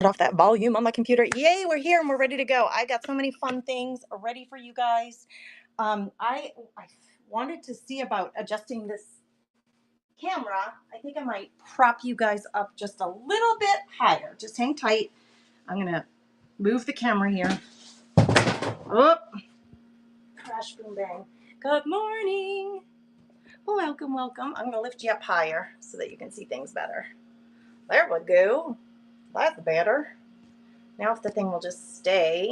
Off that volume on my computer. Yay, we're here and we're ready to go. I got so many fun things ready for you guys. I wanted to see about adjusting this camera. I think I might prop you guys up just a little bit higher. Just hang tight. I'm gonna move the camera here. Oh, crash, boom, bang. Good morning. Welcome, welcome. I'm gonna lift you up higher so that you can see things better. There we go. That's better. Now if the thing will just stay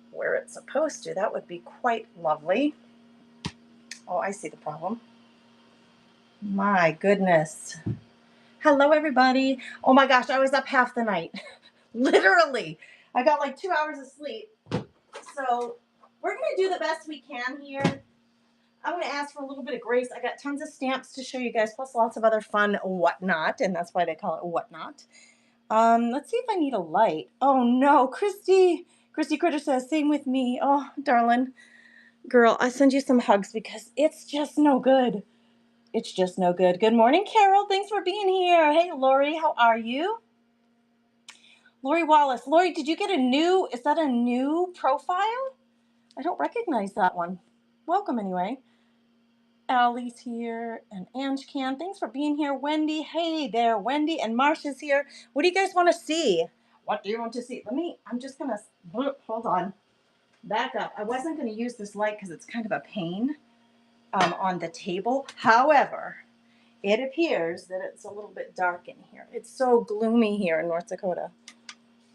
where it's supposed to, that would be quite lovely. Oh, I see the problem. My goodness. Hello, everybody. Oh my gosh, I was up half the night. Literally. I got like 2 hours of sleep. So we're going to do the best we can here. I'm going to ask for a little bit of grace. I got tons of stamps to show you guys, plus lots of other fun whatnot, and that's why they call it whatnot. Let's see if I need a light. Oh no, Christy Critter says, same with me. Oh, darling. Girl, I send you some hugs because it's just no good. It's just no good. Good morning, Carol. Thanks for being here. Hey, Lori, how are you? Lori Wallace. Lori, did you get is that a new profile? I don't recognize that one. Welcome anyway. Allie's here and Ange Can. Thanks for being here. Wendy, hey there. Wendy and Marsha's here. What do you guys want to see? What do you want to see? I'm just going to, hold on. Back up. I wasn't going to use this light because it's kind of a pain on the table. However, it appears that it's a little bit dark in here. It's so gloomy here in North Dakota.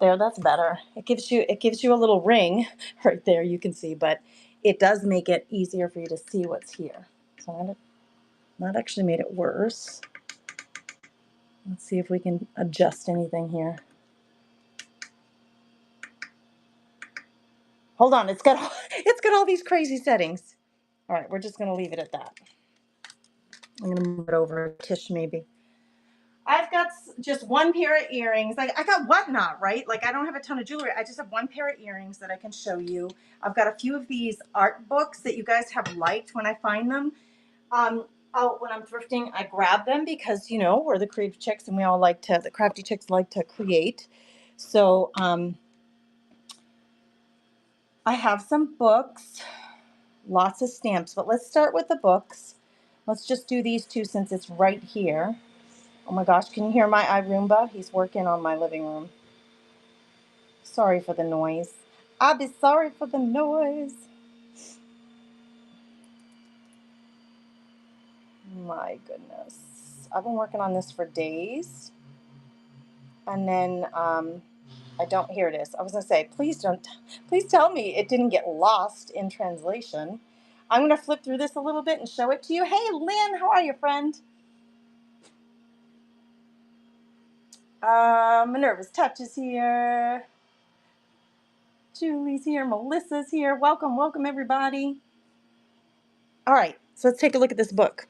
There, that's better. It gives you a little ring right there, you can see, but it does make it easier for you to see what's here. So that actually made it worse. Let's see if we can adjust anything here. Hold on, it's got all these crazy settings. All right, we're just gonna leave it at that. I'm gonna move it over a Tish maybe. I've got just one pair of earrings. Like I got whatnot, right? Like I don't have a ton of jewelry. I just have one pair of earrings that I can show you. I've got a few of these art books that you guys have liked when I find them. When I'm thrifting, I grab them because, we're the creative chicks and the crafty chicks like to create. So I have some books, lots of stamps, but let's start with the books. Let's just do these two since it's right here. Oh my gosh, can you hear my iRoomba? He's working on my living room. Sorry for the noise. I'll be sorry for the noise. My goodness. I've been working on this for days. And then here it is. I was going to say, please tell me it didn't get lost in translation. I'm going to flip through this a little bit and show it to you. Hey, Lynn, how are you, friend? Minerva's Touch is here. Julie's here. Melissa's here. Welcome, welcome, everybody. All right, so let's take a look at this book.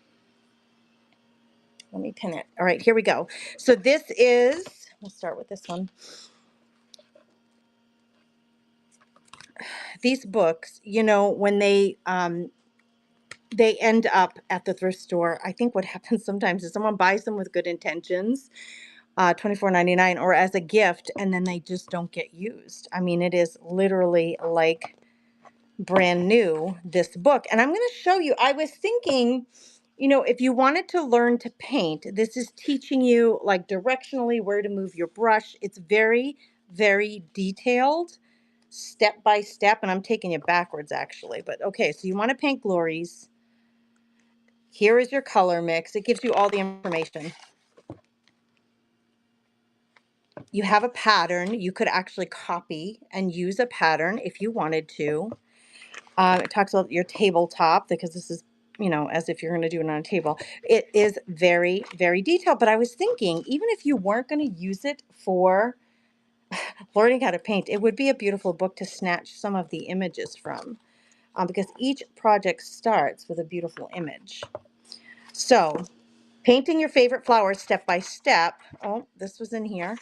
Let me pin it. All right, here we go. So we'll start with this one. These books, when they end up at the thrift store, I think what happens sometimes is someone buys them with good intentions, $24.99, or as a gift, and then they just don't get used. I mean, it is literally like brand new, this book. And I'm going to show you, I was thinking, if you wanted to learn to paint, this is teaching you like directionally where to move your brush. It's very, very detailed, step by step. And I'm taking it backwards actually, but okay. So you want to paint glories. Here is your color mix. It gives you all the information. You have a pattern. You could actually copy and use a pattern if you wanted to. It talks about your tabletop because this is, as if you're going to do it on a table. It is very, very detailed. But I was thinking, even if you weren't going to use it for learning how to paint, it would be a beautiful book to snatch some of the images from, because each project starts with a beautiful image. So, painting your favorite flowers step by step. Oh, this was in here.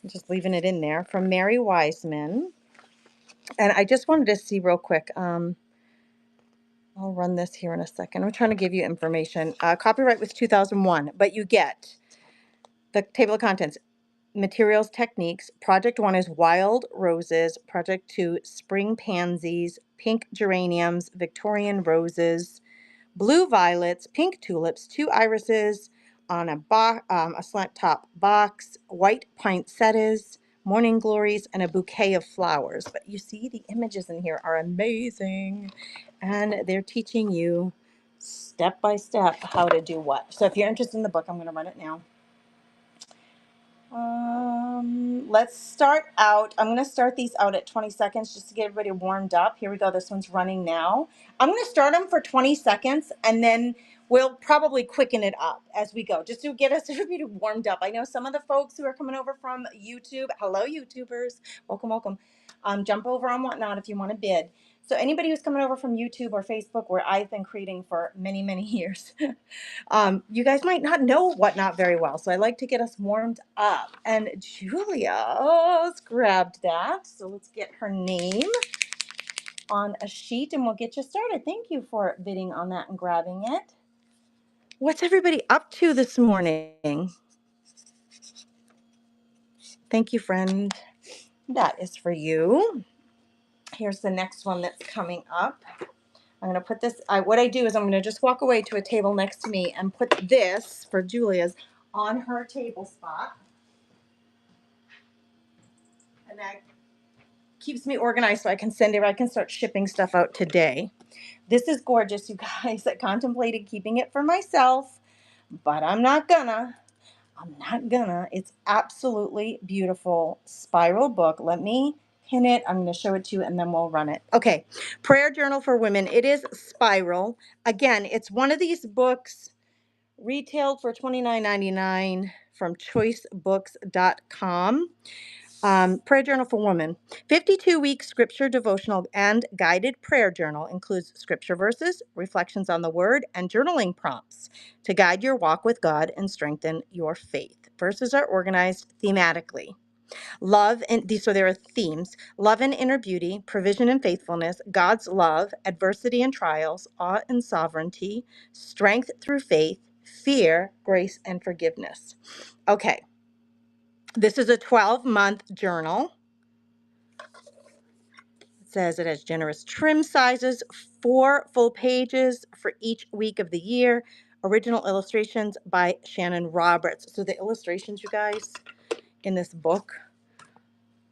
I'm just leaving it in there from Mary Wiseman. And I just wanted to see real quick. I'll run this here in a second. I'm trying to give you information. Copyright was 2001, but you get the table of contents, materials techniques. Project 1 is wild roses. Project 2, spring pansies, pink geraniums, Victorian roses, blue violets, pink tulips, 2 irises on a slant top box, white poinsettias, morning glories, and a bouquet of flowers. But you see, the images in here are amazing, and they're teaching you step by step how to do what. So if you're interested in the book, I'm going to run it now. Let's start out. I'm going to start these out at 20 seconds just to get everybody warmed up. Here we go. This one's running now. I'm going to start them for 20 seconds and then we'll probably quicken it up as we go, just to get us everybody warmed up. I know some of the folks who are coming over from YouTube. Hello, YouTubers. Welcome, welcome. Jump over on Whatnot if you want to bid. So anybody who's coming over from YouTube or Facebook, where I've been creating for many, many years, you guys might not know Whatnot very well. So I like to get us warmed up. And Julia's grabbed that. So let's get her name on a sheet and we'll get you started. Thank you for bidding on that and grabbing it. What's everybody up to this morning? Thank you, friend. That is for you. Here's the next one that's coming up. I'm going to put this, what I do is I'm going to just walk away to a table next to me and put this for Julia's on her table spot. And that keeps me organized so I can send it, I can start shipping stuff out today. This is gorgeous, you guys. I contemplated keeping it for myself, but I'm not gonna. It's absolutely beautiful spiral book. Let me pin it. I'm going to show it to you and then we'll run it. Okay. Prayer Journal for Women. It is spiral. Again, it's one of these books retailed for $29.99 from choicebooks.com. Prayer Journal for Women. 52-week scripture devotional and guided prayer journal includes scripture verses, reflections on the word, and journaling prompts to guide your walk with God and strengthen your faith. Verses are organized thematically. Love, and so there are themes: love and inner beauty, provision and faithfulness, God's love, adversity and trials, awe and sovereignty, strength through faith, fear, grace, and forgiveness. Okay. This is a 12-month journal. It says it has generous trim sizes, 4 full pages for each week of the year. Original illustrations by Shannon Roberts. So the illustrations, you guys, in this book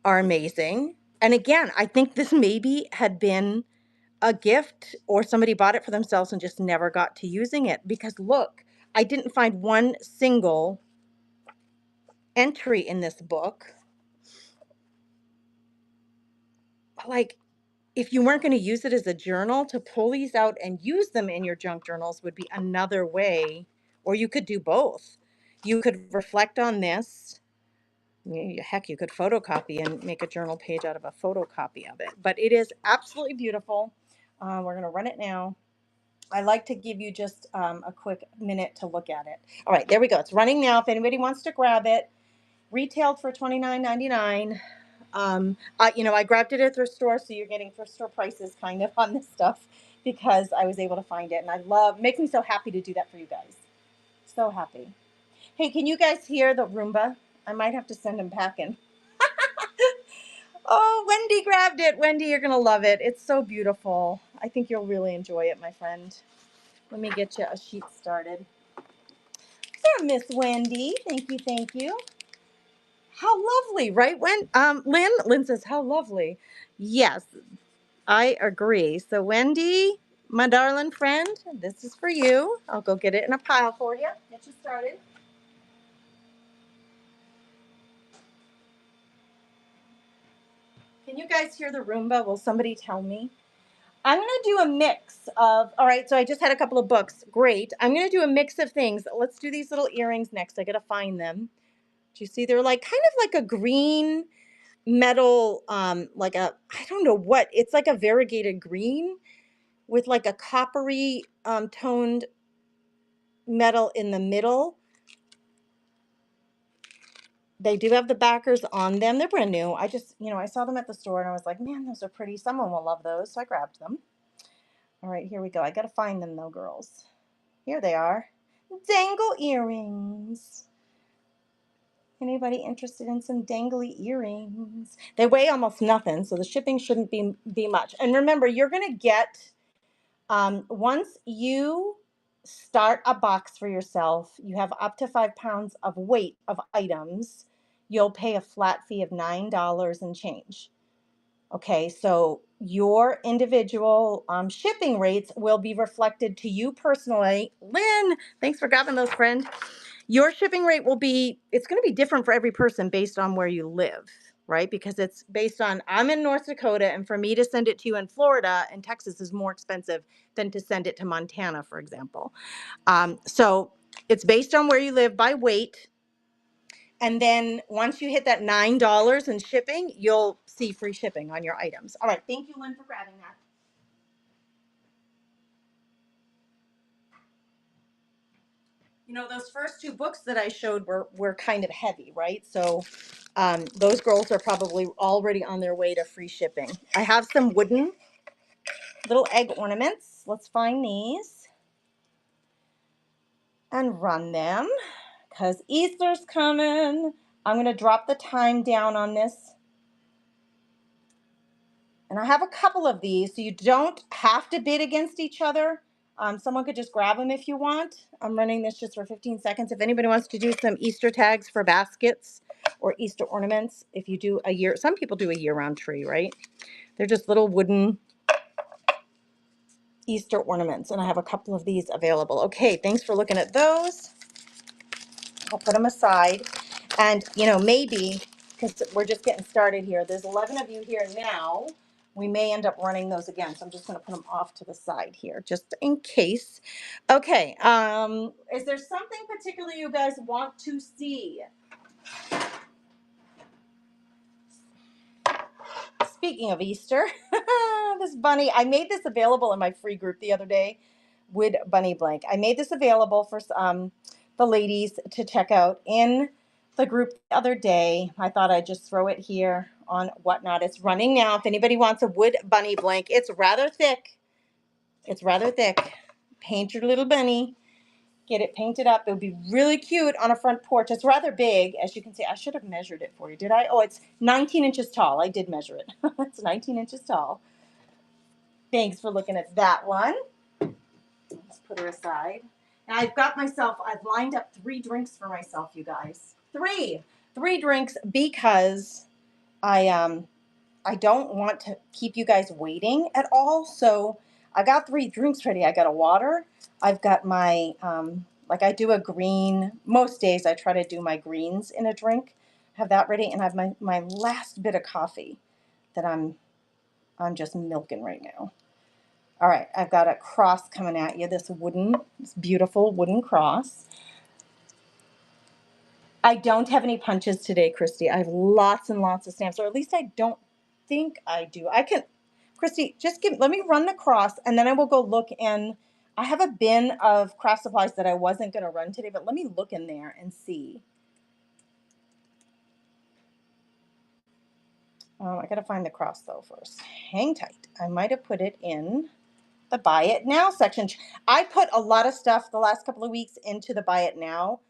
are amazing. And again, I think this maybe had been a gift or somebody bought it for themselves and just never got to using it. Because look, I didn't find one single entry in this book. Like, if you weren't going to use it as a journal, to pull these out and use them in your junk journals would be another way, or you could do both. You could reflect on this. Heck, you could photocopy and make a journal page out of a photocopy of it. But it is absolutely beautiful. We're going to run it now. I like to give you just a quick minute to look at it. All right, there we go. It's running now. If anybody wants to grab it, retailed for $29.99. I grabbed it at thrift store, so you're getting thrift store prices kind of on this stuff because I was able to find it, and makes me so happy to do that for you guys. So happy. Hey, can you guys hear the Roomba? I might have to send him packing. Oh, Wendy grabbed it. Wendy, you're going to love it. It's so beautiful. I think you'll really enjoy it, my friend. Let me get you a sheet started. There, Miss Wendy. Thank you, thank you. How lovely, right? Lynn says, how lovely. Yes, I agree. So Wendy, my darling friend, this is for you. I'll go get it in a pile for you. Get you started. Can you guys hear the Roomba? Will somebody tell me? I'm going to do a mix of, all right, so I just had a couple of books. Great. I'm going to do a mix of things. Let's do these little earrings next. I got to find them. Do you see? They're like kind of like a green metal, I don't know what, it's like a variegated green with like a coppery toned metal in the middle. They do have the backers on them. They're brand new. I just, I saw them at the store and I was like, man, those are pretty. Someone will love those. So I grabbed them. All right, here we go. I got to find them though, girls. Here they are. Dangle earrings. Anybody interested in some dangly earrings? They weigh almost nothing, so the shipping shouldn't be much. And remember, you're going to get, once you start a box for yourself, you have up to 5 pounds of weight of items. You'll pay a flat fee of $9 and change. Okay, so your individual shipping rates will be reflected to you personally. Lynn, thanks for grabbing those, friend. Your shipping rate will be, it's going to be different for every person based on where you live, right? Because it's based on, I'm in North Dakota, and for me to send it to you in Florida and Texas is more expensive than to send it to Montana, for example. So it's based on where you live by weight. And then once you hit that $9 in shipping, you'll see free shipping on your items. All right. Thank you, Lynn, for grabbing that. You know, those first two books that I showed were kind of heavy, right? So those girls are probably already on their way to free shipping. I have some wooden little egg ornaments. Let's find these and run them because Easter's coming. I'm going to drop the time down on this. And I have a couple of these, so you don't have to bid against each other. Someone could just grab them if you want. I'm running this just for 15 seconds. If anybody wants to do some Easter tags for baskets or Easter ornaments, if you do a year, some people do a year-round tree, right? They're just little wooden Easter ornaments, and I have a couple of these available. Okay, thanks for looking at those. I'll put them aside. And, you know, maybe, because we're just getting started here, there's 11 of you here now. We may end up running those again, so I'm just going to put them off to the side here, just in case. Okay, is there something particular you guys want to see? Speaking of Easter, this bunny, I made this available in my free group the other day, Wood Bunny Blank. I made this available for the ladies to check out in the group the other day. I thought I'd just throw it here on Whatnot. It's running now. If anybody wants a Wood Bunny Blank, it's rather thick. It's rather thick. Paint your little bunny. Get it painted up. It would be really cute on a front porch. It's rather big, as you can see. I should have measured it for you. Did I? Oh, it's 19 inches tall. I did measure it. It's 19 inches tall. Thanks for looking at that one. Let's put her aside. Now I've lined up 3 drinks for myself, you guys. Three drinks because I don't want to keep you guys waiting at all. So I got 3 drinks ready. I got a water. I've got my, like I do a green. Most days I try to do my greens in a drink. Have that ready. And I have my last bit of coffee that I'm just milking right now. All right. I've got a cross coming at you. This beautiful wooden cross. I don't have any punches today, Christy. I have lots and lots of stamps, or at least I don't think I do. I can, Christy, let me run the cross, and then I will go look in. I have a bin of craft supplies that I wasn't going to run today, but let me look in there and see. I got to find the cross, though, first. Hang tight. I might have put it in the Buy It Now section. I put a lot of stuff the last couple of weeks into the Buy It Now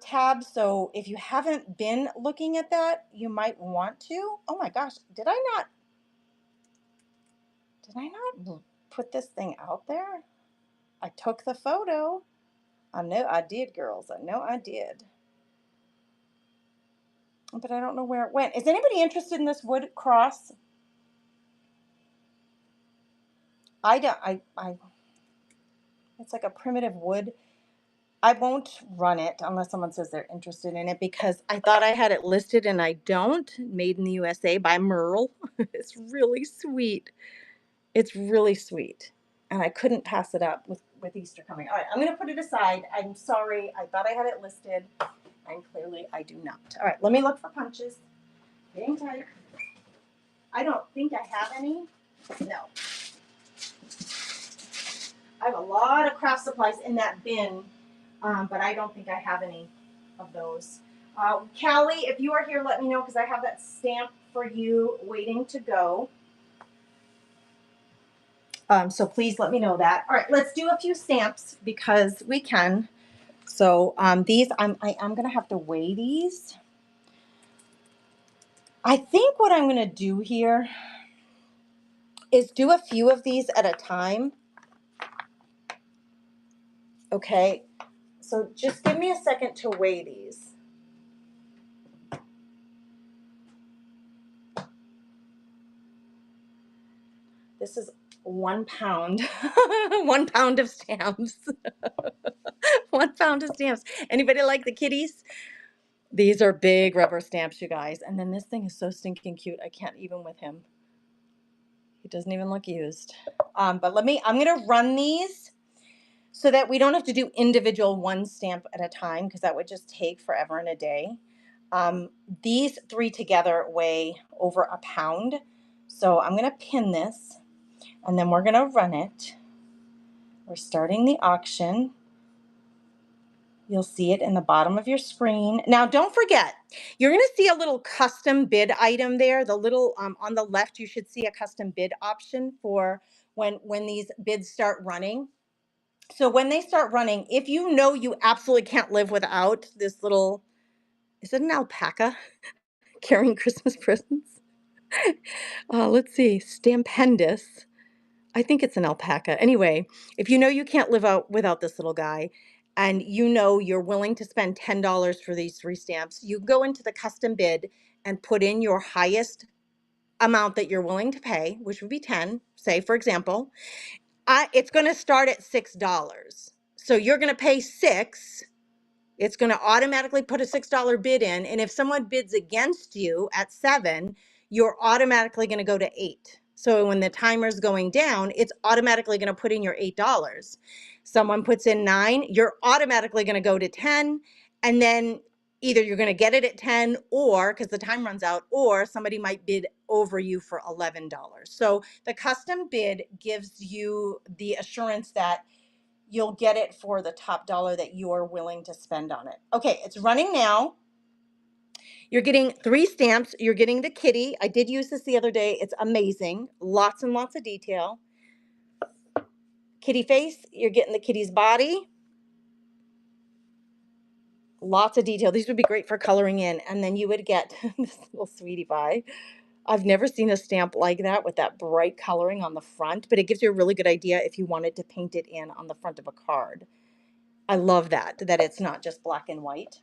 tab. So if you haven't been looking at that, you might want to. Oh my gosh, did I not put this thing out there? I took the photo. I know I did, girls. I know I did. But I don't know where it went. Is anybody interested in this wood cross? It's like a primitive wood. I won't run it unless someone says they're interested in it because I thought I had it listed and I don't. Made in the USA by Merle. It's really sweet. It's really sweet. And I couldn't pass it up with Easter coming. All right, I'm going to put it aside. I'm sorry. I thought I had it listed. And clearly I do not. All right, let me look for punches. Hang tight. I don't think I have any. No. I have a lot of craft supplies in that bin, but I don't think I have any of those. Callie, if you are here, let me know because I have that stamp for you waiting to go. So please let me know that. All right, let's do a few stamps because we can. So these, I'm going to have to weigh these. I think what I'm going to do here is do a few of these at a time. Okay, so just give me a second to weigh these. This is 1 pound, 1 pound of stamps, 1 pound of stamps. Anybody like the kitties? These are big rubber stamps, you guys. And then this thing is so stinking cute. I can't even with him. He doesn't even look used. But I'm going to run these so that we don't have to do individual one stamp at a time, because that would just take forever and a day. These 3 together weigh over 1 pound. So I'm going to pin this and then we're going to run it. We're starting the auction. You'll see it in the bottom of your screen. Now, don't forget, you're going to see a little custom bid item there. The little on the left, you should see a custom bid option for when these bids start running. So when they start running, if you know you absolutely can't live without this little, is it an alpaca carrying Christmas presents? Let's see, Stampendous. I think it's an alpaca. Anyway, if you know you can't live out without this little guy, and you know you're willing to spend $10 for these 3 stamps, you go into the custom bid and put in your highest amount that you're willing to pay, which would be 10, say for example. It's going to start at $6. So you're going to pay 6. It's going to automatically put a $6 bid in. And if someone bids against you at 7, you're automatically going to go to 8. So when the timer's going down, it's automatically going to put in your $8. Someone puts in 9, you're automatically going to go to 10. And then either you're going to get it at 10, or because the time runs out, or somebody might bid over you for $11. So the custom bid gives you the assurance that you'll get it for the top dollar that you are willing to spend on it. Okay, it's running now. You're getting 3 stamps. You're getting the kitty. I did use this the other day. It's amazing. Lots and lots of detail. Kitty face, you're getting the kitty's body. Lots of detail. These would be great for coloring in. And then you would get this little sweetie pie. I've never seen a stamp like that with that bright coloring on the front, but it gives you a really good idea if you wanted to paint it in on the front of a card. I love that it's not just black and white.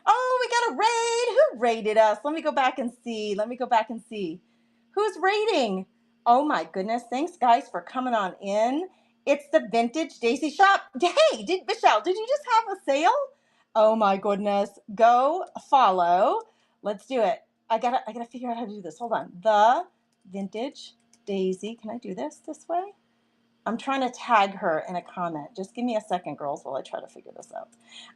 Oh, we got a raid. Who raided us? Let me go back and see. Who's raiding? Oh my goodness. Thanks guys for coming on in. It's the Vintage Daisy Shop. Hey, Michelle, did you just have a sale? Oh my goodness. Go follow. Let's do it. I gotta figure out how to do this. Hold on. The Vintage Daisy. Can I do this way? I'm trying to tag her in a comment. Just give me a second, girls, while I try to figure this out.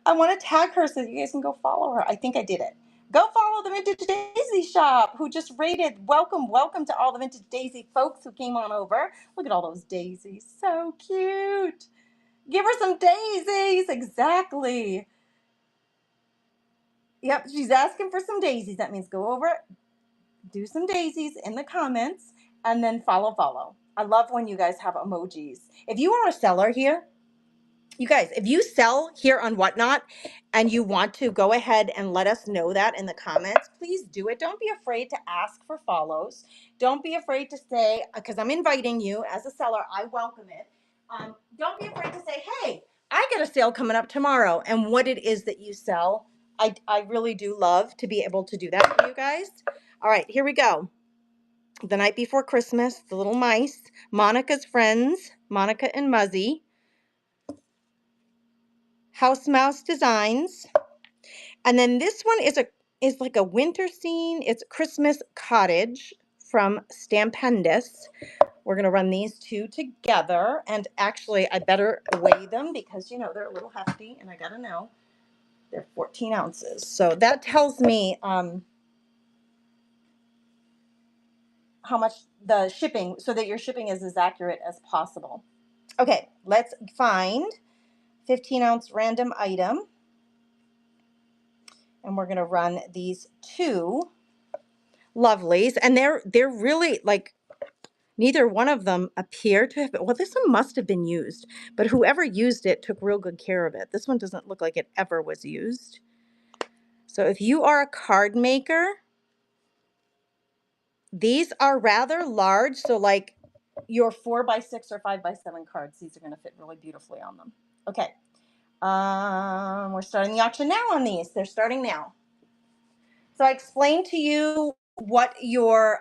I want to tag her so that you guys can go follow her. I think I did it. Go follow the Vintage Daisy Shop, who just rated. Welcome to all the Vintage Daisy folks who came on over. Look at all those daisies. So cute. Give her some daisies. Exactly. Yep, she's asking for some daisies. That means go over, do some daisies in the comments, and then follow. I love when you guys have emojis. If you are a seller here, you guys, if you sell here on Whatnot and you want to go ahead and let us know that in the comments, please do it. Don't be afraid to ask for follows. Don't be afraid to say, because I'm inviting you as a seller, I welcome it. Don't be afraid to say, hey, I got a sale coming up tomorrow, and what it is that you sell. I really do love to be able to do that for you guys. All right, here we go. The Night Before Christmas, the little mice, Monica's friends, Monica and Muzzy, House Mouse Designs, and then this one is like a winter scene. It's Christmas Cottage from Stampendous. We're going to run these 2 together, and actually I better weigh them because they're a little hefty, and I gotta know they're 14 ounces. So that tells me how much the shipping, so that your shipping is as accurate as possible. Okay, let's find 15-ounce random item, and we're going to run these 2 lovelies, and they're really like Neither one of them appear to have been, well, this one must have been used, but whoever used it took real good care of it. This one doesn't look like it ever was used. So if you are a card maker, these are rather large. So like your 4x6 or 5x7 cards, these are going to fit really beautifully on them. Okay. We're starting the auction now on these. They're starting now. So I explained to you what your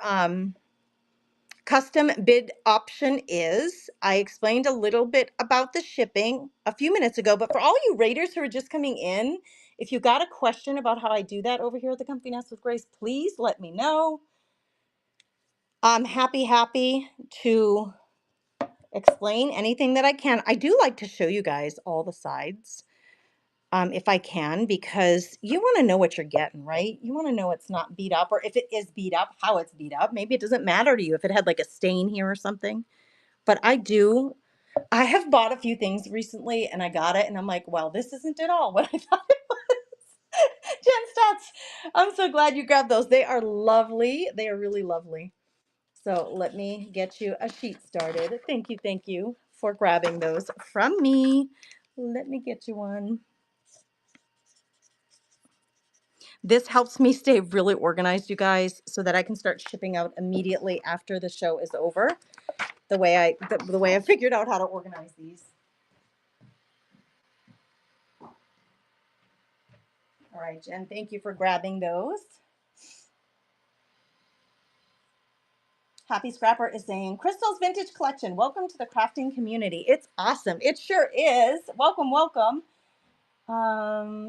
custom bid option is. I explained a little bit about the shipping a few minutes ago, but for all you raiders who are just coming in, if you got a question about how I do that over here at the Comfy Nest with Grace, please let me know. I'm happy to explain anything that I can. I do like to show you guys all the sides. If I can, because you want to know what you're getting, right? You want to know it's not beat up, or if it is beat up, how it's beat up. Maybe it doesn't matter to you if it had like a stain here or something. But I have bought a few things recently and I got it and I'm like, well, this isn't at all what I thought it was. Jen Stutz, I'm so glad you grabbed those. They are lovely. They are really lovely. So let me get you a sheet started. Thank you for grabbing those from me. Let me get you one. This helps me stay really organized, you guys, so that I can start shipping out immediately after the show is over. The way I figured out how to organize these. All right, Jen, thank you for grabbing those. Happy Scrapper is saying, Crystal's Vintage Collection, welcome to the crafting community. It's awesome. It sure is. Welcome, welcome.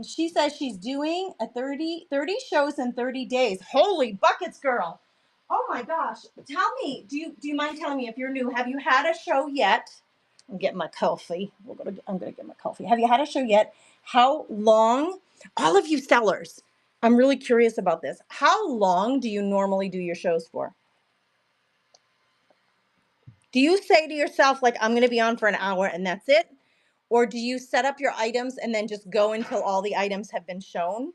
She says she's doing a 30 shows in 30 days. Holy buckets, girl. Oh my gosh. Tell me, do you mind telling me if you're new, have you had a show yet? I'm getting my coffee. I'm gonna get my coffee. Have you had a show yet? How long? All of you sellers, I'm really curious about this. How long do you normally do your shows for? Do you say to yourself, like, I'm gonna be on for an hour and that's it? Or do you set up your items and then just go until all the items have been shown?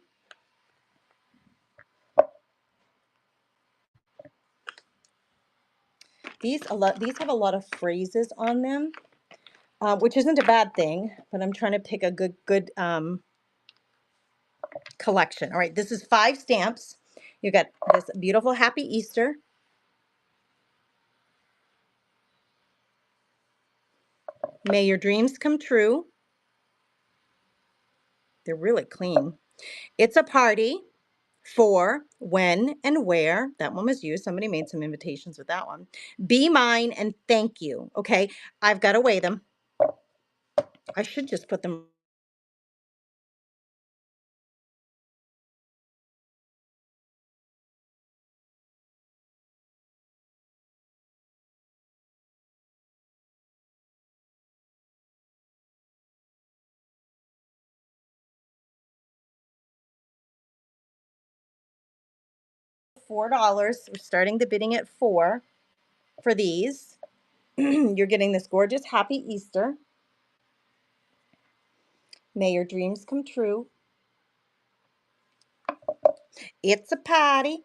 These have a lot of phrases on them, which isn't a bad thing, but I'm trying to pick a good collection. All right, this is 5 stamps. You got this beautiful Happy Easter. May your dreams come true. They're really clean. It's a party. For, when, and where. That one was used. Somebody made some invitations with that one. Be mine and thank you. Okay, I've got to weigh them. I should just put them. $4. We're starting the bidding at 4 for these. You're getting this gorgeous Happy Easter. May your dreams come true. It's a party.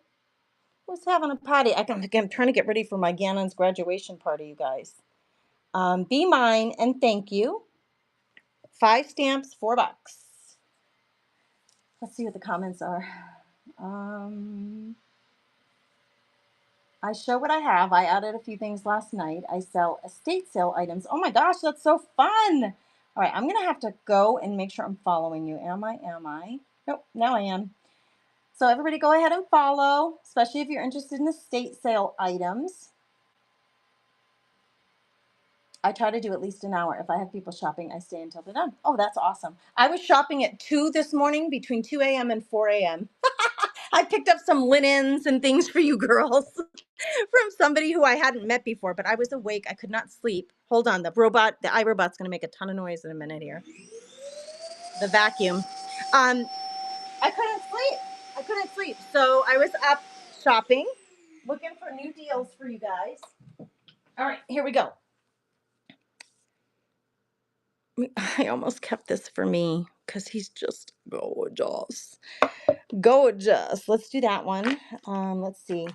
Who's having a party? I'm trying to get ready for my Gannon's graduation party, you guys. Be mine and thank you. 5 stamps, $4. Let's see what the comments are. I show what I have. I added a few things last night. I sell estate sale items. Oh my gosh, that's so fun. All right, I'm going to have to go and make sure I'm following you. Am I? Nope, now I am. So everybody go ahead and follow, especially if you're interested in estate sale items. I try to do at least an hour. If I have people shopping, I stay until they're done. Oh, that's awesome. I was shopping at 2 this morning, between 2 a.m. and 4 a.m. I picked up some linens and things for you girls from somebody who I hadn't met before, but I was awake. I could not sleep. Hold on. The iRobot's going to make a ton of noise in a minute here. The vacuum. I couldn't sleep. So I was up shopping, looking for new deals for you guys. All right, here we go. I almost kept this for me because he's just gorgeous. Gorgeous. Let's do that one. Let's see.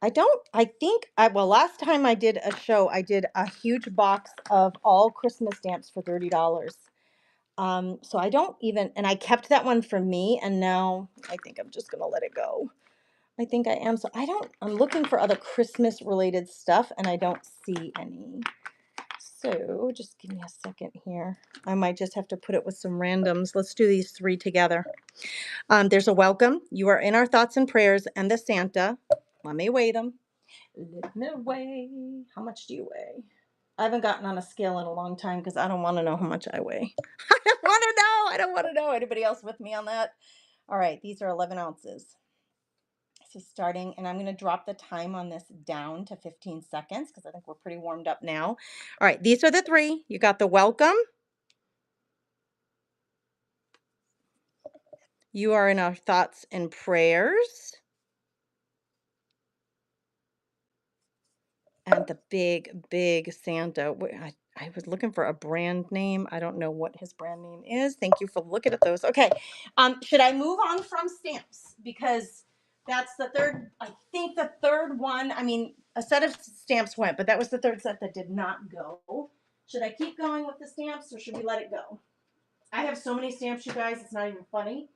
well, last time I did a show, I did a huge box of all Christmas stamps for $30. So I don't even, and I kept that one for me, and now I think I'm just gonna let it go. I think I am. So I'm looking for other Christmas related stuff and I don't see any. So just give me a second here. I might just have to put it with some randoms. Let's do these three together. There's a welcome. You are in our thoughts and prayers, and the Santa. Let me weigh them. Let me weigh. How much do you weigh? I haven't gotten on a scale in a long time because I don't want to know how much I weigh. I don't want to know. I don't want to know. Anybody else with me on that? All right, these are 11 ounces. So starting, and I'm going to drop the time on this down to 15 seconds because I think we're pretty warmed up now. All right, these are the three. You got the welcome. You are in our thoughts and prayers. And the big, big Santa. I was looking for a brand name. I don't know what his brand name is. Thank you for looking at those. Okay. Should I move on from stamps? Because that's the third, I think the third one. I mean, a set of stamps went, but that was the third set that did not go. Should I keep going with the stamps or should we let it go? I have so many stamps, you guys, it's not even funny.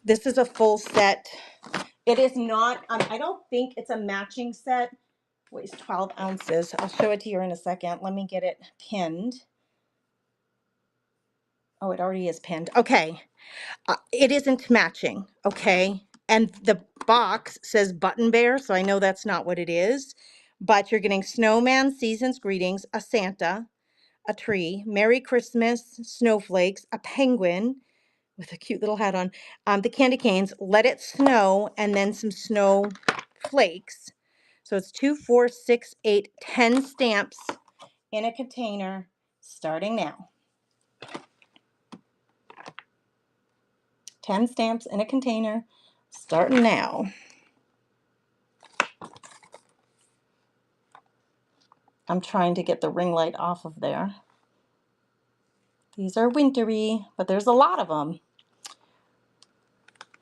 This is a full set. It is not, I don't think it's a matching set. Weighs 12 ounces. I'll show it to you in a second. Let me get it pinned. Oh, it already is pinned. Okay. It isn't matching. Okay. And the box says Button Bear, so I know that's not what it is. But you're getting Snowman, Season's Greetings, a Santa, a tree, Merry Christmas, snowflakes, a penguin with a cute little hat on, the candy canes, Let It Snow, and then some snow flakes. So it's 2, 4, 6, 8, 10 stamps in a container starting now. 10 stamps in a container starting now. I'm trying to get the ring light off of there. These are wintry, but there's a lot of them.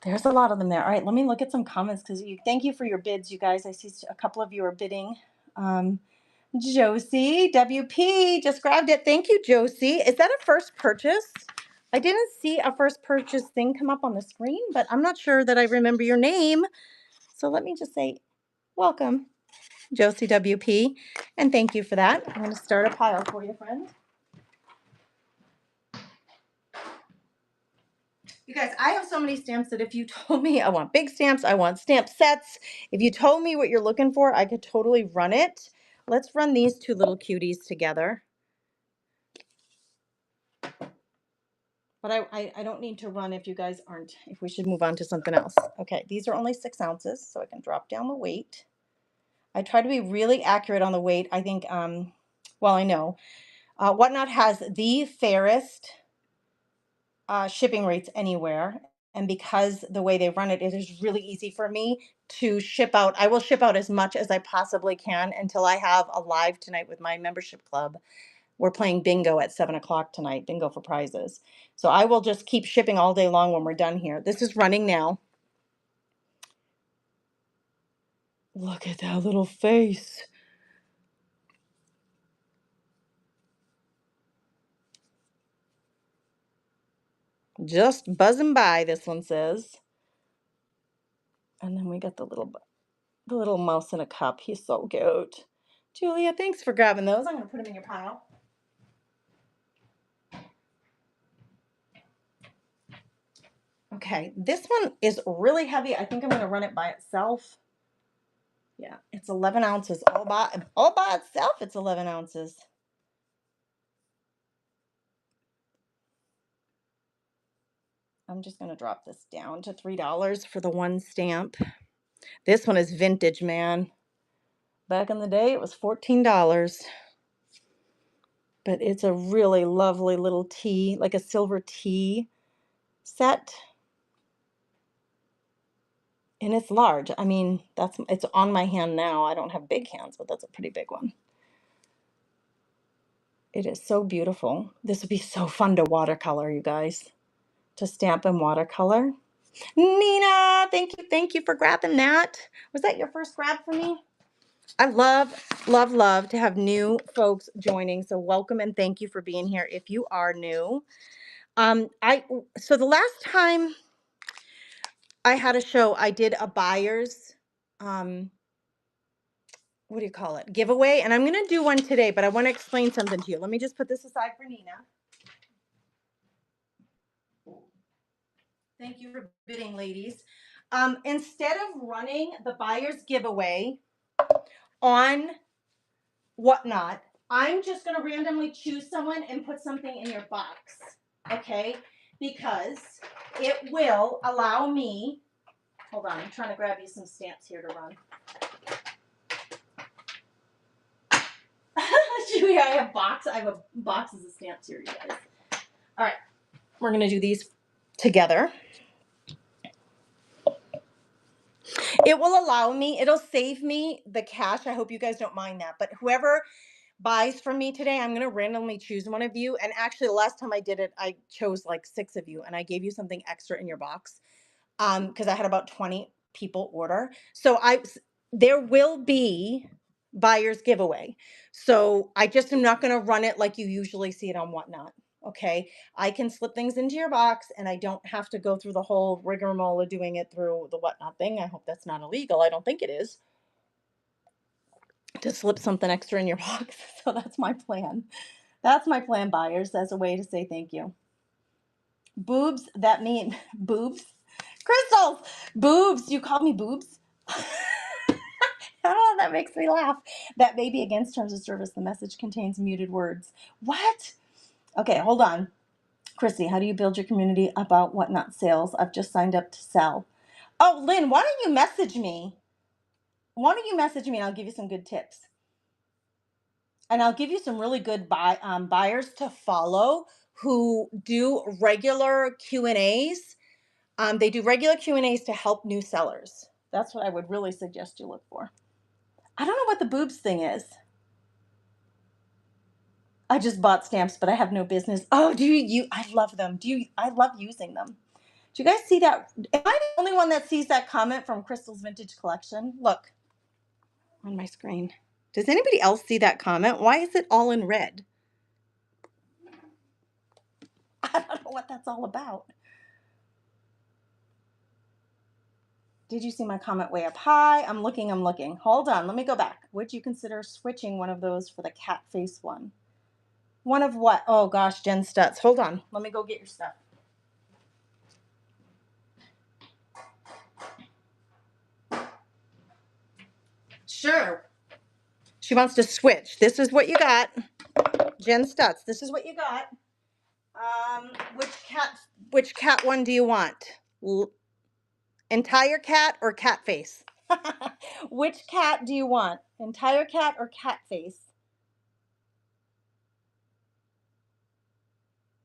There's a lot of them there. All right, let me look at some comments because thank you for your bids, you guys. I see a couple of you are bidding. Josie, WP, just grabbed it. Thank you, Josie. Is that a first purchase? I didn't see a first purchase thing come up on the screen, but I'm not sure that I remember your name. So let me just say welcome, Josie WP, and thank you for that. I'm going to start a pile for you, friend. You guys, I have so many stamps that if you told me I want big stamps, I want stamp sets, if you told me what you're looking for, I could totally run it. Let's run these two little cuties together. But I don't need to run if you guys aren't, if we should move on to something else. Okay, these are only 6 ounces, so I can drop down the weight. I try to be really accurate on the weight. I think, well, I know. Whatnot has the fairest shipping rates anywhere. And because the way they run it, it is really easy for me to ship out. I will ship out as much as I possibly can until I have a live tonight with my membership club. We're playing bingo at 7 o'clock tonight, bingo for prizes. So I will just keep shipping all day long when we're done here. This is running now. Look at that little face. Just buzzing by, this one says. And then we got the little mouse in a cup. He's so cute. Julia, thanks for grabbing those. I'm going to put them in your pile. Okay, this one is really heavy. I think I'm going to run it by itself. Yeah, it's 11 ounces. All by itself, it's 11 ounces. I'm just going to drop this down to $3 for the one stamp. This one is vintage, man. Back in the day, it was $14. But it's a really lovely little tea, like a silver tea set. And it's large. I mean, it's on my hand now. I don't have big hands, but that's a pretty big one. It is so beautiful. This would be so fun to watercolor, you guys. to stamp in watercolor. Nina, thank you for grabbing that. Was that your first grab for me? I love to have new folks joining. So welcome and thank you for being here if you are new. So the last time I had a show, I did a buyer's what do you call it? Giveaway. And I'm going to do one today, but I want to explain something to you. Let me just put this aside for Nina. Thank you for bidding, ladies. Instead of running the buyer's giveaway on Whatnot, I'm just going to randomly choose someone and put something in your box. Okay? Because it will allow me, hold on, I'm trying to grab you some stamps here to run. I have boxes of stamps here, you guys. All right, we're going to do these together. It will allow me, it'll save me the cash. I hope you guys don't mind that. But whoever buys from me today, I'm going to randomly choose one of you. And actually, the last time I did it, I chose like 6 of you and I gave you something extra in your box because I had about 20 people order. So there will be buyer's giveaway. So I just am not going to run it like you usually see it on Whatnot. Okay, I can slip things into your box and I don't have to go through the whole rigmarole of doing it through the Whatnot thing. I hope that's not illegal. I don't think it is to slip something extra in your box. So that's my plan. That's my plan, buyers, as a way to say thank you. Boobs, that mean boobs? Crystals, boobs. You call me boobs? Oh, that makes me laugh. That may be against terms of service. The message contains muted words. What? Okay, hold on. Chrissy, how do you build your community about Whatnot sales? I've just signed up to sell. Oh, Lynn, why don't you message me? Why don't you message me and I'll give you some good tips. And I'll give you some really good buyers to follow who do regular Q&As. They do regular Q&As to help new sellers. That's what I would really suggest you look for. I don't know what the boobs thing is. I just bought stamps, but I have no business. Oh, I love them. I love using them. Do you guys see that? Am I the only one that sees that comment from Crystal's Vintage Collection? Look on my screen. Does anybody else see that comment? Why is it all in red? I don't know what that's all about. Did you see my comment way up high? I'm looking. Hold on, let me go back. Would you consider switching one of those for the cat face one? One of what? Oh gosh, Jen Stutz. Hold on, let me go get your stuff. Sure. She wants to switch. This is what you got. Jen Stutz, this is what you got. Which cat one do you want? Entire cat or cat face? Which cat do you want? Entire cat or cat face?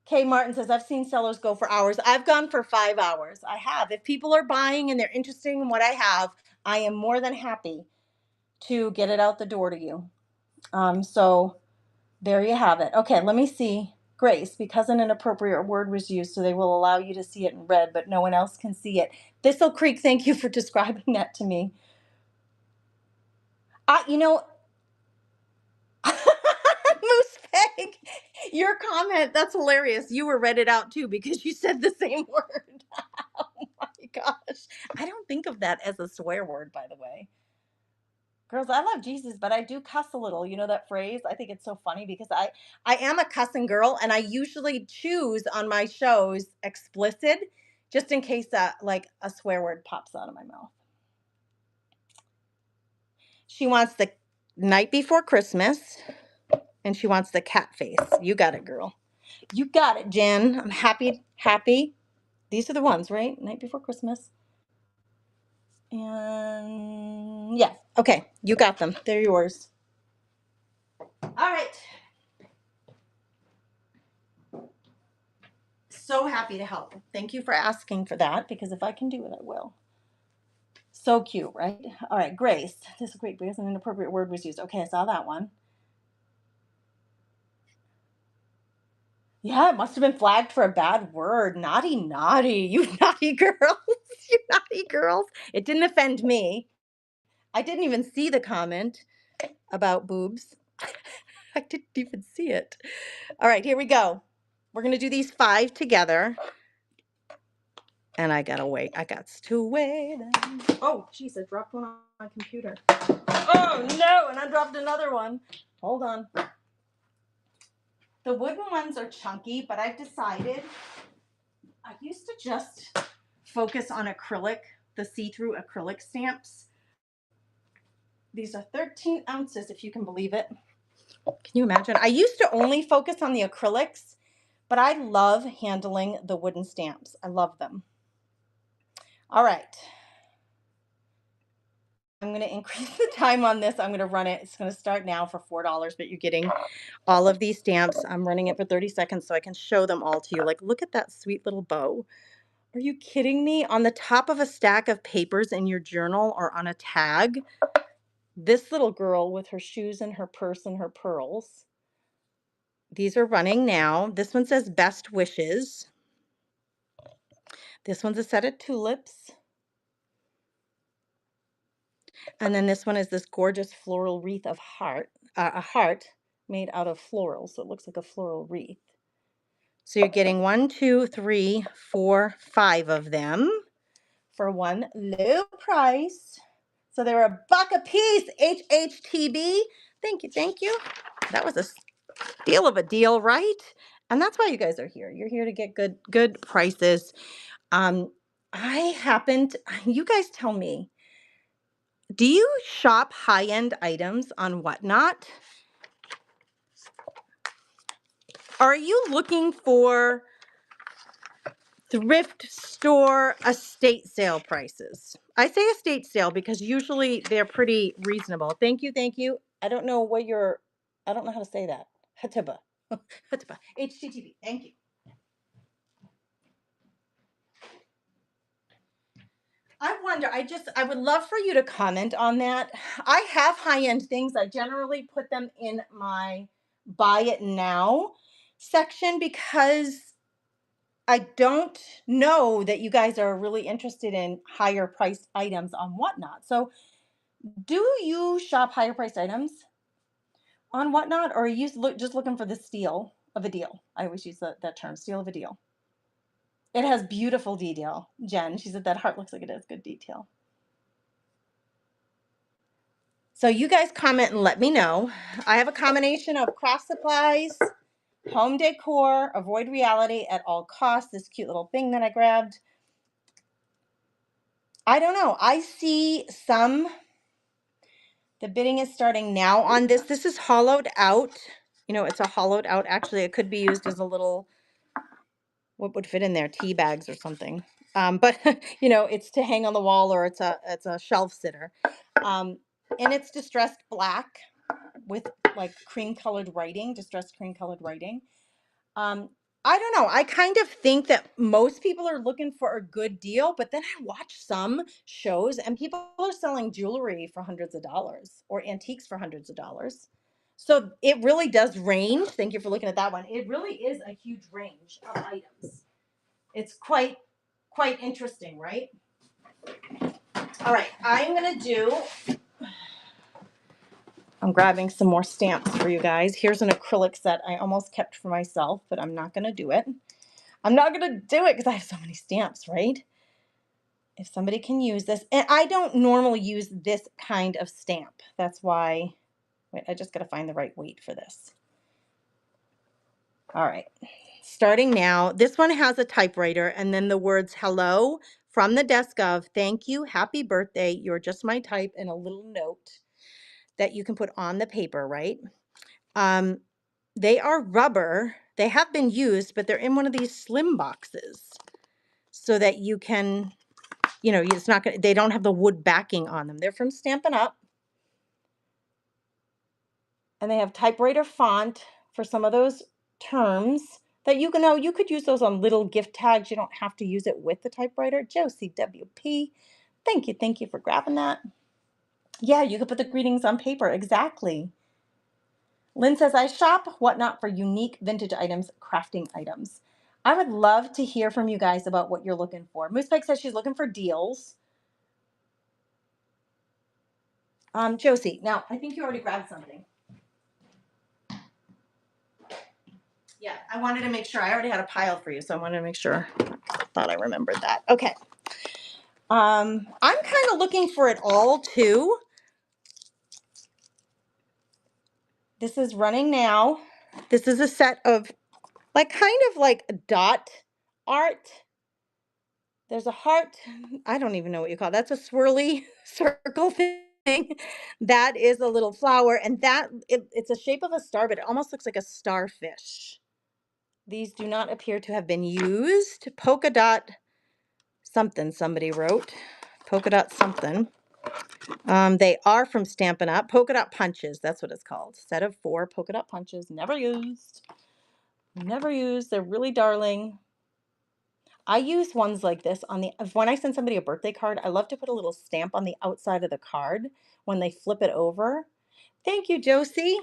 Kay Martin says, I've seen sellers go for hours. I've gone for 5 hours. I have. If people are buying and they're interested in what I have, I am more than happy to get it out the door to you. So there you have it. Okay, let me see. Grace, because an inappropriate word was used, so they will allow you to see it in red, but no one else can see it. Thistle Creek, thank you for describing that to me. Moose Peg, your comment, that's hilarious. You were read it out too because you said the same word. Oh my gosh. I don't think of that as a swear word, by the way. Girls, I love Jesus, but I do cuss a little. You know that phrase? I think it's so funny because I am a cussing girl, and I usually choose on my shows explicit just in case like a swear word pops out of my mouth. She wants the Night Before Christmas, and she wants the cat face. You got it, girl. You got it, Jen. I'm happy. These are the ones, right? Night Before Christmas. And yeah, okay, you got them. They're yours. All right. So happy to help. Thank you for asking for that, because if I can do it, I will. So cute, right? All right, Grace. This is great because an inappropriate word was used. Okay, I saw that one. Yeah, it must have been flagged for a bad word. Naughty, naughty. You naughty girls. You naughty girls. It didn't offend me. I didn't even see the comment about boobs. I didn't even see it. All right, here we go. We're going to do these 5 together. And I got to wait. I got to wait. Oh, jeez, I dropped one on my computer. Oh, no, and I dropped another one. Hold on. The wooden ones are chunky, but I've decided I used to just focus on acrylic, the see-through acrylic stamps. These are 13 ounces, if you can believe it. Can you imagine? I used to only focus on the acrylics, but I love handling the wooden stamps. I love them. All right. I'm going to increase the time on this. I'm going to run it. It's going to start now for $4, but you're getting all of these stamps. I'm running it for 30 seconds so I can show them all to you. Like, look at that sweet little bow. Are you kidding me? On the top of a stack of papers in your journal or on a tag, this little girl with her shoes and her purse and her pearls. These are running now. This one says best wishes. This one's a set of tulips. And then this one is this gorgeous floral wreath of a heart made out of floral. So it looks like a floral wreath. So you're getting 1, 2, 3, 4, 5 of them for one low price. So they're $1 a piece, HHTB. Thank you, thank you. That was a steal of a deal, right? And that's why you guys are here. You're here to get good prices. You guys tell me, do you shop high-end items on Whatnot? Are you looking for thrift store estate sale prices? I say estate sale because usually they're pretty reasonable. Thank you, thank you. I don't know how to say that. Hataba. Hataba. HTTP. Thank you. I wonder, I would love for you to comment on that. I have high-end things. I generally put them in my buy it now section because I don't know that you guys are really interested in higher priced items on Whatnot. So do you shop higher priced items on Whatnot, or are you just looking for the steal of a deal? I always use that term, steal of a deal. It has beautiful detail. Jen, she said that heart looks like it has good detail. So you guys comment and let me know. I have a combination of craft supplies, home decor, avoid reality at all costs, this cute little thing that I grabbed. I don't know. I see the bidding is starting now on this. This is hollowed out. You know, it's a hollowed out. Actually, it could be used as a little, what would fit in there? Tea bags or something. But you know, it's to hang on the wall, or it's a shelf sitter. And it's distressed black with like cream colored writing, distressed cream colored writing. I don't know. I kind of think that most people are looking for a good deal, but then I watch some shows and people are selling jewelry for hundreds of dollars or antiques for hundreds of dollars. So it really does range. Thank you for looking at that one. It really is a huge range of items. It's quite interesting, right? All right, I'm grabbing some more stamps for you guys. Here's an acrylic set I almost kept for myself, but I'm not going to do it. I'm not going to do it because I have so many stamps, right? If somebody can use this. And I don't normally use this kind of stamp. That's why, wait, I just got to find the right weight for this. All right. Starting now. This one has a typewriter and then the words hello from the desk of thank you, happy birthday, you're just my type, and a little note that you can put on the paper, right? They are rubber. They have been used, but they're in one of these slim boxes so that you can, you know, it's not gonna, they don't have the wood backing on them. They're from Stampin' Up. And they have typewriter font for some of those terms that you can know. You could use those on little gift tags. You don't have to use it with the typewriter. Josie WP. Thank you for grabbing that. Yeah, you could put the greetings on paper. Exactly. Lynn says, I shop Whatnot for unique vintage items, crafting items. I would love to hear from you guys about what you're looking for. Moosepeg says she's looking for deals. Josie, now I think you already grabbed something. Yeah, I wanted to make sure. I already had a pile for you, so I wanted to make sure. I thought I remembered that. Okay. I'm kind of looking for it all too. This is running now. This is a set of kind of like dot art. There's a heart. I don't even know what you call it. That's a swirly circle thing. That is a little flower, and it's a shape of a star, but it almost looks like a starfish. These do not appear to have been used. Polka dot something somebody wrote. Polka dot something. They are from Stampin' Up. Polka dot punches. That's what it's called. Set of 4 polka dot punches. Never used. Never used. They're really darling. I use ones like this when I send somebody a birthday card, I love to put a little stamp on the outside of the card when they flip it over. Thank you, Josie.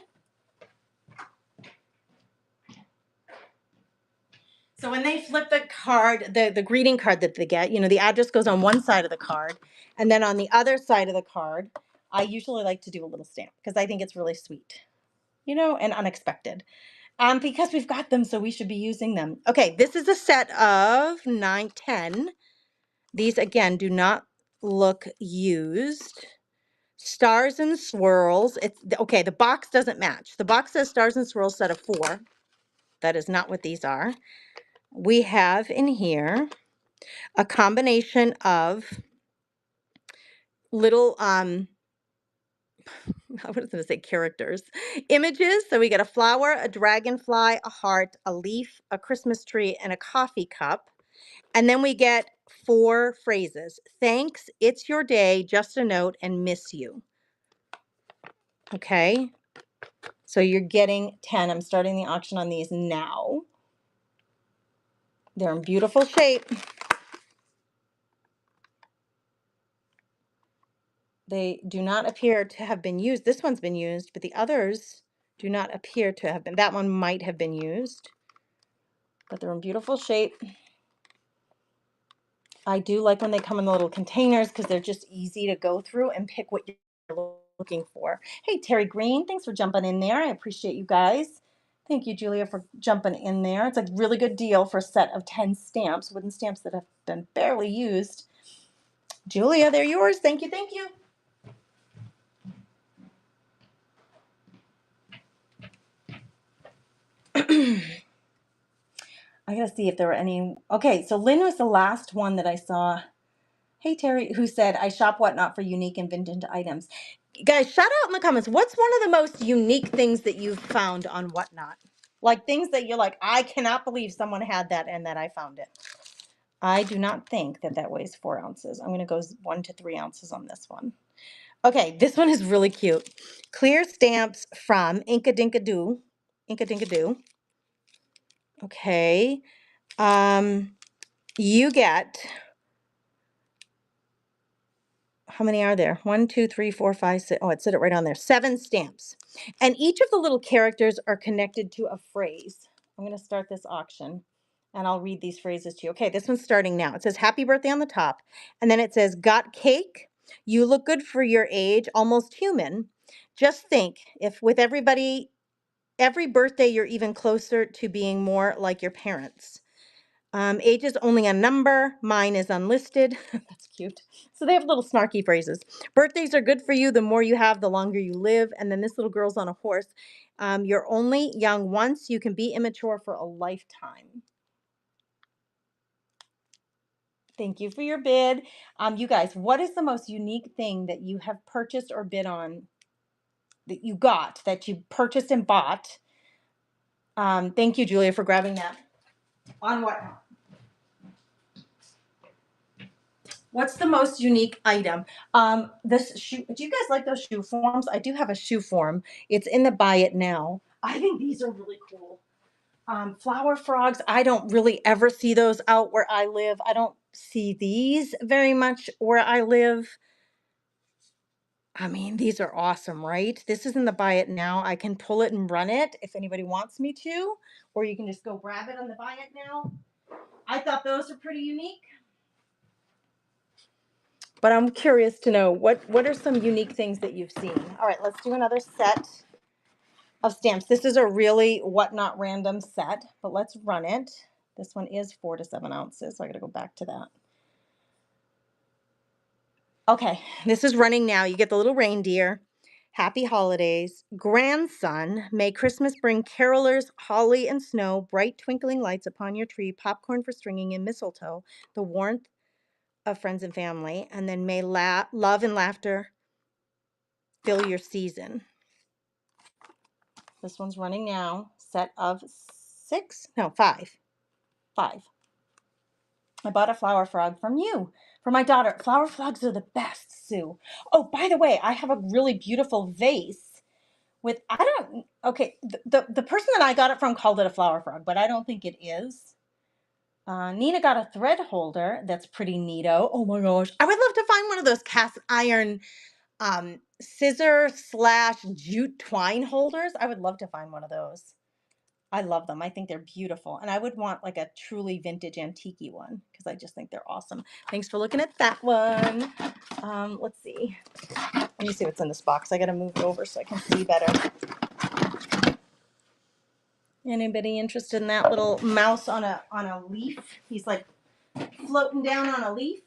So when they flip the card, the greeting card that they get, the address goes on one side of the card, and then on the other side of the card, I usually like to do a little stamp because I think it's really sweet, and unexpected. Because we've got them, so we should be using them. Okay, this is a set of 9, 10. These, again, do not look used. Stars and swirls. Okay, the box doesn't match. The box says stars and swirls set of 4. That is not what these are. We have in here a combination of little, I was going to say characters, images. So we get a flower, a dragonfly, a heart, a leaf, a Christmas tree, and a coffee cup. And then we get 4 phrases. Thanks, it's your day, just a note, and miss you. Okay. So you're getting 10. I'm starting the auction on these now. They're in beautiful shape. They do not appear to have been used. This one's been used, but the others do not appear to have been. That one might have been used, but they're in beautiful shape. I do like when they come in the little containers because they're just easy to go through and pick what you're looking for. Hey, Terry Green, thanks for jumping in there. I appreciate you guys. Thank you, Julia, for jumping in there. It's a really good deal for a set of 10 stamps, wooden stamps that have been barely used. Julia, they're yours. Thank you, thank you. I gotta see if there were any. Okay, so Lynn was the last one that I saw. Hey, Terry, who said, I shop Whatnot for unique and vintage items. Guys, shout out in the comments. What's one of the most unique things that you've found on Whatnot? Like things that you're like, I cannot believe someone had that and that I found it. I do not think that weighs 4 ounces. I'm going to go 1 to 3 ounces on this one. Okay, this one is really cute. Clear stamps from Inka Dinka Doo. Inka Dinka Doo. Okay. You get, how many are there? 1, 2, 3, 4, 5, 6. Oh, it said it right on there. 7 stamps. And each of the little characters are connected to a phrase. I'm going to start this auction and I'll read these phrases to you. Okay, this one's starting now. It says happy birthday on the top. And then it says, got cake? You look good for your age, almost human. Just think, if with every birthday, you're even closer to being more like your parents. Age is only a number. Mine is unlisted. That's cute. So they have little snarky phrases. Birthdays are good for you. The more you have, the longer you live. And then this little girl's on a horse. You're only young once. You can be immature for a lifetime. Thank you for your bid. You guys, what is the most unique thing that you have purchased or bid on that you got, that you purchased and bought? Thank you, Julia, for grabbing that. On Whatnot. What's the most unique item? This shoe. Do you guys like those shoe forms? I do have a shoe form. It's in the buy it now. I think these are really cool. Flower frogs. I don't really ever see those out where I live. I don't see these very much where I live. I mean, these are awesome, right? This is in the buy it now. I can pull it and run it if anybody wants me to, or you can just go grab it on the buy it now. I thought those were pretty unique. But I'm curious to know what are some unique things that you've seen. All right, let's do another set of stamps. This is a really what not random set, but let's run it. This one is 4 to 7 ounces, so I gotta go back to that. Okay, this is running now. You get the little reindeer. Happy holidays. Grandson, may Christmas bring carolers, holly and snow, bright twinkling lights upon your tree, popcorn for stringing and mistletoe, the warmth of friends and family, and then may love and laughter fill your season. This one's running now. Set of 6? No, 5. 5. I bought a flower frog from you for my daughter. Flower frogs are the best, Sue. Oh, by the way, I have a really beautiful vase with, I don't, okay, the person that I got it from called it a flower frog, but I don't think it is. Nina got a thread holder that's pretty neato. Oh my gosh. I would love to find one of those cast iron scissor / jute twine holders. I would love to find one of those. I love them. I think they're beautiful. And I would want like a truly vintage antique one because I just think they're awesome. Thanks for looking at that one. Let's see. Let me see what's in this box. I got to move it over so I can see better. Anybody interested in that little mouse on a leaf? He's like floating down on a leaf.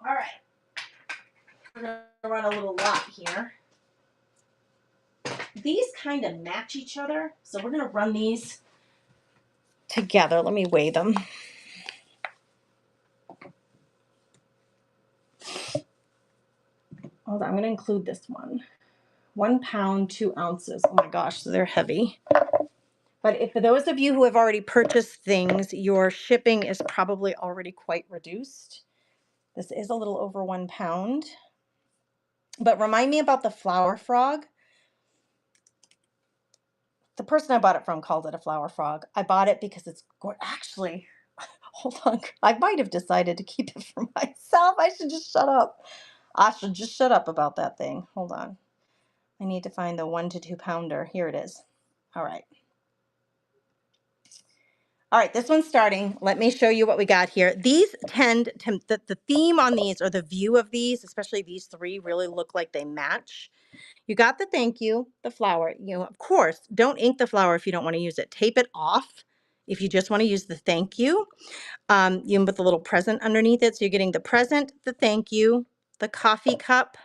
All right. We're going to run a little lot here. These kind of match each other, so we're going to run these together. Let me weigh them. Hold on, I'm going to include this one. 1 pound, 2 ounces. Oh my gosh, so they're heavy. But if for those of you who have already purchased things, your shipping is probably already quite reduced. This is a little over 1 pound. But remind me about the flower frog. The person I bought it from called it a flower frog. I bought it because it's actually, hold on, I might have decided to keep it for myself. I should just shut up. I should just shut up about that thing. Hold on. I need to find the 1 to 2 pounder. Here it is. All right. All right, this one's starting. Let me show you what we got here. These tend to, the theme on these or the view of these, especially these 3, really look like they match. You got the thank you, the flower. You know, of course, don't ink the flower if you don't want to use it. Tape it off if you just want to use the thank you. You can put the little present underneath it. So you're getting the present, the thank you, the coffee cup,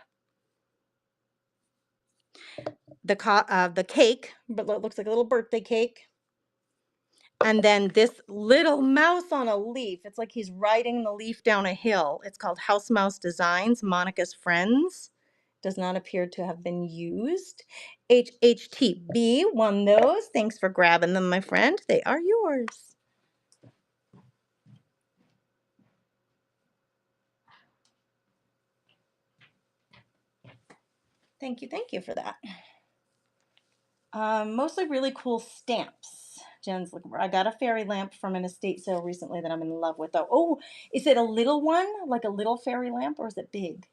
the cake, but it looks like a little birthday cake. And then this little mouse on a leaf. It's like he's riding the leaf down a hill. It's called House Mouse Designs, Monica's Friends. Does not appear to have been used. HHTB won those. Thanks for grabbing them, my friend. They are yours. Thank you for that. Mostly really cool stamps. Jen's looking for. I got a fairy lamp from an estate sale recently that I'm in love with. Oh, is it a little one, like a little fairy lamp, or is it big?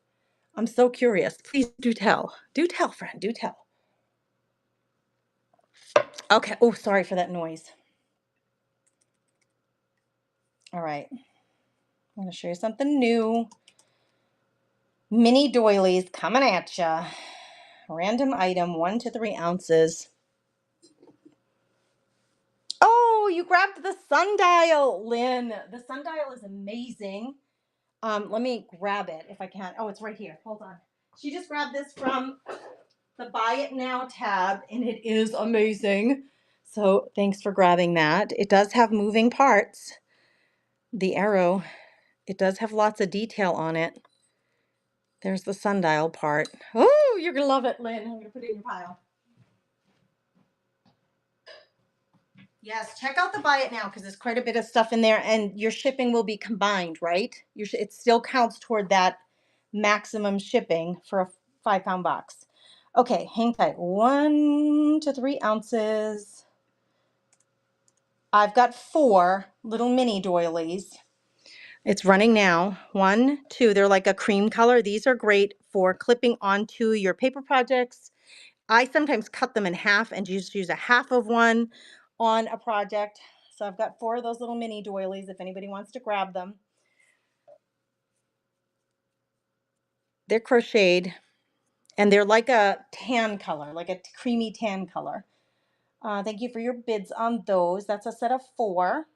I'm so curious. Please do tell. Do tell, friend. Do tell. Okay. Oh, sorry for that noise. All right. I'm going to show you something new. Mini doilies coming at ya. Random item, 1 to 3 ounces. Oh, you grabbed the sundial, Lynn. The sundial is amazing. Let me grab it if I can. Oh, it's right here. Hold on. She just grabbed this from the Buy It Now tab, and it is amazing. So thanks for grabbing that. It does have moving parts. The arrow, it does have lots of detail on it. There's the sundial part. Oh, you're going to love it, Lynn. I'm going to put it in your pile. Yes, check out the Buy It Now because there's quite a bit of stuff in there, and your shipping will be combined, right? It still counts toward that maximum shipping for a 5-pound box. Okay, hang tight. 1 to 3 ounces. I've got 4 little mini doilies. It's running now. 1, 2, they're like a cream color. These are great for clipping onto your paper projects. I sometimes cut them in half and just use a half of one on a project. So I've got 4 of those little mini doilies if anybody wants to grab them. They're crocheted and they're like a tan color, like a creamy tan color. Thank you for your bids on those. That's a set of 4.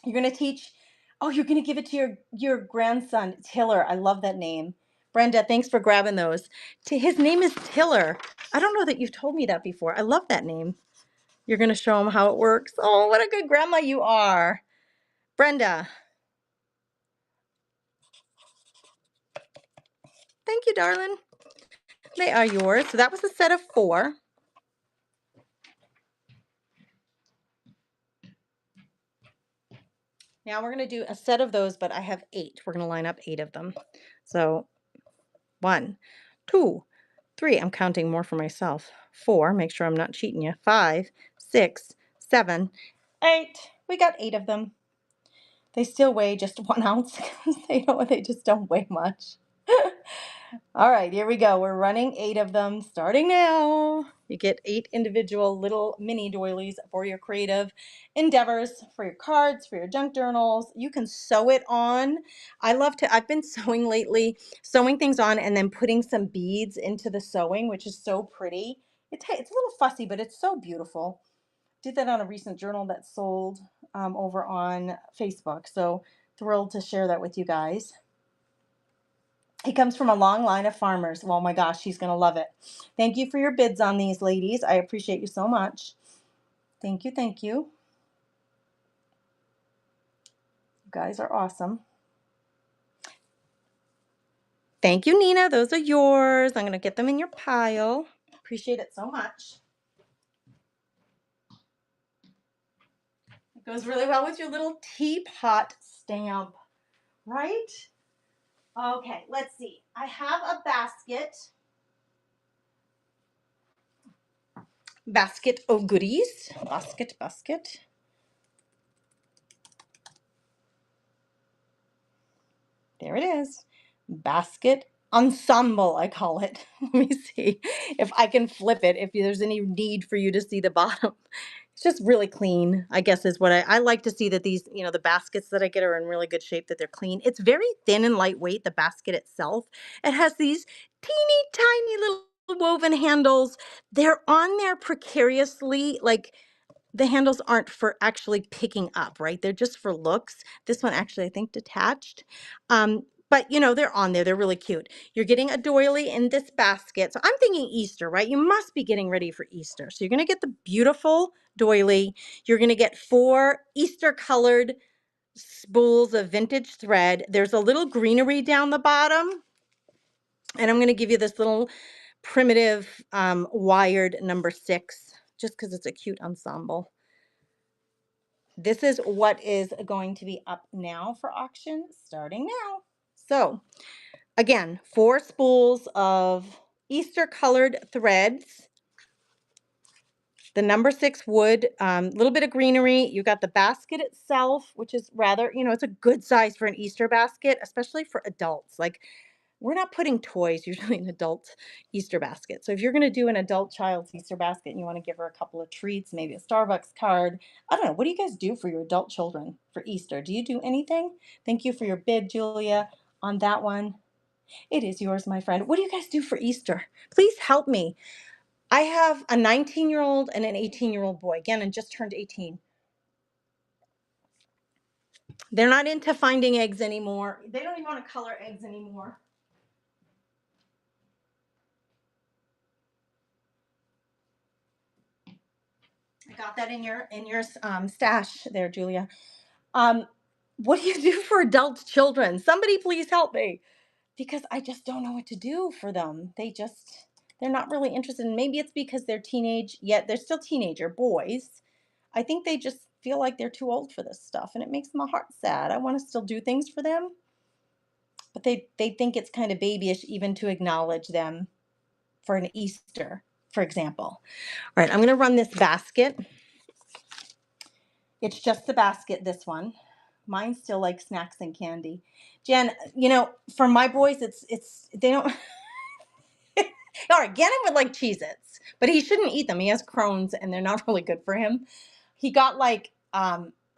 You're going to teach, oh, you're going to give it to your grandson, Tiller. I love that name. Brenda, thanks for grabbing those. His name is Tiller. I don't know that you've told me that before. I love that name. You're going to show him how it works. Oh, what a good grandma you are. Brenda. Thank you, darling. They are yours. So that was a set of 4. Now we're going to do a set of those, but I have 8. We're going to line up 8 of them. So 1, 2, 3. I'm counting more for myself. 4. Make sure I'm not cheating you. 5, 6, 7, 8. We got 8 of them. They still weigh just 1 ounce because they just don't weigh much. All right, here we go. We're running 8 of them starting now. You get 8 individual little mini doilies for your creative endeavors, for your cards, for your junk journals. You can sew it on. I've been sewing lately, sewing things on and then putting some beads into the sewing, which is so pretty. It's a little fussy, but it's so beautiful. Did that on a recent journal that sold over on Facebook. So thrilled to share that with you guys. He comes from a long line of farmers. Well, my gosh, he's going to love it. Thank you for your bids on these, ladies. I appreciate you so much. Thank you, thank you. You guys are awesome. Thank you, Nina. Those are yours. I'm going to get them in your pile. Appreciate it so much. It goes really well with your little teapot stamp, right? Okay, let's see. I have a basket of goodies. Basket. There it is. Basket ensemble, I call it. Let me see if I can flip it, if there's any need for you to see the bottom. It's just really clean, I guess is what I like to see, that these, the baskets that I get are in really good shape, that they're clean. It's very thin and lightweight, the basket itself. It has these teeny tiny little woven handles. They're on there precariously, like the handles aren't for actually picking up, right? They're just for looks. This one actually, I think, detached. But they're on there. They're really cute. You're getting a doily in this basket. So I'm thinking Easter, right? You must be getting ready for Easter. So you're going to get the beautiful doily. You're going to get 4 Easter colored spools of vintage thread. There's a little greenery down the bottom. And I'm going to give you this little primitive wired number 6, just because it's a cute ensemble. This is what is going to be up now for auction starting now. So again, 4 spools of Easter colored threads. The number 6 wood, little bit of greenery. You got the basket itself, which is rather, it's a good size for an Easter basket, especially for adults. Like, we're not putting toys usually in adult Easter basket. So if you're going to do an adult child's Easter basket and you want to give her a couple of treats, maybe a Starbucks card, I don't know. What do you guys do for your adult children for Easter? Do you do anything? Thank you for your bid, Julia, on that one. It is yours, my friend. What do you guys do for Easter? Please help me. I have a 19-year-old and an 18-year-old boy, again, and just turned 18. They're not into finding eggs anymore. They don't even want to color eggs anymore. I got that in your stash there, Julia. What do you do for adult children? Somebody please help me, because I just don't know what to do for them. They're not really interested. And maybe it's because they're teenage, yet they're still teenager boys. I think they just feel like they're too old for this stuff, and it makes my heart sad. I want to still do things for them, but they think it's kind of babyish even to acknowledge them for an Easter, for example. All right, I'm going to run this basket. It's just the basket, this one. Mine still like snacks and candy. Jen, for my boys, they don't. All right, Gannon would like Cheez-Its, but he shouldn't eat them. He has Crohn's, and they're not really good for him. He got like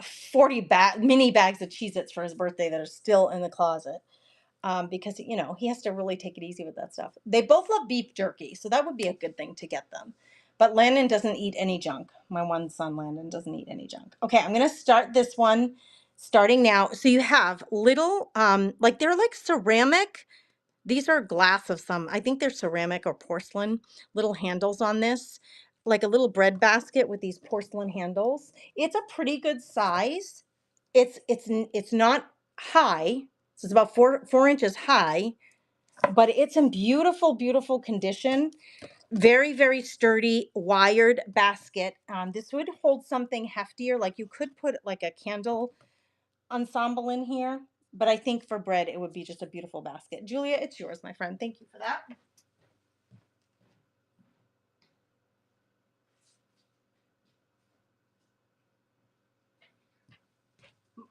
40 mini bags of Cheez-Its for his birthday that are still in the closet, because he has to really take it easy with that stuff. They both love beef jerky, so that would be a good thing to get them. But Landon doesn't eat any junk. My one son, Landon, doesn't eat any junk. Okay, I'm going to start this one starting now. So you have little, they're like ceramic. These are glass of some, I think they're ceramic or porcelain, little handles on this, like a little bread basket with these porcelain handles. It's a pretty good size. It's not high. So it's about four inches high, but it's in beautiful, beautiful condition. Very, very sturdy wired basket. This would hold something heftier. Like you could put like a candle ensemble in here, but I think for bread, it would be just a beautiful basket. Julia, it's yours, my friend. Thank you for that.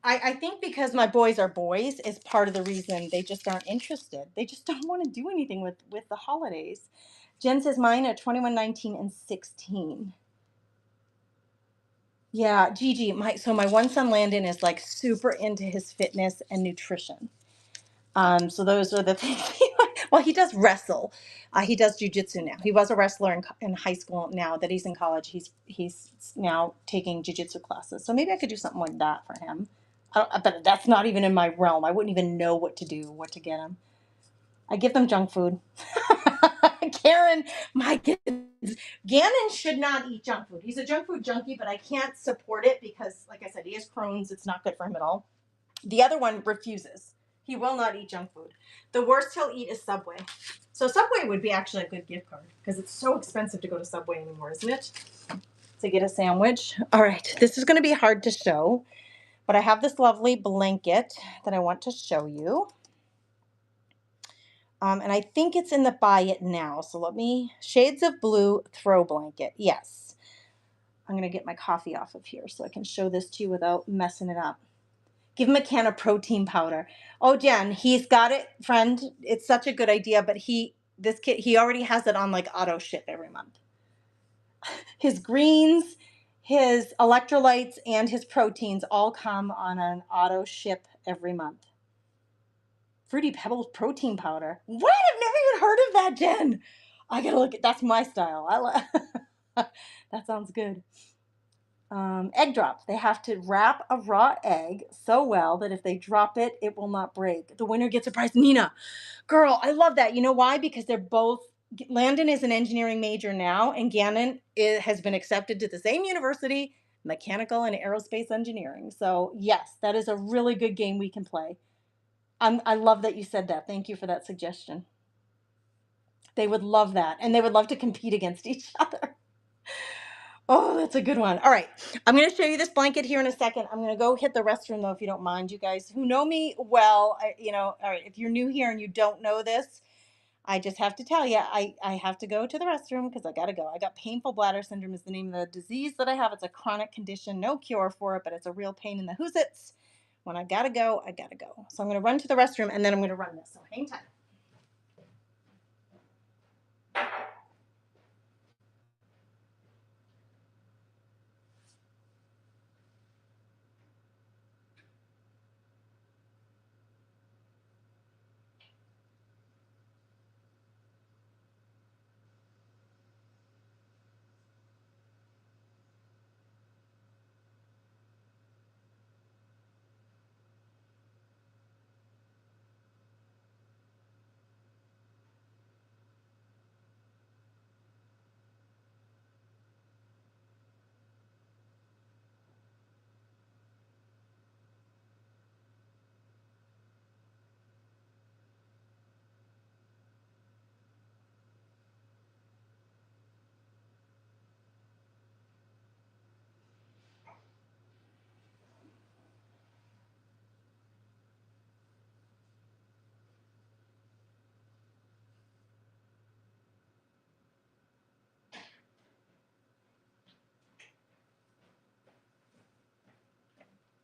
I think because my boys are boys is part of the reason they just aren't interested. They just don't want to do anything with the holidays. Jen says mine are 21, 19, and 16. Yeah, Gigi, my one son Landon is like super into his fitness and nutrition. So those are the things. Well, he does wrestle. He does jujitsu now. He was a wrestler in high school. Now that he's in college, he's now taking jujitsu classes. So maybe I could do something like that for him. But that's not even in my realm. I wouldn't even know what to do, what to get him. I give them junk food. Karen, my kids, Gannon should not eat junk food. He's a junk food junkie, but I can't support it because, like I said, he has Crohn's. It's not good for him at all. The other one refuses. He will not eat junk food. The worst he'll eat is Subway. So Subway would be actually a good gift card because it's so expensive to go to Subway anymore, isn't it? To get a sandwich. All right, this is going to be hard to show, but I have this lovely blanket that I want to show you. And I think it's in the buy it now. So let me, Shades of Blue throw blanket. Yes. I'm going to get my coffee off of here so I can show this to you without messing it up. Give him a can of protein powder. Oh, Jen, he's got it, friend. It's such a good idea, but this kid, he already has it on like auto ship every month. His greens, his electrolytes, and his proteins all come on an auto ship every month. Fruity Pebbles protein powder. What? I've never even heard of that, Jen. I gotta look at, that's my style. That sounds good. Egg drops. They have to wrap a raw egg so well that if they drop it, it will not break. The winner gets a prize. Nina, girl, I love that. You know why? Because they're both, Landon is an engineering major now, and Gannon has been accepted to the same university, mechanical and aerospace engineering. So yes, that is a really good game we can play. I love that you said that. Thank you for that suggestion. They would love that, and they would love to compete against each other. Oh, that's a good one. All right. I'm going to show you this blanket here in a second. I'm going to go hit the restroom, though, if you don't mind. You guys who know me well, all right, if you're new here and you don't know this, I just have to tell you, I have to go to the restroom because I got to go. I got painful bladder syndrome is the name of the disease that I have. It's a chronic condition, no cure for it, but it's a real pain in the hoosits. When I got to go, I got to go. So I'm going to run to the restroom, and then I'm going to run this. So hang tight.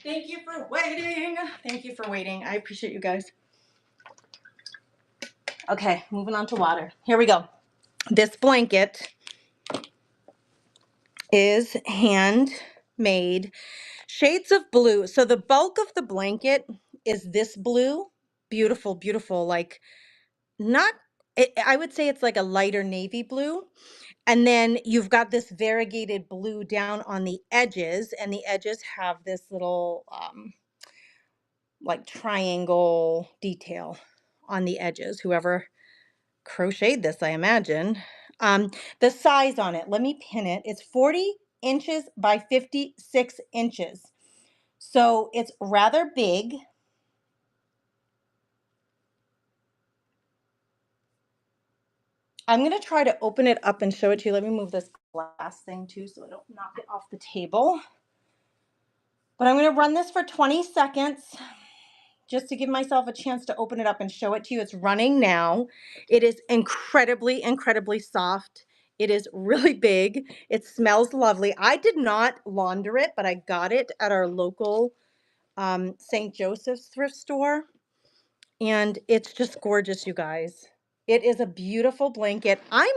Thank you for waiting. Thank you for waiting. I appreciate you guys. Okay, moving on to water. Here we go. This blanket is handmade. Shades of blue. So the bulk of the blanket is this blue. Beautiful, beautiful. Like not, I would say it's like a lighter navy blue. And then you've got this variegated blue down on the edges, and the edges have this little like triangle detail on the edges. Whoever crocheted this, I imagine. The size on it, let me pin it. It's 40 inches by 56 inches. So it's rather big. I'm going to try to open it up and show it to you. Let me move this glass thing too so I don't knock it off the table. But I'm going to run this for 20 seconds just to give myself a chance to open it up and show it to you. It's running now. It is incredibly, incredibly soft. It is really big. It smells lovely. I did not launder it, but I got it at our local St. Joseph's thrift store. And it's just gorgeous, you guys. It is a beautiful blanket. I'm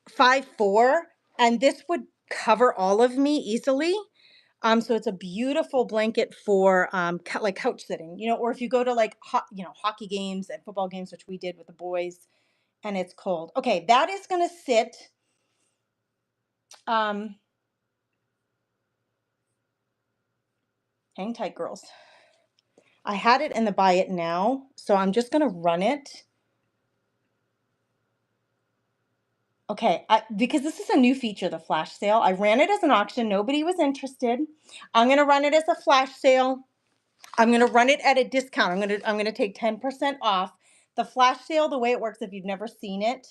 5'4", and this would cover all of me easily. So it's a beautiful blanket for like couch sitting, or if you go to like hockey games and football games, which we did with the boys, and it's cold. Okay, that is gonna sit. Hang tight, girls. I had it in the buy it now, so I'm just gonna run it. Okay, because this is a new feature, the flash sale. I ran it as an auction. Nobody was interested. I'm gonna run it as a flash sale. I'm going to run it at a discount. I'm going to take 10% off. The flash sale, the way it works, if you've never seen it,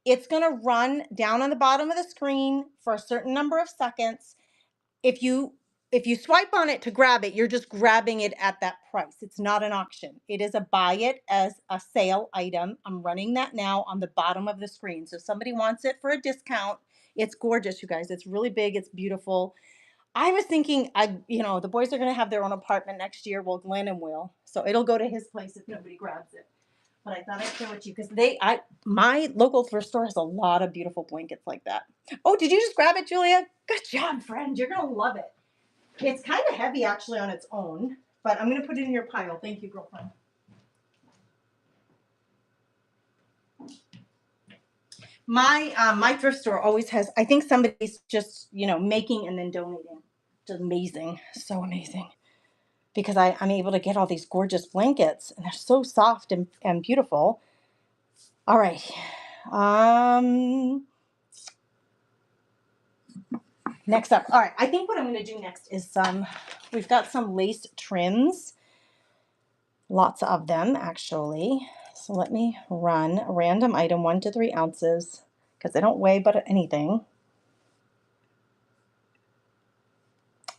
it's going to run down on the bottom of the screen for a certain number of seconds. If you swipe on it to grab it, you're just grabbing it at that price. It's not an auction. It is a buy it as a sale item. I'm running that now on the bottom of the screen. So if somebody wants it for a discount, it's gorgeous, you guys. It's really big. It's beautiful. I was thinking, the boys are going to have their own apartment next year. Well, Glennon will. So it'll go to his place if nobody grabs it. But I thought I'd show it to you because my local thrift store has a lot of beautiful blankets like that. Oh, did you just grab it, Julia? Good job, friend. You're going to love it. It's kind of heavy actually on its own, but I'm going to put it in your pile. Thank you, girlfriend. My thrift store always has, I think somebody's just, making and then donating. It's amazing. So amazing. Because I'm able to get all these gorgeous blankets, and they're so soft and beautiful. All right. Next up. All right. I think what I'm going to do next is we've got some lace trims. Lots of them, actually. So let me run a random item, 1 to 3 ounces, because they don't weigh but anything.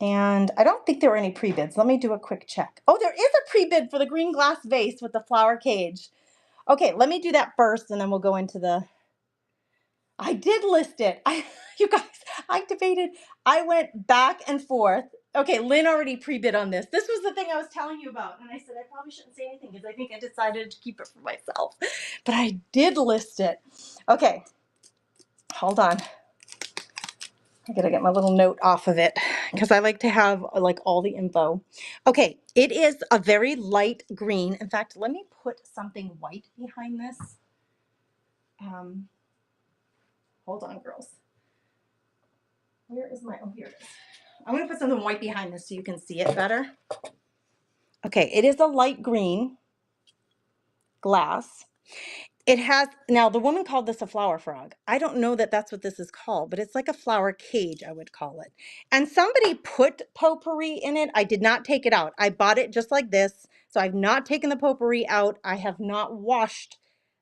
And I don't think there were any pre-bids. Let me do a quick check. Oh, there is a pre-bid for the green glass vase with the flower cage. Okay, let me do that first, and then we'll go into the... I did list it. You guys, I debated. I went back and forth. Okay, Lynn already pre-bid on this. This was the thing I was telling you about. And I said I probably shouldn't say anything because I think I decided to keep it for myself. But I did list it. Okay, hold on. I gotta get my little note off of it because I like to have like all the info. Okay, it is a very light green. In fact, let me put something white behind this. Hold on, girls. Where is my, oh, here it is. I'm going to put something white behind this so you can see it better. Okay, it is a light green glass. It has, now the woman called this a flower frog. I don't know that that's what this is called, but it's like a flower cage, I would call it. And somebody put potpourri in it. I did not take it out. I bought it just like this. So I've not taken the potpourri out. I have not washed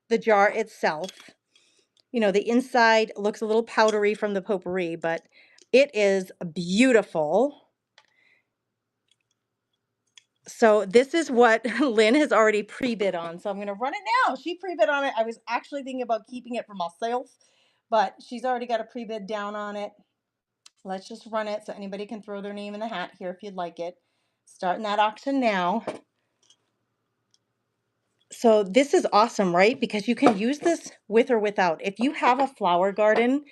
the jar itself. The inside looks a little powdery from the potpourri, but it is beautiful. So this is what Lynn has already pre-bid on. So I'm going to run it now. She pre-bid on it. I was actually thinking about keeping it for myself, but she's already got a pre-bid down on it. Let's just run it so anybody can throw their name in the hat here if you'd like it. Starting that auction now. So this is awesome, right? Because you can use this with or without. If you have a flower garden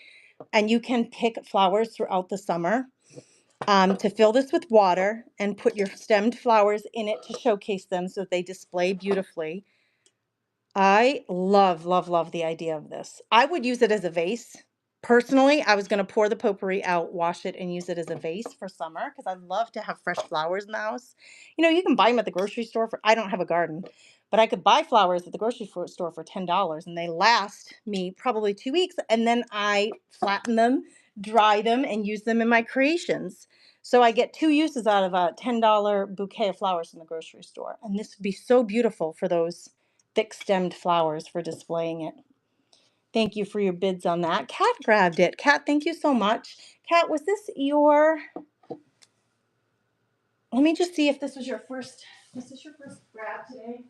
and you can pick flowers throughout the summer, to fill this with water and put your stemmed flowers in it to showcase them so that they display beautifully. I love, love, love the idea of this. I would use it as a vase. Personally, I was going to pour the potpourri out, wash it, and use it as a vase for summer because I love to have fresh flowers in the house. You know, you can buy them at the grocery store for, I don't have a garden, but I could buy flowers at the grocery store for $10 and they last me probably 2 weeks. And then I flatten them, dry them, and use them in my creations. So I get 2 uses out of a $10 bouquet of flowers in the grocery store. And this would be so beautiful for those thick-stemmed flowers for displaying it. Thank you for your bids on that. Kat grabbed it. Kat, thank you so much. Kat, was this your, let me just see if this was your first, was this your first grab today?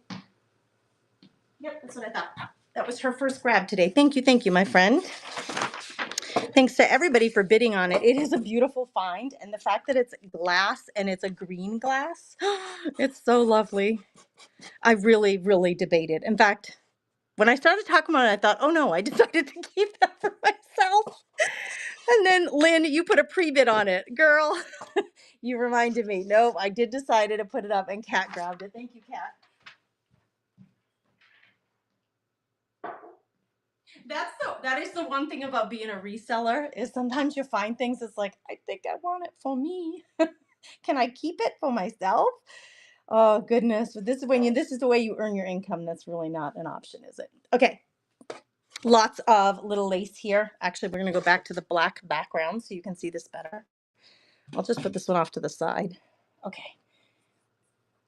Yep, that's what I thought. That was her first grab today. Thank you, my friend. Thanks to everybody for bidding on it. It is a beautiful find, and the fact that it's glass and it's a green glass, it's so lovely. I really, really debated. In fact, when I started talking about it, I thought, oh no, I decided to keep that for myself. And then, Lynn, you put a pre-bid on it. Girl, you reminded me. Nope, I did decide to put it up, and Kat grabbed it. Thank you, Kat. That is the one thing about being a reseller is sometimes you find things it's like, I think I want it for me. Can I keep it for myself? Oh goodness. But this is the way you earn your income. That's really not an option, is it? Okay. Lots of little lace here. Actually, we're going to go back to the black background so you can see this better. I'll just put this one off to the side. Okay.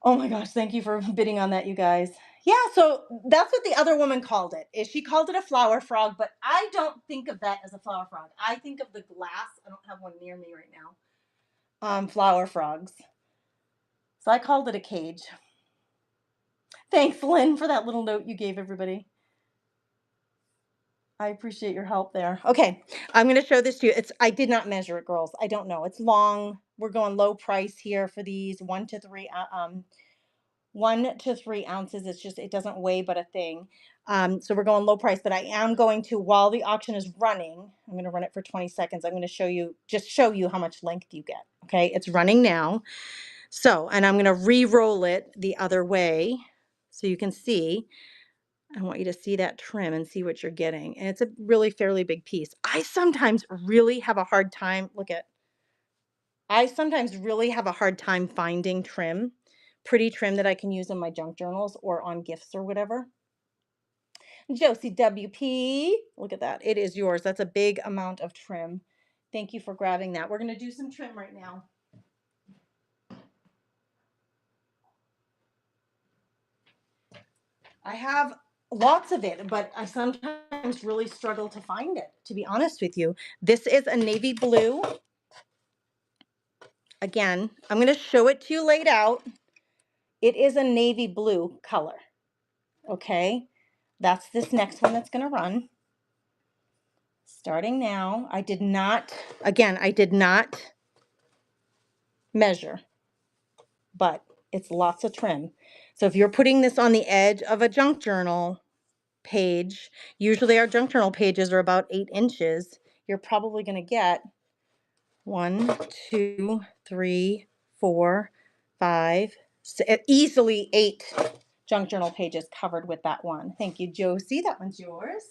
Oh my gosh, thank you for bidding on that, you guys. Yeah, so that's what the other woman called it. Is she called it a flower frog, but I don't think of that as a flower frog. I think of the glass. I don't have one near me right now. Flower frogs. So I called it a cage. Thanks, Lynn, for that little note you gave everybody. I appreciate your help there. Okay, I'm going to show this to you. I did not measure it, girls. I don't know. It's long. We're going low price here for these 1 to 3 ounces. It's just, it doesn't weigh but a thing. So we're going low price, but I am going to, while the auction is running, I'm going to run it for 20 seconds. I'm going to show you how much length you get. Okay. It's running now. So, and I'm going to re-roll it the other way so you can see. I want you to see that trim and see what you're getting. And it's a really fairly big piece. I sometimes really have a hard time, I sometimes really have a hard time finding pretty trim that I can use in my junk journals or on gifts or whatever. Josie WP, look at that. It is yours. That's a big amount of trim. Thank you for grabbing that. We're going to do some trim right now. I have lots of it, but I sometimes really struggle to find it, to be honest with you. This is a navy blue. Again, I'm going to show it to you laid out. It is a navy blue color. Okay. That's this next one that's going to run. Starting now. I did not measure, but it's lots of trim. So if you're putting this on the edge of a junk journal page, usually our junk journal pages are about 8 inches. You're probably going to get 1, 2, 3, 4, 5, easily 8 junk journal pages covered with that one. Thank you, Josie. That one's yours.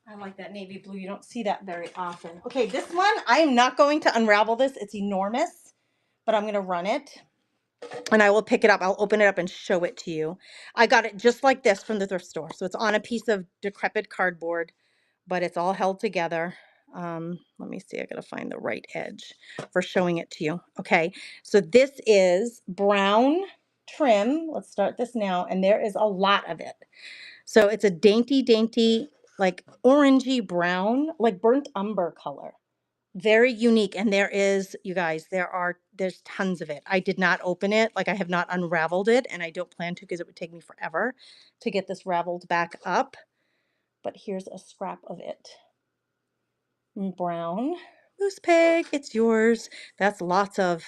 I like that navy blue. You don't see that very often. Okay, this one, I am not going to unravel this. It's enormous, but I'm going to run it and I will pick it up. I'll open it up and show it to you. I got it just like this from the thrift store. So it's on a piece of decrepit cardboard, but it's all held together. Let me see. I got to find the right edge for showing it to you. Okay, so this is brown trim. Let's start this now. And there is a lot of it. So it's a dainty, like orangey brown, like burnt umber color. Very unique. And there is, you guys, there's tons of it. I did not open it. Like I have not unraveled it, and I don't plan to because it would take me forever to get this raveled back up. But here's a scrap of it. Brown. Moose Peg, it's yours. That's lots of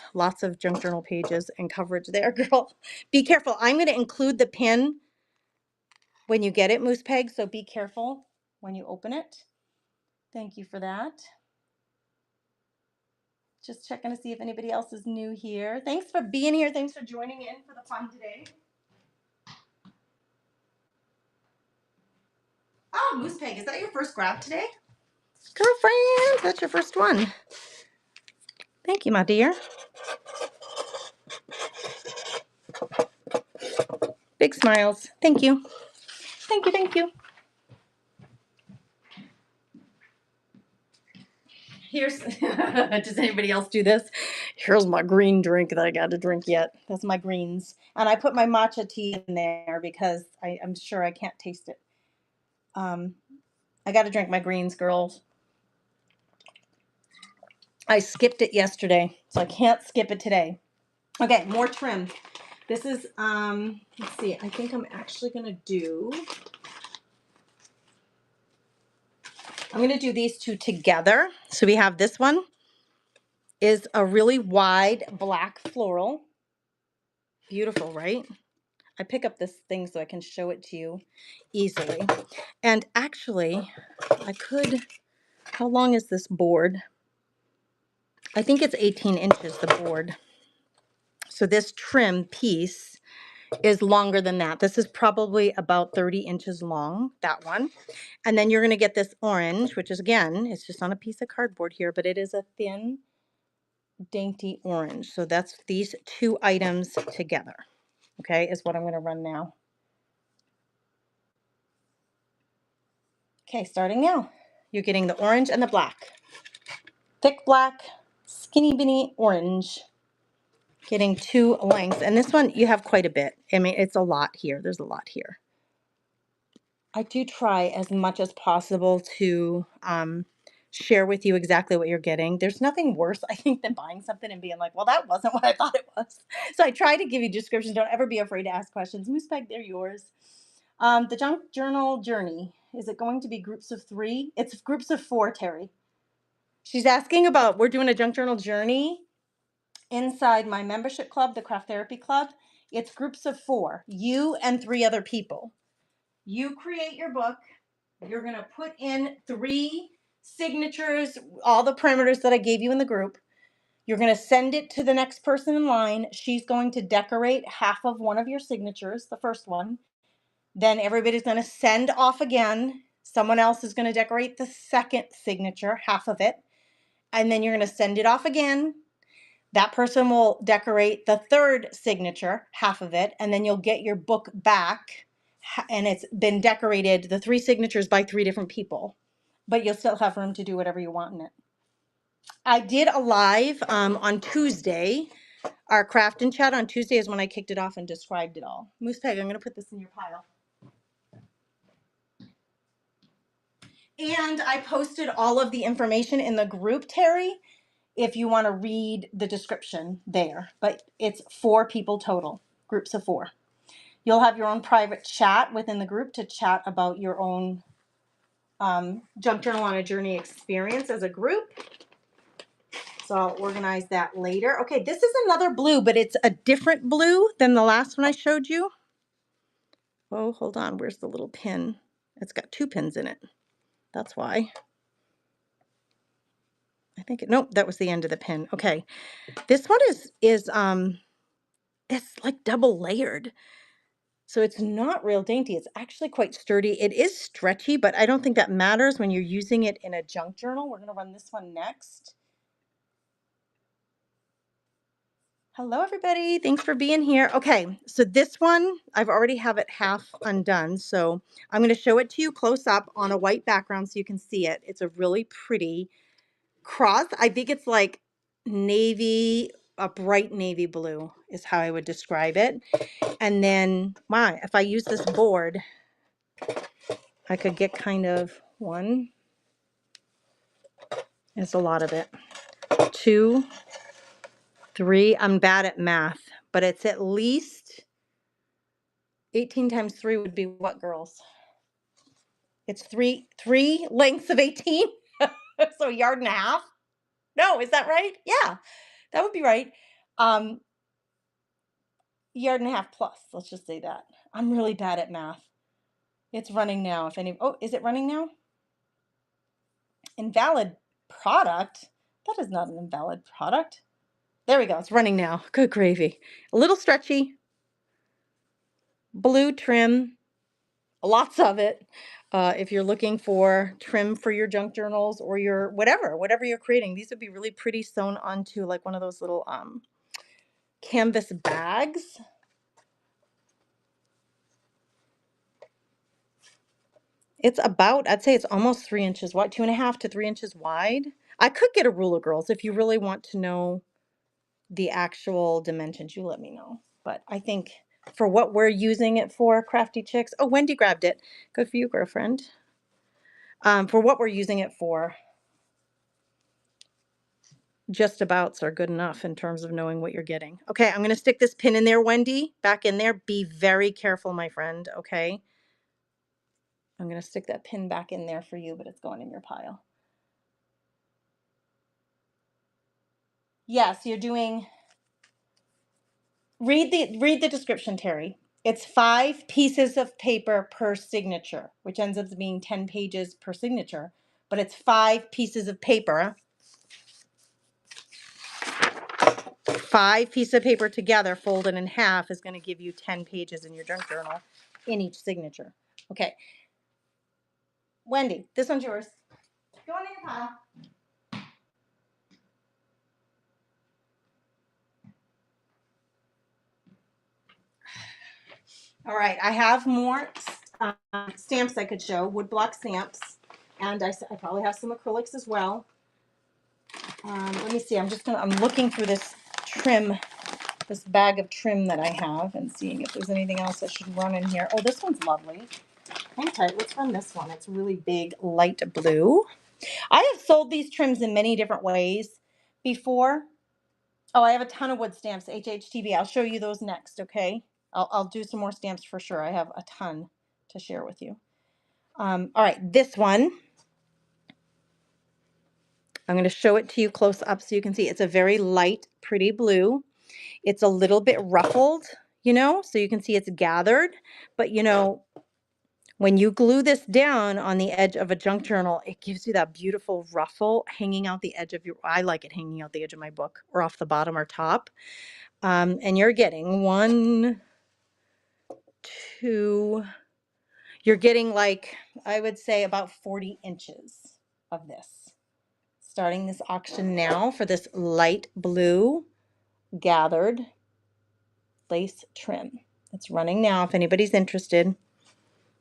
junk journal pages and coverage there, girl. Be careful. I'm going to include the pin when you get it, Moose Peg, so be careful when you open it. Thank you for that. Just checking to see if anybody else is new here. Thanks for being here. Thanks for joining in for the fun today. Oh, Moose Peg, is that your first grab today? Girlfriend, that's your first one. Thank you, my dear. Big smiles. Thank you. Thank you, thank you. Here's, does anybody else do this? Here's my green drink that I got to drink yet. That's my greens. And I put my matcha tea in there because I'm sure I can't taste it. I got to drink my greens, girls. I skipped it yesterday, so I can't skip it today. Okay, more trim. This is, let's see, I think I'm actually going to do, these two together. So we have this one is a really wide black floral. Beautiful, right? I pick up this thing so I can show it to you easily. And actually, I could, how long is this board? I think it's 18 inches, the board. So this trim piece is longer than that. This is probably about 30 inches long, that one. And then you're going to get this orange, which is, again, it's just on a piece of cardboard here, but it is a thin, dainty orange. So that's these two items together, okay, is what I'm going to run now. Okay, starting now. You're getting the orange and the black. Thick black, skinny bitty orange. Getting two lengths. And this one, you have quite a bit. I mean, it's a lot here. There's a lot here. I do try as much as possible to share with you exactly what you're getting. There's nothing worse, I think, than buying something and being like, well, that wasn't what I thought it was. So I try to give you descriptions. Don't ever be afraid to ask questions. Moose Peg, they're yours. The junk journal journey. Is it going to be groups of 3? It's groups of 4, Terry. She's asking about, we're doing a junk journal journey inside my membership club, the Craft Therapy Club. It's groups of 4, you and 3 other people. You create your book. You're going to put in 3 signatures, all the parameters that I gave you in the group. You're going to send it to the next person in line. She's going to decorate half of one of your signatures, the first one. Then everybody's going to send off again. Someone else is going to decorate the second signature, half of it. And then you're going to send it off again. That person will decorate the third signature, half of it. And then you'll get your book back. And it's been decorated, the 3 signatures by 3 different people. But you'll still have room to do whatever you want in it. I did a live on Tuesday. Our craft and chat on Tuesday is when I kicked it off and described it all. Moose Peg, I'm going to put this in your pile. And I posted all of the information in the group, Terry, if you want to read the description there. But it's 4 people total, groups of 4. You'll have your own private chat within the group to chat about your own Junk Journal on a Journey experience as a group. So I'll organize that later. Okay, this is another blue, but it's a different blue than the last one I showed you. Oh, hold on. Where's the little pin? It's got 2 pins in it. That's why. I think nope, that was the end of the pin. Okay. This one is it's like double layered. So it's not real dainty. It's actually quite sturdy. It is stretchy, but I don't think that matters when you're using it in a junk journal. We're going to run this one next. Hello, everybody. Thanks for being here. Okay, so this one, I've already have it half undone. So I'm going to show it to you close up on a white background so you can see it. It's a really pretty cross. I think it's like navy, a bright navy blue is how I would describe it. And then, wow, if I use this board, I could get kind of 1, It's a lot of it. 2, 3. I'm bad at math, but it's at least 18 times 3 would be what, girls? It's three lengths of 18. So a yard and a half. No, is that right? Yeah, that would be right. Um, Yard and a half plus. Let's just say that. I'm really bad at math. It's running now. Oh, is it running now? Invalid product? That is not an invalid product. There we go. It's running now. Good gravy. A little stretchy. Blue trim. Lots of it. If you're looking for trim for your junk journals or your whatever you're creating, these would be really pretty sewn onto like one of those little canvas bags. It's about, I'd say it's almost 3 inches wide, 2.5 to 3 inches wide. I could get a ruler, girls, if you really want to know the actual dimensions. You let me know. But I think for what we're using it for, Crafty Chicks. Oh, Wendy grabbed it. Good for you, girlfriend. For what we're using it for, just abouts are good enough in terms of knowing what you're getting. Okay, I'm going to stick this pin in there, Wendy. Back in there. Be very careful, my friend, okay? I'm going to stick that pin back in there for you, but it's going in your pile. Yes, you're doing... Read the description, Terry. It's 5 pieces of paper per signature, which ends up being 10 pages per signature, but it's 5 pieces of paper. 5 pieces of paper together, folded in half, is going to give you 10 pages in your junk journal in each signature. Okay. Wendy, this one's yours. Go in your pile. All right, I have more stamps I could show, woodblock stamps, and I probably have some acrylics as well. Let me see. I'm looking through this bag of trim that I have and seeing if there's anything else I should run in here. Oh, this one's lovely. Hang tight. Let's run this one. It's really big, light blue. I have sold these trims in many different ways before. Oh, I have a ton of wood stamps, HHTV. I'll show you those next, okay? I'll do some more stamps for sure. I have a ton to share with you. All right, this one. I'm going to show it to you close up so you can see. It's a very light, pretty blue. It's a little bit ruffled, so you can see it's gathered. But, when you glue this down on the edge of a junk journal, it gives you that beautiful ruffle hanging out the edge of I like it hanging out the edge of my book or off the bottom or top. And you're getting 1, 2, you're getting like, I would say about 40 inches of this. Starting this auction now for this light blue gathered lace trim. It's running now if anybody's interested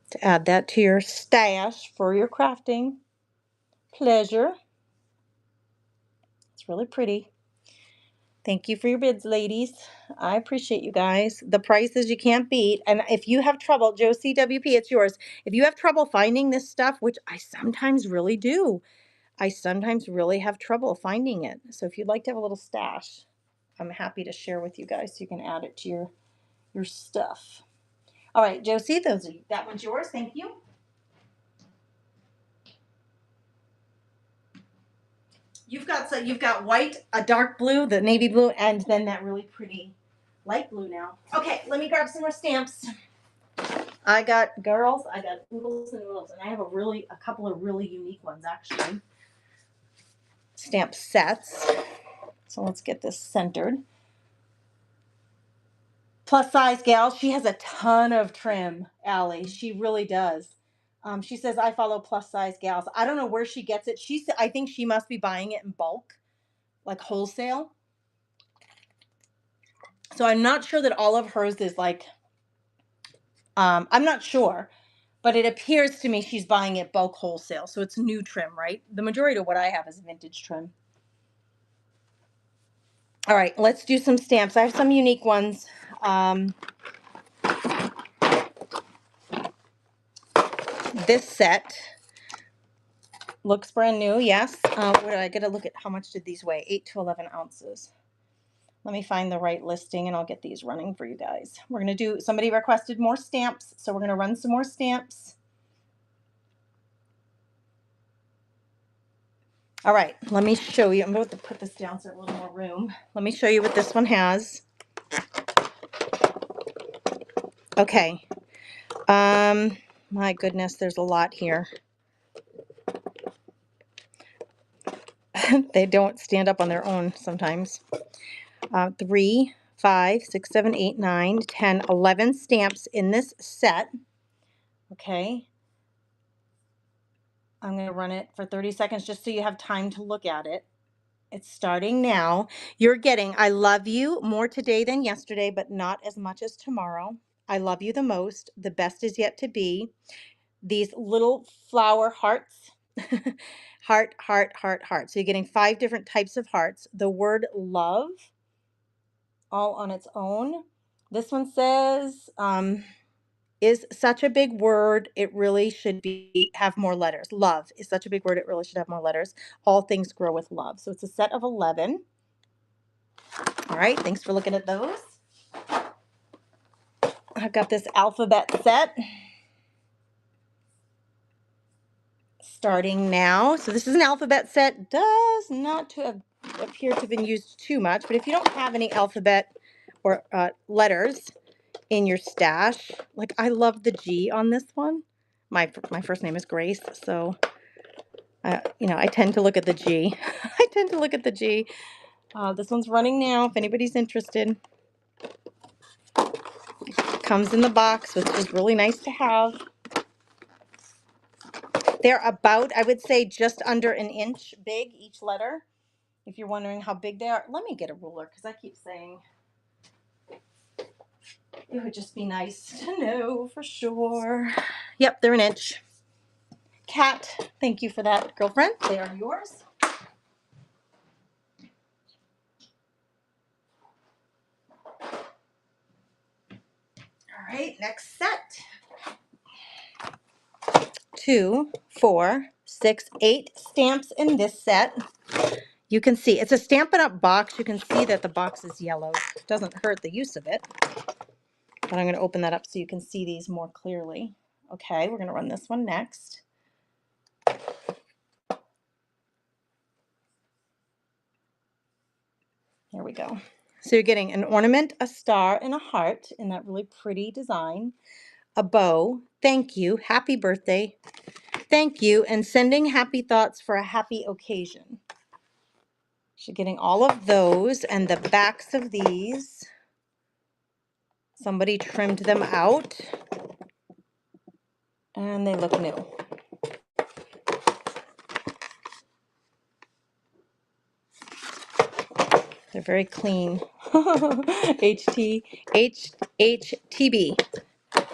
to add that to your stash for your crafting pleasure. It's really pretty. Thank you for your bids, ladies. I appreciate you guys. The prices you can't beat. And if you have trouble, Joe CWP, it's yours. If you have trouble finding this stuff, which I sometimes really do, I sometimes really have trouble finding it. So if you'd like to have a little stash, I'm happy to share with you guys so you can add it to your stuff. All right, Josie, that one's yours. Thank you. You've got white, a dark blue, the navy blue, and then that really pretty light blue now. Okay, let me grab some more stamps. I got oodles and noodles, and I have a couple of really unique ones actually. Stamp sets. So let's get this centered. Plus size gal, she has a ton of trim, Allie. She really does. She says, I follow plus size gals. I don't know where she gets it. I think she must be buying it in bulk, like wholesale. So I'm not sure that all of hers is like, I'm not sure, but it appears to me she's buying it bulk wholesale. So it's new trim, right? The majority of what I have is vintage trim. All right, let's do some stamps. I have some unique ones. This set, Looks brand new, yes. I got to look at how much did these weigh? 8 to 11 ounces. Let me find the right listing and I'll get these running for you guys. We're going to do, somebody requested more stamps, so we're going to run some more stamps. All right, let me show you. I'm going to put this down so I have a little more room. Let me show you what this one has. Okay. My goodness, there's a lot here. They don't stand up on their own sometimes. 3, 5, 6, 7, 8, 9, 10, 11 stamps in this set. Okay. I'm going to run it for 30 seconds just so you have time to look at it. It's starting now. You're getting, I love you more today than yesterday, but not as much as tomorrow. I love you the most. The best is yet to be. These little flower hearts. Heart, heart, heart, heart. So you're getting 5 different types of hearts. The word love, all on its own. This one says, is such a big word. It really should have more letters. Love is such a big word. It really should have more letters. All things grow with love. So it's a set of 11. All right. Thanks for looking at those. I've got this alphabet set starting now. So this is an alphabet set. Does not appear to have been used too much, but if you don't have any alphabet or letters in your stash, like I love the G on this one. My first name is Grace, so I tend to look at the G. I tend to look at the G. This one's running now. If anybody's interested, comes in the box, which is really nice to have. They're about, I would say, just under an inch big, each letter. If you're wondering how big they are, let me get a ruler because I keep saying it would just be nice to know for sure. Yep, they're an inch. Cat, thank you for that, girlfriend. They are yours. All right, next set. 2, 4, 6, 8 stamps in this set. You can see it's a Stampin' Up! Box. You can see that the box is yellow. It doesn't hurt the use of it. But I'm going to open that up so you can see these more clearly. Okay, we're going to run this one next. There we go. So you're getting an ornament, a star, and a heart in that really pretty design. A bow. Thank you. Happy birthday. Thank you. And sending happy thoughts for a happy occasion. So getting all of those and the backs of these. Somebody trimmed them out. And they look new. They're very clean. HTB.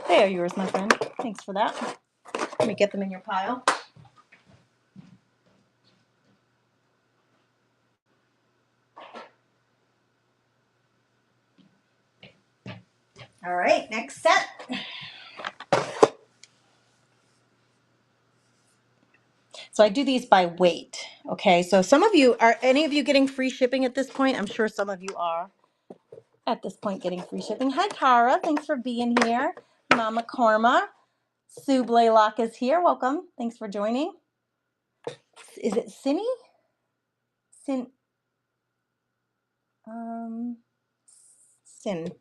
They are yours, my friend. Thanks for that. Let me get them in your pile. All right, next set. So I do these by weight. Okay, so are any of you getting free shipping at this point? I'm sure some of you are at this point getting free shipping. Hi, Tara. Thanks for being here. Mama Korma. Sue Blaylock is here. Welcome. Thanks for joining. Is it Cinny?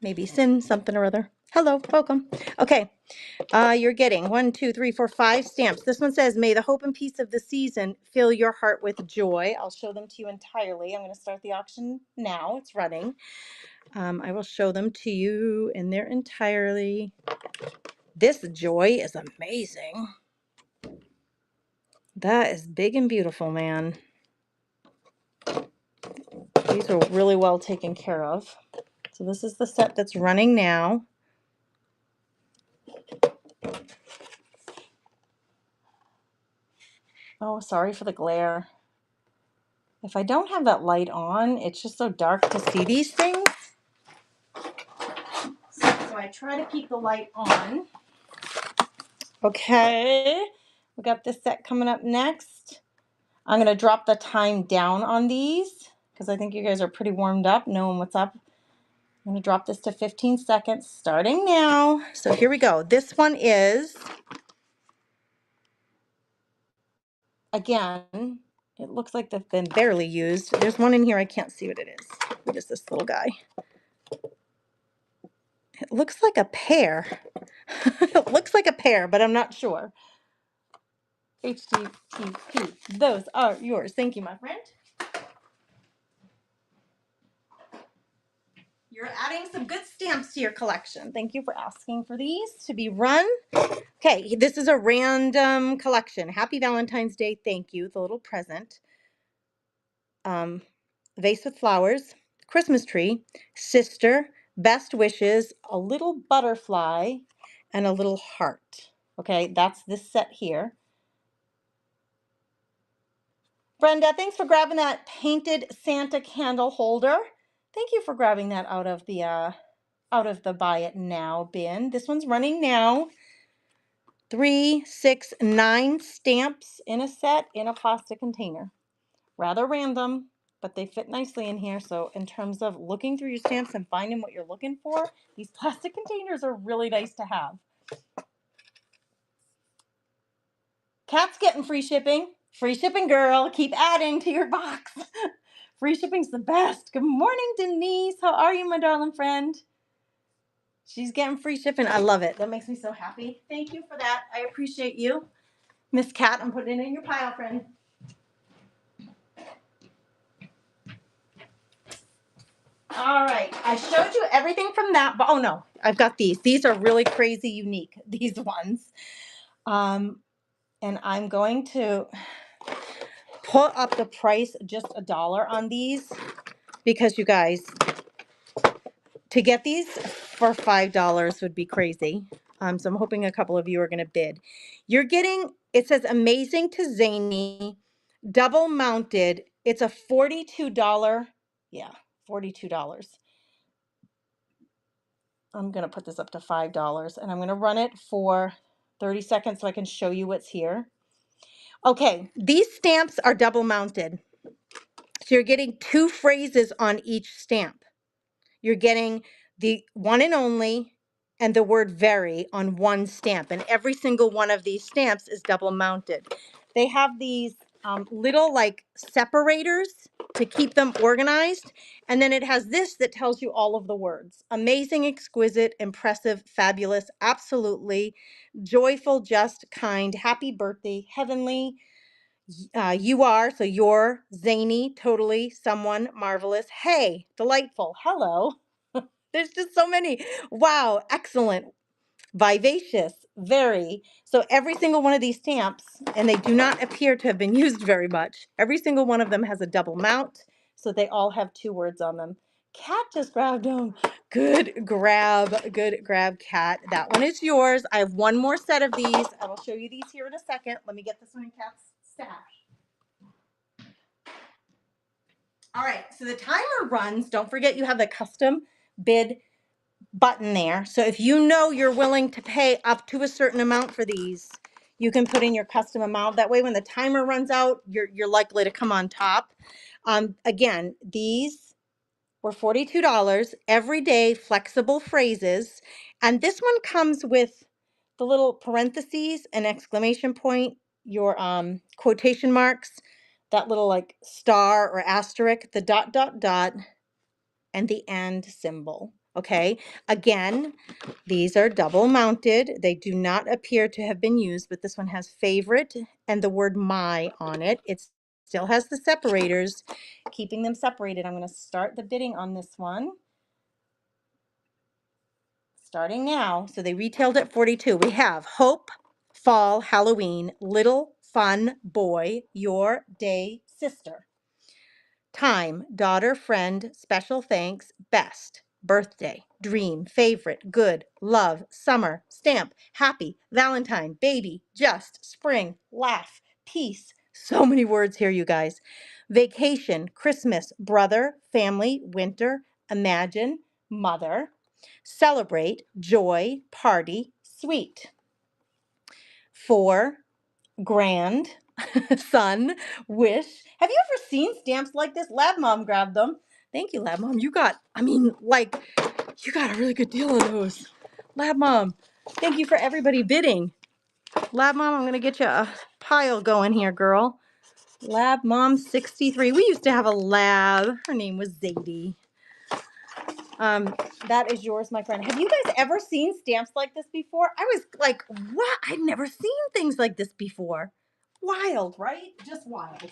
Maybe Sin something or other. Hello, welcome. Okay, you're getting 1, 2, 3, 4, 5 stamps. This one says, "May the hope and peace of the season fill your heart with joy." I'll show them to you entirely. I'm going to start the auction now. It's running. I will show them to you in their entirety. This joy is amazing. That is big and beautiful, man. These are really well taken care of. So this is the set that's running now. Oh, sorry for the glare. If I don't have that light on, it's just so dark to see these things. So I try to keep the light on. Okay, we got this set coming up next. I'm going to drop the time down on these because I think you guys are pretty warmed up, knowing what's up. I'm going to drop this to 15 seconds starting now. So here we go. This one is, again, it looks like they've been barely used. There's one in here. I can't see what it is. What is this little guy? It looks like a pear. It looks like a pear, but I'm not sure. HTTP. Those are yours. Thank you, my friend. You're adding some good stamps to your collection. Thank you for asking for these to be run. Okay, this is a random collection. Happy Valentine's Day. Thank you. The little present. Vase with flowers, Christmas tree, sister, best wishes, a little butterfly, and a little heart. Okay, that's this set here. Brenda, thanks for grabbing that painted Santa candle holder. Thank you for grabbing that out of the buy it now bin. This one's running now. 3, 6, 9 stamps in a set in a plastic container. Rather random, but they fit nicely in here. So in terms of looking through your stamps and finding what you're looking for, these plastic containers are really nice to have. Kat's getting free shipping. Free shipping, girl. Keep adding to your box. Free shipping's the best. Good morning, Denise. How are you, my darling friend? She's getting free shipping. I love it. That makes me so happy. Thank you for that. I appreciate you. Miss Kat, I'm putting it in your pile, friend. All right. I showed you everything from that, but oh no, I've got these. These are really crazy unique, these ones. And I'm going to put up the price just $1 on these because you guys, to get these for $5 would be crazy. So I'm hoping a couple of you are going to bid. You're getting, it says amazing to zany, double mounted. It's a $42. Yeah, $42. I'm going to put this up to $5 and I'm going to run it for 30 seconds so I can show you what's here. Okay, these stamps are double mounted. So you're getting 2 phrases on each stamp. You're getting the one and only and the word very on one stamp. And every single one of these stamps is double mounted. They have these little like separators to keep them organized. And then it has this that tells you all of the words. Amazing, exquisite, impressive, fabulous, absolutely, joyful, just, kind, happy birthday, heavenly, you are, so you're, zany, totally, someone, marvelous, hey, delightful, hello. There's just so many. Wow, excellent, vivacious, very. So every single one of these stamps, and they do not appear to have been used very much, every single one of them has a double mount, so they all have 2 words on them. Kat just grabbed them. Good grab, Kat. That one is yours. I have one more set of these. I will show you these here in a second. Let me get this one in Kat's stash. All right, so the timer runs. Don't forget you have the custom bid button there. So if you know you're willing to pay up to a certain amount for these, you can put in your custom amount. That way when the timer runs out, you're likely to come on top. Again, these were $42, everyday flexible phrases. And this one comes with the little parentheses, an exclamation point, your quotation marks, that little like star or asterisk, the dot, dot, dot, and the and symbol. Okay, again, these are double mounted. They do not appear to have been used, but this one has favorite and the word my on it. It still has the separators, keeping them separated. I'm going to start the bidding on this one. Starting now. So they retailed at 42. We have Hope, Fall, Halloween, Little, Fun, Boy, Your Day, Sister. Time, daughter, friend, special thanks, best, birthday, dream, favorite, good, love, summer, stamp, happy, Valentine, baby, just, spring, laugh, peace. So many words here, you guys. Vacation, Christmas, brother, family, winter, imagine, mother, celebrate, joy, party, sweet. 4, grand, Sun, Wish. Have you ever seen stamps like this? Lab Mom grabbed them. Thank you, Lab Mom. You got a really good deal on those. Lab Mom, thank you for everybody bidding. Lab Mom, I'm going to get you a pile going here, girl. Lab Mom 63. We used to have a lab. Her name was Zadie. That is yours, my friend. Have you guys ever seen stamps like this before? I was like, what? I'd never seen things like this before. Wild, right? Just wild.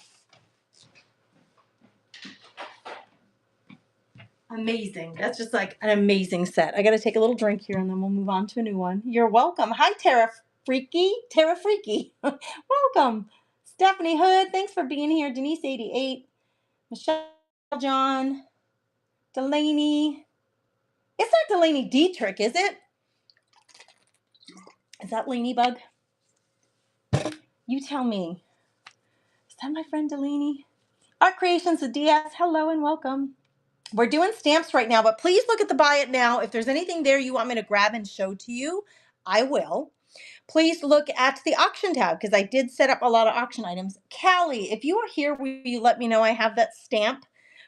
Amazing. That's just like an amazing set. I got to take a little drink here and then we'll move on to a new one. You're welcome. Hi, Tara Freaky. Tara Freaky. Welcome. Stephanie Hood, thanks for being here. Denise 88. Michelle John. Delaney. It's not Delaney Dietrich, is it? Is that Laney-bug? You tell me. Is that my friend Delaney? Art Creations with DS. Hello and welcome. We're doing stamps right now, but please look at the buy it now. If there's anything there you want me to grab and show to you, I will. Please look at the auction tab because I did set up a lot of auction items. Callie, if you are here, will you let me know I have that stamp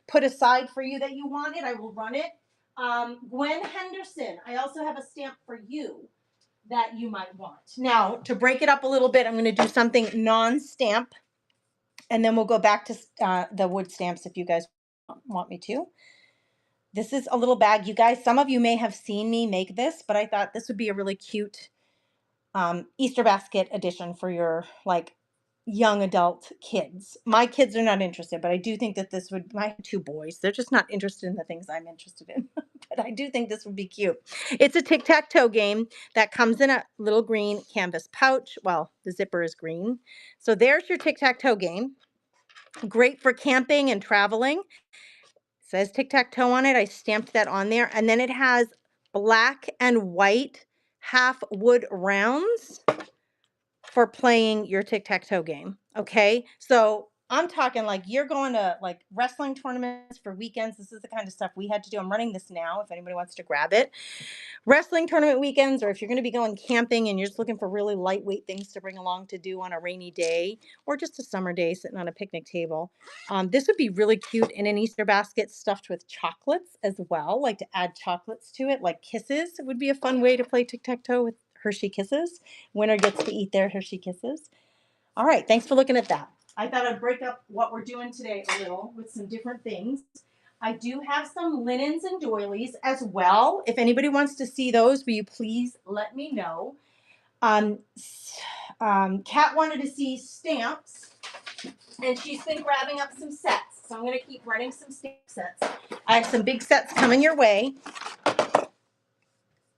put aside for you that you wanted? I will run it. Gwen Henderson, I also have a stamp for you that you might want. Now, to break it up a little bit, I'm going to do something non-stamp, and then we'll go back to the wood stamps if you guys want me to. This is a little bag. You guys, some of you may have seen me make this, but I thought this would be a really cute Easter basket edition for your young adult kids. My kids are not interested, but I do think that this would, my two boys, they're just not interested in the things I'm interested in. But I do think this would be cute. It's a tic-tac-toe game that comes in a little green canvas pouch. Well, the zipper is green. So there's your tic-tac-toe game. Great for camping and traveling. Says tic-tac-toe on it. I stamped that on there. And then it has black and white half wood rounds for playing your tic-tac-toe game. Okay. So I'm talking like you're going to like wrestling tournaments for weekends. This is the kind of stuff we had to do. I'm running this now if anybody wants to grab it. Wrestling tournament weekends, or if you're going to be going camping and you're just looking for really lightweight things to bring along to do on a rainy day or just a summer day sitting on a picnic table. This would be really cute in an Easter basket stuffed with chocolates as well, like to add chocolates to it, like Kisses. It would be a fun way to play tic-tac-toe with Hershey Kisses. Winner gets to eat their Hershey Kisses. All right, thanks for looking at that. I thought I'd break up what we're doing today a little with some different things. I do have some linens and doilies as well. If anybody wants to see those, will you please let me know? Kat wanted to see stamps, and she's been grabbing up some sets. So I'm going to keep running some stamp sets. I have some big sets coming your way.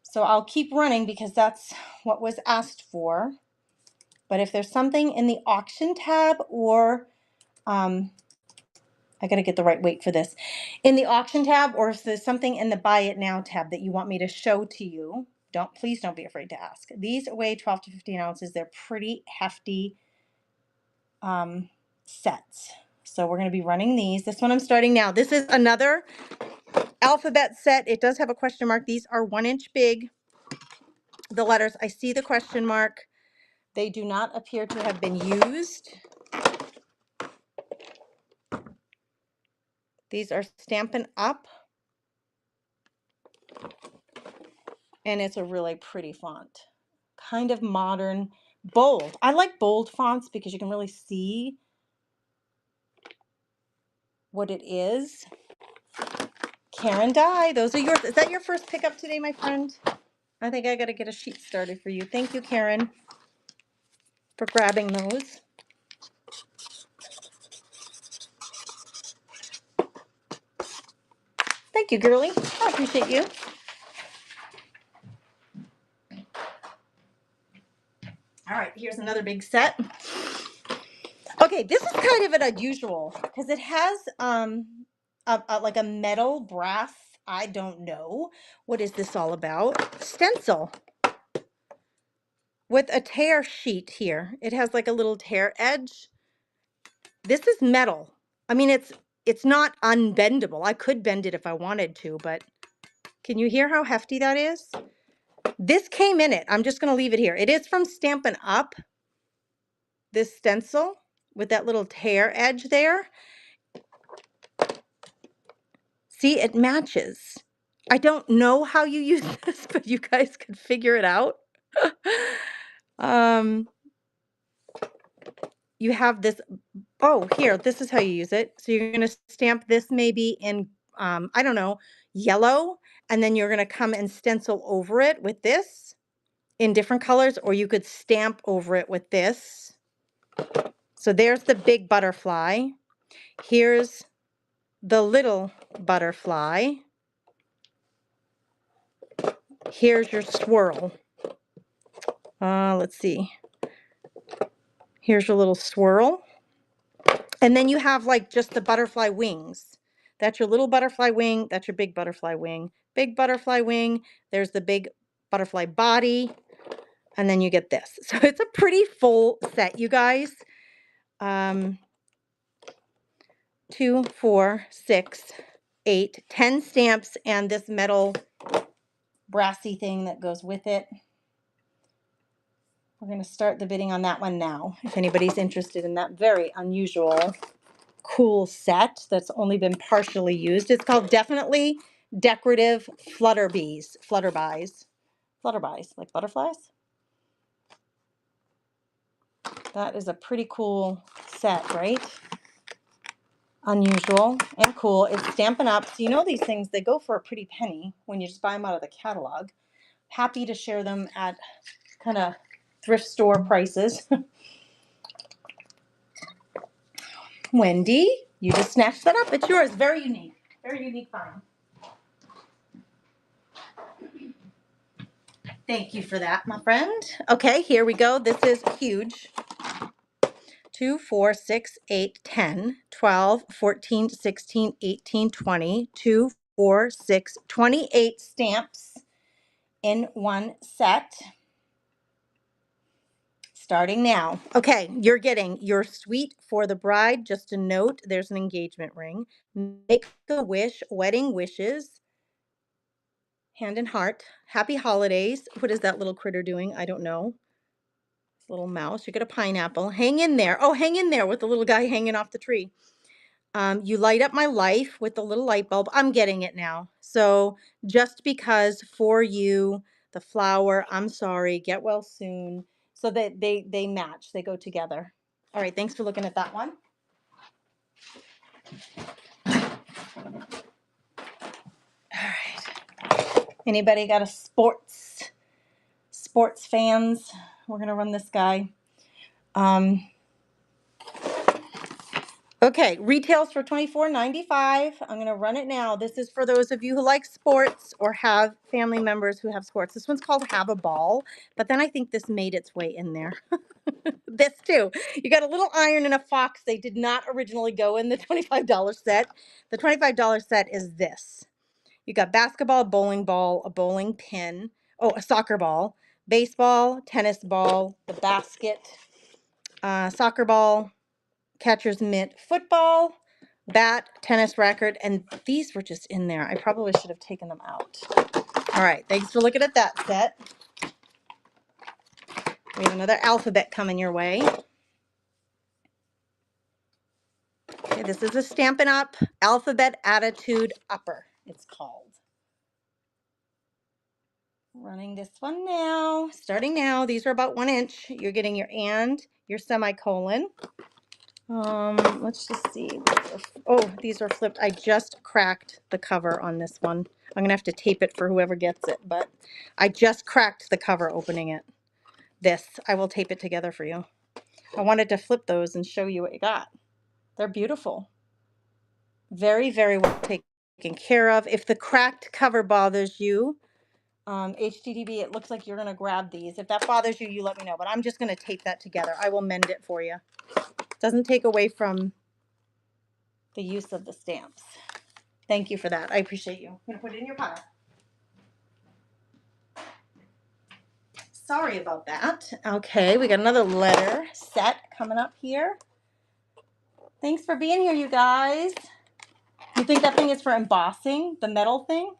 So I'll keep running because that's what was asked for. But if there's something in the auction tab or I got to get the right weight for this. In the auction tab, or if there's something in the buy it now tab that you want me to show to you, please don't be afraid to ask. These weigh 12 to 15 ounces. They're pretty hefty sets. So we're going to be running these. This one I'm starting now. This is another alphabet set. It does have a question mark. These are 1 inch big. The letters, I see the question mark. They do not appear to have been used. These are Stampin' Up. And it's a really pretty font. Kind of modern, bold. I like bold fonts because you can really see what it is. Karen Dye, those are yours. Is that your first pickup today, my friend? I think I got to get a sheet started for you. Thank you, Karen, for grabbing those. Thank you, girlie. I appreciate you. All right, here's another big set. Okay, this is kind of an unusual because it has like a metal brass, I don't know. What is this all about? Stencil with a tear sheet here. It has like a little tear edge. This is metal. I mean, it's not unbendable. I could bend it if I wanted to, but can you hear how hefty that is? This came in it. I'm just going to leave it here. It is from Stampin' Up, this stencil. with that little tear edge there. See, it matches. I don't know how you use this, but you guys could figure it out. um, you have this, oh, here, this is how you use it. So you're going to stamp this maybe in, I don't know, yellow, and then you're going to come and stencil over it with this in different colors, or you could stamp over it with this. So there's the big butterfly. Here's the little butterfly. Here's your swirl. Let's see. Here's your little swirl. And then you have like just the butterfly wings. That's your little butterfly wing. That's your big butterfly wing. Big butterfly wing. There's the big butterfly body. And then you get this. So it's a pretty full set, you guys. 2, 4, 6, 8, 10 stamps and this metal brassy thing that goes with it. We're going to start the bidding on that one now. If anybody's interested in that very unusual, cool set that's only been partially used. It's called Definitely Decorative Flutterbies. Flutterbies, like butterflies. That is a pretty cool set, right? Unusual and cool. It's Stampin' Up. So you know these things, they go for a pretty penny when you just buy them out of the catalog. Happy to share them at kind of thrift store prices. Wendy, you just snatched that up. It's yours. Very unique. Very unique find. Thank you for that, my friend. Okay, here we go. This is huge. 2, 4, 6, 8, 10, 12, 14, 16, 18, 20, 2, 4, 6, 28 stamps in one set. Starting now. Okay, you're getting your suite for the bride. Just a note, there's an engagement ring. Make a wish, wedding wishes, hand and heart. Happy holidays. What is that little critter doing? I don't know. Little mouse. You get a pineapple. Hang in there. Oh, hang in there with the little guy hanging off the tree. You light up my life with the little light bulb. I'm getting it now. So just because for you, the flower, I'm sorry, get well soon. So that they match. They go together. All right. Thanks for looking at that one. All right. Anybody got a sports fans? We're going to run this guy. Okay, retails for $24.95. I'm going to run it now. This is for those of you who like sports or have family members who have sports. This one's called Have a Ball, but then I think this made its way in there. This too. You got a little iron and a fox. They did not originally go in the $25 set. The $25 set is this. You got basketball, bowling ball, a bowling pin, oh, a soccer ball, baseball, tennis ball, the basket, soccer ball, catcher's mitt, football, bat, tennis racket, and these were just in there. I probably should have taken them out. All right, thanks for looking at that set. We have another alphabet coming your way. Okay, this is a Stampin' Up! Alphabet Attitude Upper, it's called. Running this one now, starting now. These are about 1 inch. You're getting your and, your semicolon. Let's just see. These are flipped. I just cracked the cover on this one. I'm gonna have to tape it for whoever gets it, but I just cracked the cover opening it. I will tape it together for you. I wanted to flip those and show you what you got. They're beautiful. Very, very well taken care of. If the cracked cover bothers you, HTTB, it looks like you're gonna grab these. If that bothers you, you let me know, but I'm just gonna tape that together. I will mend it for you. Doesn't take away from the use of the stamps. Thank you for that. I appreciate you. I'm going to put it in your pile. Sorry about that. Okay, we got another letter set coming up here. Thanks for being here, you guys. You think that thing is for embossing, the metal thing,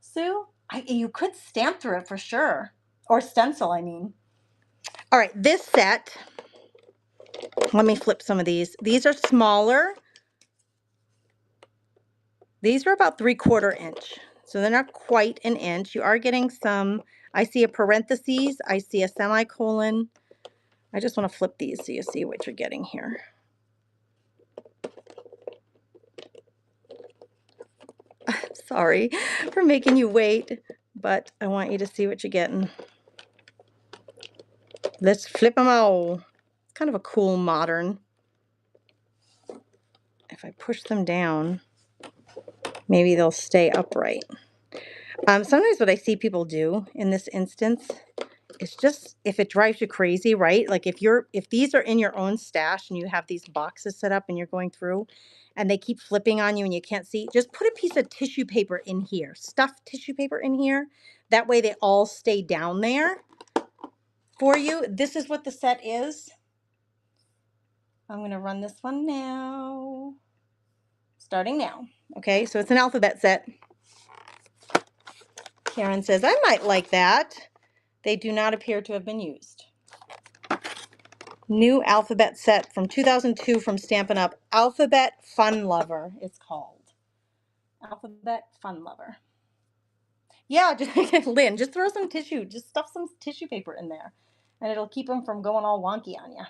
Sue? You could stamp through it for sure. Or stencil, I mean. All right, this set Let me flip some of these. These are smaller. These are about 3/4 inch. So they're not quite an inch. You are getting some, I see a parentheses, I see a semicolon. I just want to flip these so you see what you're getting here. Sorry for making you wait, but I want you to see what you're getting. Let's flip them all. It's kind of a cool modern. If I push them down, maybe they'll stay upright. Sometimes what I see people do in this instance is just, if it drives you crazy, right? Like if these are in your own stash and you have these boxes set up and you're going through and they keep flipping on you and you can't see, just put a piece of tissue paper in here, stuffed tissue paper in here. That way they all stay down there for you. This is what the set is. I'm going to run this one now. Starting now. Okay, so it's an alphabet set. Karen says, I might like that. They do not appear to have been used. New alphabet set from 2002 from Stampin' Up. Alphabet Fun Lover, it's called. Alphabet Fun Lover. Yeah, just, Lynn, just throw some tissue. Just stuff some tissue paper in there. And it'll keep them from going all wonky on you.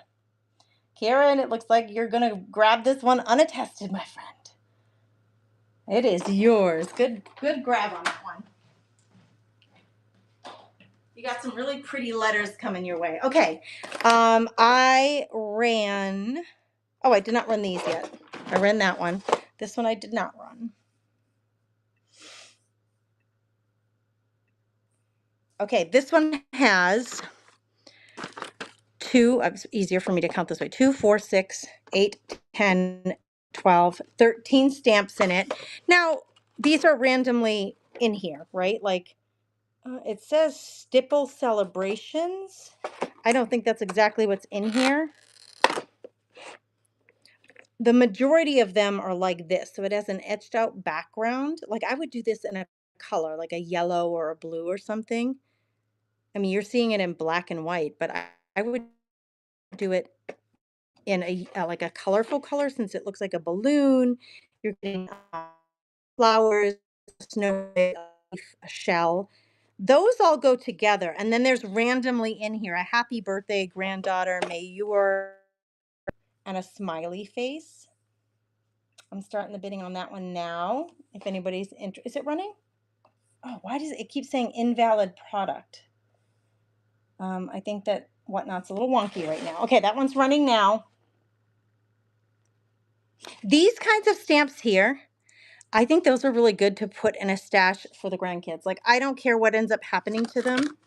Karen, it looks like you're going to grab this one unattested, my friend. It is yours. Good grab on that one. You got some really pretty letters coming your way. Okay. I ran... Oh, I did not run these yet. I ran that one. This one I did not run. Okay, this one has it's easier for me to count this way, 2, 4, 6, 8, 10, 12, 13 stamps in it. Now, these are randomly in here, right? Like, it says Stipple Celebrations. I don't think that's exactly what's in here. The majority of them are like this. So it has an etched out background. Like I would do this in a color, like a yellow or a blue or something. I mean, you're seeing it in black and white, but I would do it in like a colorful color since it looks like a balloon. You're getting flowers, snow, a shell. Those all go together. And then there's randomly in here a happy birthday, granddaughter, may your, and a smiley face. I'm starting the bidding on that one now. If anybody's interested, is it running? Oh, why does it keep saying invalid product? I think that Whatnot's a little wonky right now. Okay, that one's running now. These kinds of stamps here, I think those are really good to put in a stash for the grandkids. Like, I don't care what ends up happening to them.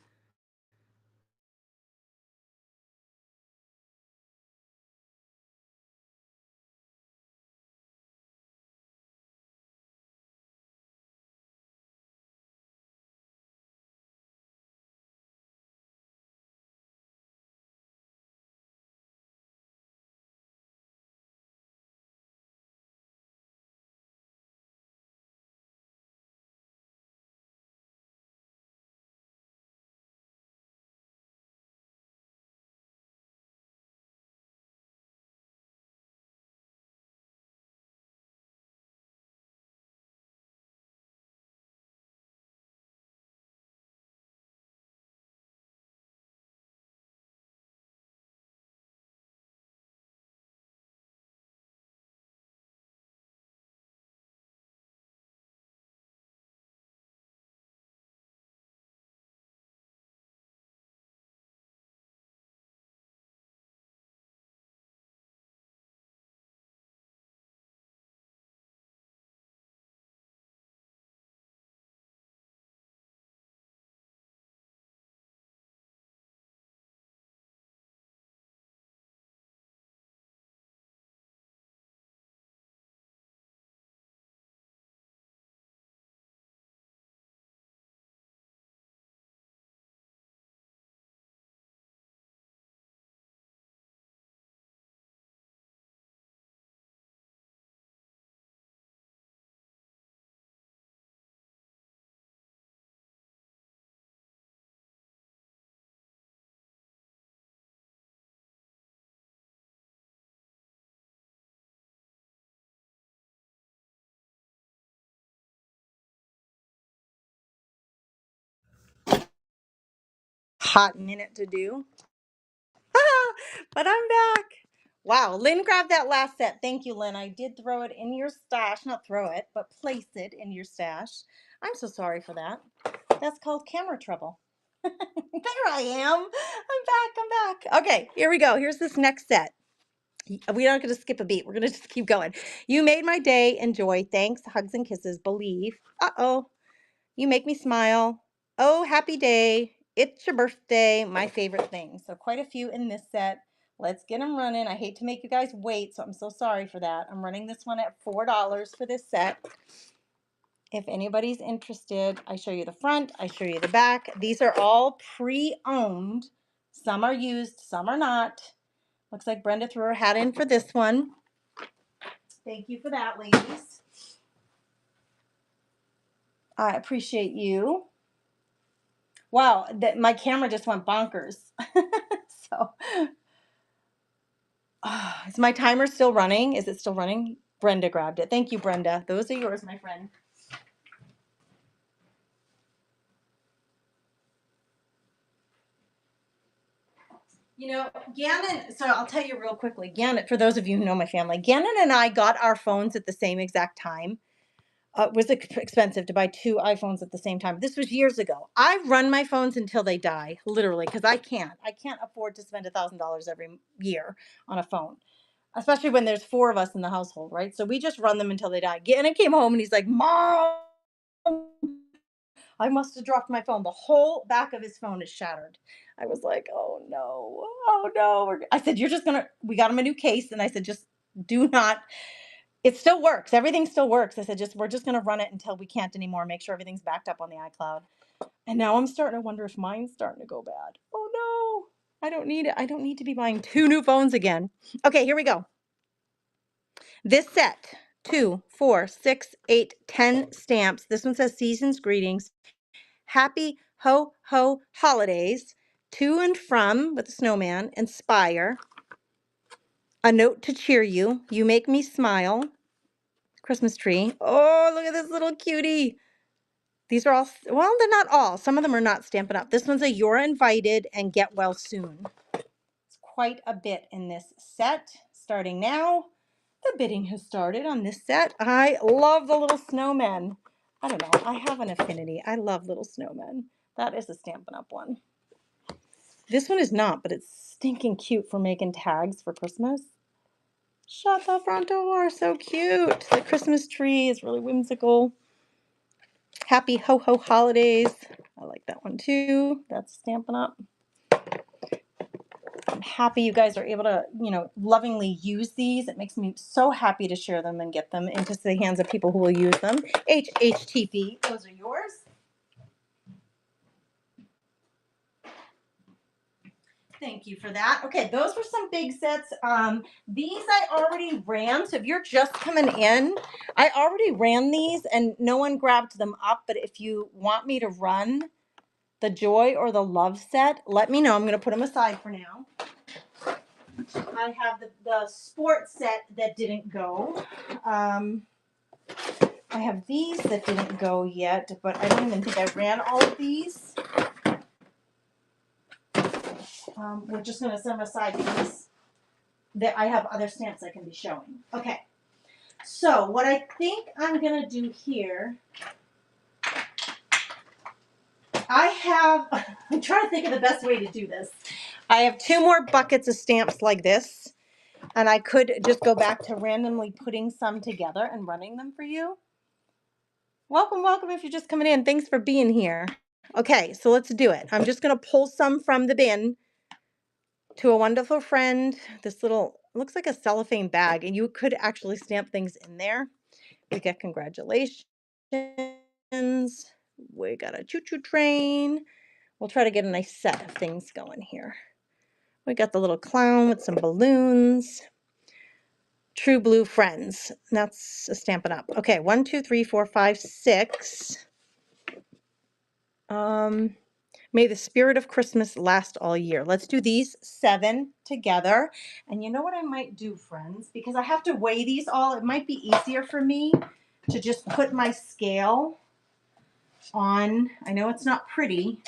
hot minute to do. But I'm back. Wow, Lynn grabbed that last set. Thank you, Lynn. I did throw it in your stash. Not throw it, but place it in your stash. I'm so sorry for that. That's called camera trouble. There I am. I'm back. Okay, here we go. Here's this next set. We're not going to skip a beat. We're going to just keep going. You made my day. Enjoy. Thanks. Hugs and kisses. Believe. Uh-oh. You make me smile. Oh, happy day. It's your birthday. My favorite thing. So quite a few in this set. Let's get them running. I hate to make you guys wait, so I'm so sorry for that. I'm running this one at $4 for this set. If anybody's interested, I show you the front, I show you the back. These are all pre-owned. Some are used, some are not. Looks like Brenda threw her hat in for this one. Thank you for that, ladies. I appreciate you. Wow, my camera just went bonkers. So, is my timer still running? Is it still running? Brenda grabbed it. Thank you, Brenda. Those are yours, my friend. You know, Gannon, so I'll tell you real quickly. Gannon, for those of you who know my family, Gannon and I got our phones at the same exact time. It was expensive to buy 2 iPhones at the same time. This was years ago. I run my phones until they die, literally, because I can't afford to spend $1,000 every year on a phone, especially when there's 4 of us in the household, right? So we just run them until they die. Gannon came home and he's like, "Mom, I must have dropped my phone." The whole back of his phone is shattered. I was like, "Oh no, oh no." I said, we got him a new case. And I said, just do not, it still works. Everything still works. I said, we're just going to run it until we can't anymore. Make sure everything's backed up on the iCloud. And now I'm starting to wonder if mine's starting to go bad. Oh no, I don't need it. I don't need to be buying 2 new phones again. Okay, here we go. This set, 2, 4, 6, 8, 10 stamps. This one says season's greetings. Happy ho ho holidays. To and from with a snowman. Inspire. A note to cheer you. You make me smile. Christmas tree. Oh, look at this little cutie. These are all, well, they're not all. Some of them are not Stampin' Up. This one's a you're invited and get well soon. It's quite a bit in this set. Starting now. The bidding has started on this set. I love the little snowmen. I don't know. I have an affinity. I love little snowmen. That is a Stampin' Up one. This one is not, but it's stinking cute for making tags for Christmas. Shut the front door. So cute. The Christmas tree is really whimsical. Happy ho ho holidays. I like that one too. That's Stampin' Up. I'm happy you guys are able to, lovingly use these. It makes me so happy to share them and get them into the hands of people who will use them. HHTP, those are yours. Thank you for that. Okay, those were some big sets. These I already ran. So if you're just coming in, I already ran these and no one grabbed them up. But if you want me to run the Joy or the Love set, let me know. I'm going to put them aside for now. I have the sports set that didn't go. I have these that didn't go yet, but I don't even think I ran all of these. We're just going to set them aside because that I have other stamps I can be showing. Okay, so what I think I'm going to do here, I'm trying to think of the best way to do this. I have 2 more buckets of stamps like this, and I could just go back to randomly putting some together and running them for you. Welcome if you're just coming in. Thanks for being here. Okay, so let's do it. I'm just going to pull some from the bin. To a wonderful friend, this little, looks like a cellophane bag, and you could actually stamp things in there. We get congratulations. We got a choo-choo train. We'll try to get a nice set of things going here. We got the little clown with some balloons. True Blue Friends. That's a Stampin' Up. Okay, 1, 2, 3, 4, 5, 6. May the spirit of Christmas last all year. Let's do these 7 together. And you know what I might do, friends? Because I have to weigh these all, it might be easier for me to just put my scale on. I know it's not pretty,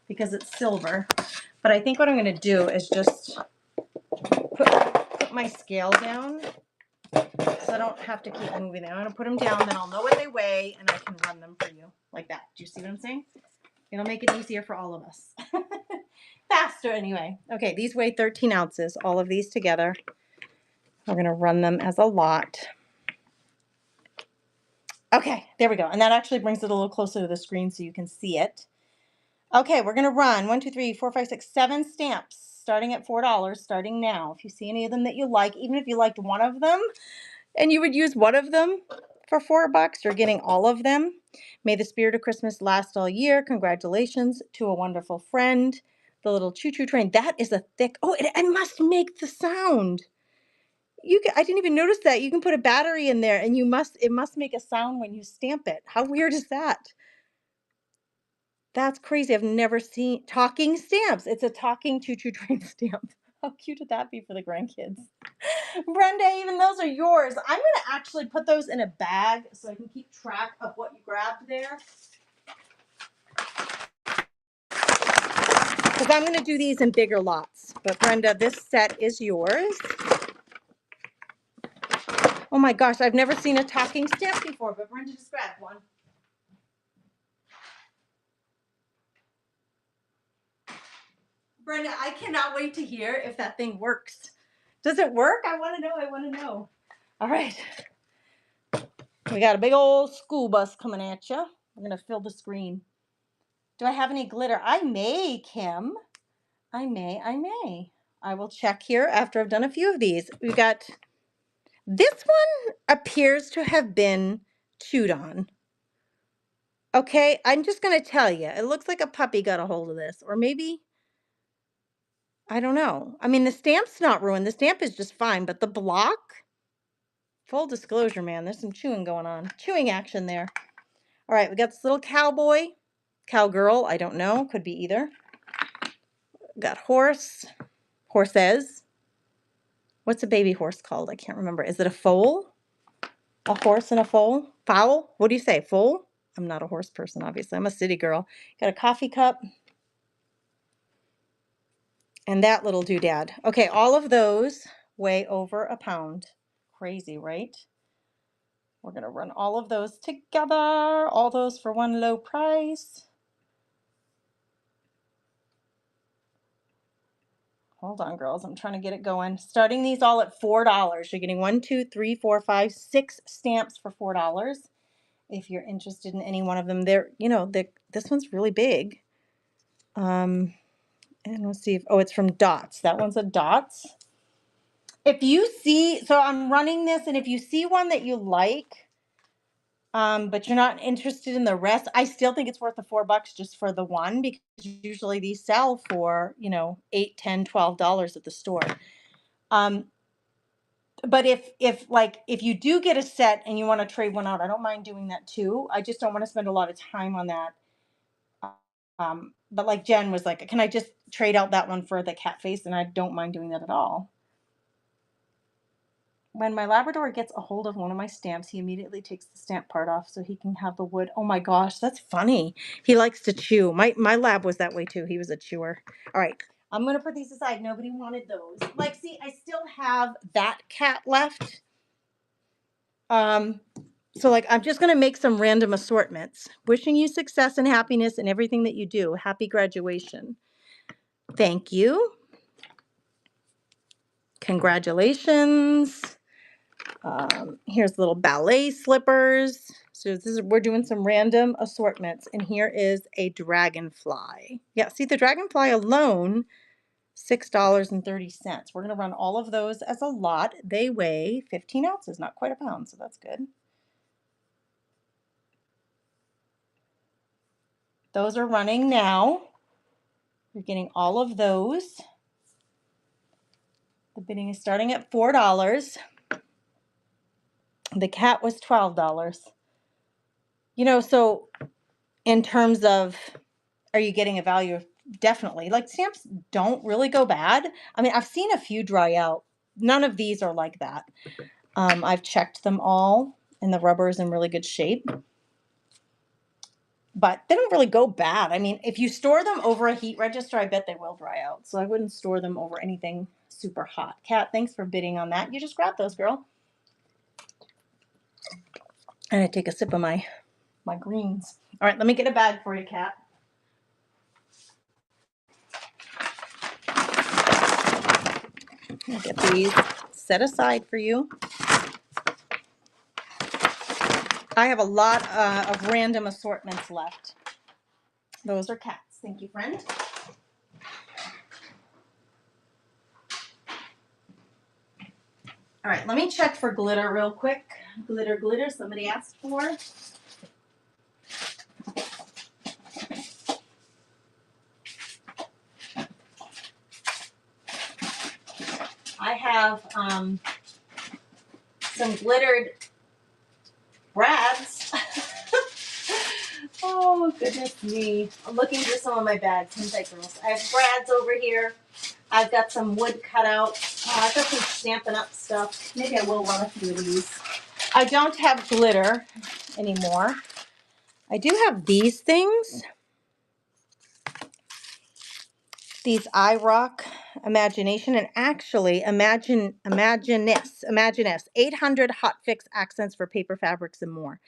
because it's silver. But I think what I'm going to do is just put my scale down so I don't have to keep moving them. I'm going to put them down, then I'll know what they weigh, and I can run them for you like that. Do you see what I'm saying? It'll make it easier for all of us. Faster anyway. Okay, these weigh 13 ounces, all of these together. We're going to run them as a lot. Okay, there we go. And that actually brings it a little closer to the screen so you can see it. Okay, we're going to run 1, 2, 3, 4, 5, 6, 7 stamps starting at $4 starting now. If you see any of them that you like, even if you liked one of them and you would use one of them for $4, you're getting all of them. May the spirit of Christmas last all year. Congratulations to a wonderful friend. The little choo-choo train. That is a thick, oh, it must make the sound. I didn't even notice that. You can put a battery in there and it must make a sound when you stamp it. How weird is that? That's crazy. I've never seen talking stamps. It's a talking choo-choo train stamp. How cute would that be for the grandkids? Brenda, even those are yours. I'm going to actually put those in a bag so I can keep track of what you grabbed there. Because I'm going to do these in bigger lots. But Brenda, this set is yours. Oh my gosh, I've never seen a talking stamp before, but Brenda just grabbed one. Brenda, I cannot wait to hear if that thing works. Does it work? I want to know. I want to know. All right. We got a big old school bus coming at you. I'm going to fill the screen. Do I have any glitter? I may, Kim. I may. I will check here after I've done a few of these. We've got, this one appears to have been chewed on. Okay, I'm just going to tell you. It looks like a puppy got a hold of this. Or maybe, I don't know. I mean, the stamp's not ruined. The stamp is just fine. But the block, full disclosure, man, there's some chewing going on. Chewing action there. All right, we got this little cowboy. Cowgirl, I don't know. Could be either. Got horse. Horses. What's a baby horse called? I can't remember. Is it a foal? A horse and a foal? Fowl? What do you say? Foal? I'm not a horse person, obviously. I'm a city girl. Got a coffee cup. And that little doodad. Okay, all of those weigh over a pound. Crazy, right? We're going to run all of those together. All those for one low price. Hold on, girls. I'm trying to get it going. Starting these all at $4. You're getting 1, 2, 3, 4, 5, 6 stamps for $4. If you're interested in any one of them, this one's really big. And let's see if, oh, it's from Dots. That one's a Dots. If you see, so I'm running this, and if you see one that you like, but you're not interested in the rest, I still think it's worth the $4 just for the one, because usually these sell for, $8, $10, $12 at the store. But if you do get a set and you want to trade one out, I don't mind doing that too. I just don't want to spend a lot of time on that. But like Jen was like, can I just trade out that one for the cat face? And I don't mind doing that at all. When my Labrador gets a hold of one of my stamps, he immediately takes the stamp part off so he can have the wood. Oh my gosh, that's funny. He likes to chew. My lab was that way too. He was a chewer. All right, I'm going to put these aside. Nobody wanted those. Like, see, I still have that cat left. So like, I'm just going to make some random assortments. Wishing you success and happiness in everything that you do. Happy graduation. Thank you. Congratulations. Here's little ballet slippers. So we're doing some random assortments. And here is a dragonfly. Yeah, see, the dragonfly alone, $6.30. We're going to run all of those as a lot. They weigh 15 ounces, not quite a pound, so that's good. Those are running now. You're getting all of those. The bidding is starting at $4. The cat was $12. So in terms of, are you getting a value? Definitely. Like, stamps don't really go bad. I mean, I've seen a few dry out. None of these are like that. I've checked them all, and the rubber is in really good shape. but they don't really go bad. I mean, if you store them over a heat register, I bet they will dry out. So I wouldn't store them over anything super hot. Kat, thanks for bidding on that. You just grabbed those, girl. And I take a sip of my greens. All right, let me get a bag for you, Kat. I'll get these set aside for you. I have a lot of random assortments left. Those are Kat's. Thank you, friend. All right, let me check for glitter real quick. Glitter, glitter, somebody asked for. I have some glittered brads. Oh, goodness me. I'm looking through some of my bags. Hang tight, girls. I have brads over here. I've got some wood cutouts. I've got some Stampin' Up stuff. Maybe I will run a few of these. I don't have glitter anymore. I do have these things. These iRock Imagination, and actually Imaginess 800 hot fix accents for paper fabrics and more.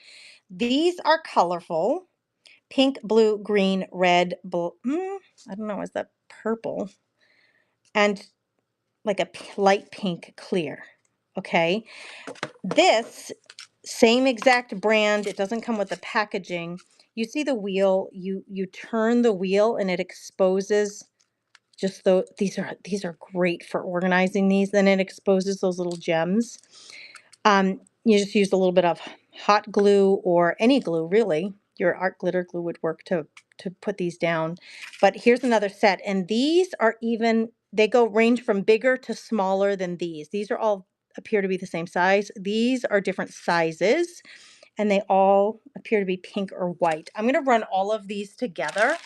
These are colorful. Pink, blue, green, red, blue, I don't know, is that purple? And like a light pink clear. Okay. This same exact brand, it doesn't come with the packaging. You see the wheel, you turn the wheel and it exposes just these are great for organizing these. Then it exposes those little gems. You just use a little bit of hot glue or any glue, really. Your art glitter glue would work to put these down. But here's another set, and these are even, they go range from bigger to smaller than these. These are all appear to be the same size. These are different sizes, and they all appear to be pink or white. I'm going to run all of these together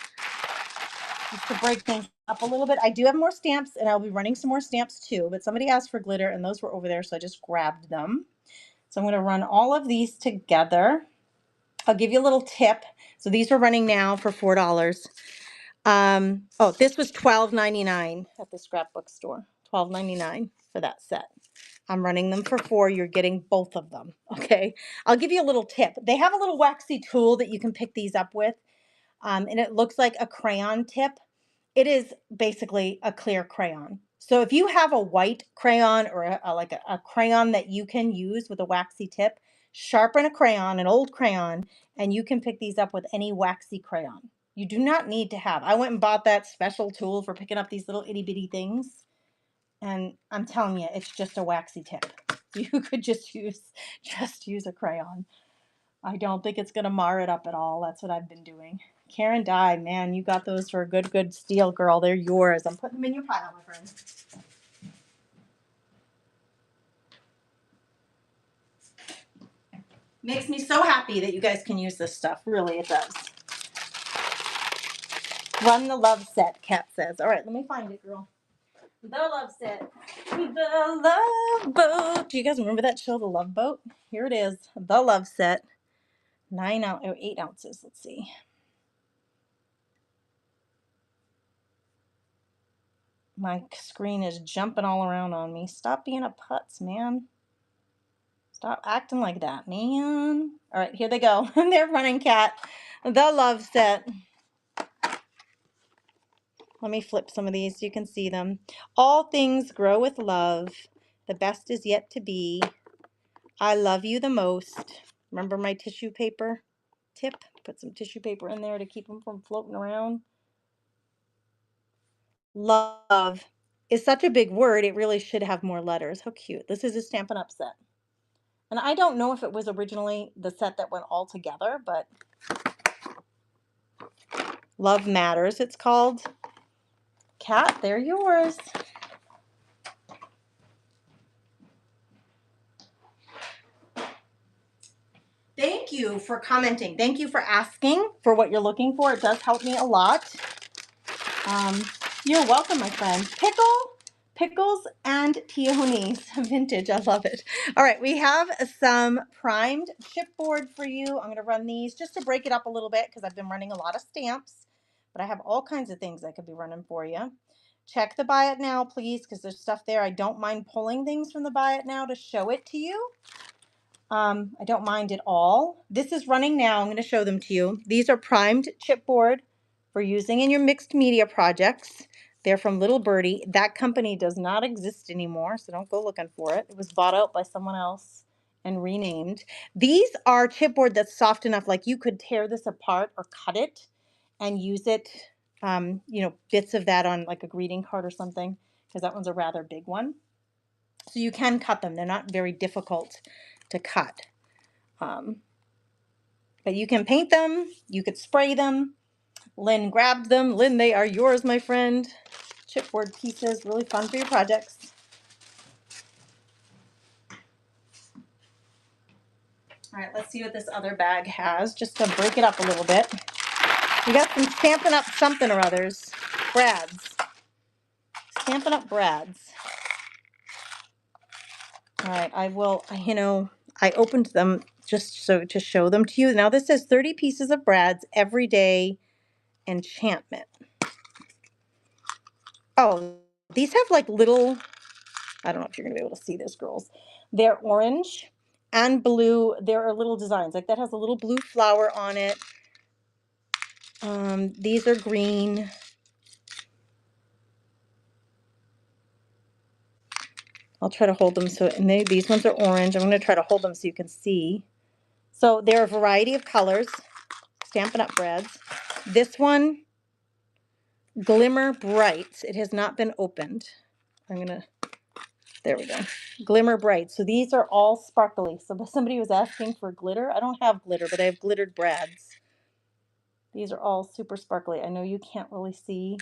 just to break things up a little bit. I do have more stamps, and I'll be running some more stamps too, but somebody asked for glitter, and those were over there, so I just grabbed them. So I'm going to run all of these together. I'll give you a little tip. So these are running now for $4. Oh, this was $12.99 at the scrapbook store. $12.99 for that set. I'm running them for $4. You're getting both of them. Okay. I'll give you a little tip. They have a little waxy tool that you can pick these up with. And it looks like a crayon tip. It is basically a clear crayon. So if you have a white crayon or a crayon that you can use with a waxy tip, sharpen a crayon, an old crayon, and you can pick these up with any waxy crayon. You do not need to have. I went and bought that special tool for picking up these little itty bitty things. And I'm telling you, it's just a waxy tip. You could just use a crayon. I don't think it's going to mar it up at all. That's what I've been doing. Karen Dye, man, you got those for a good steal, girl. They're yours. I'm putting them in your pile, my friend. Makes me so happy that you guys can use this stuff. Really, it does. Run the love set, Kat says. All right, let me find it, girl. The love set. The love boat. Do you guys remember that show, The Love Boat? Here it is. The love set. 8 ounces. Let's see. My screen is jumping all around on me. Stop being a putz, man. Stop acting like that, man. All right, here they go. They're running, Kat. The love set. Let me flip some of these so you can see them. All things grow with love. The best is yet to be. I love you the most. Remember my tissue paper tip? Put some tissue paper in there to keep them from floating around. Love is such a big word. It really should have more letters. How cute. This is a Stampin' Up set. And I don't know if it was originally the set that went all together, but Love Matters, it's called. Kat, they're yours. Thank you for commenting. Thank you for asking for what you're looking for. It does help me a lot. You're welcome, my friend. Pickle, Pickles and peonies, vintage, I love it. All right, we have some primed chipboard for you. I'm gonna run these just to break it up a little bit because I've been running a lot of stamps, but I have all kinds of things I could be running for you. Check the buy it now, please, because there's stuff there. I don't mind pulling things from the buy it now to show it to you. I don't mind at all. This is running now. I'm going to show them to you. These are primed chipboard for using in your mixed media projects. They're from Little Birdie. That company does not exist anymore, so don't go looking for it. It was bought out by someone else and renamed. These are chipboard that's soft enough, like you could tear this apart or cut it and use it, you know, bits of that on like a greeting card or something, because that one's a rather big one. So you can cut them. They're not very difficult to cut. But you can paint them, you could spray them. Lynn grabbed them. Lynn, they are yours, my friend. Chipboard pieces, really fun for your projects. All right, let's see what this other bag has, just to break it up a little bit. We got some Stampin' Up! Something or others. Brads. Stampin' Up! Brads. All right, I will, you know, I opened them just so to show them to you. Now this says 30 pieces of Brads, Everyday Enchantment. Oh, these have like little, I don't know if you're going to be able to see this, girls. They're orange and blue. There are little designs. Like that has a little blue flower on it. These are green. I'll try to hold them so, and these ones are orange. I'm going to try to hold them so you can see. So there are a variety of colors. Stampin' Up! Brads. This one, Glimmer Bright. It has not been opened. I'm going to, there we go. Glimmer Bright. So these are all sparkly. So somebody was asking for glitter. I don't have glitter, but I have glittered brads. These are all super sparkly. I know you can't really see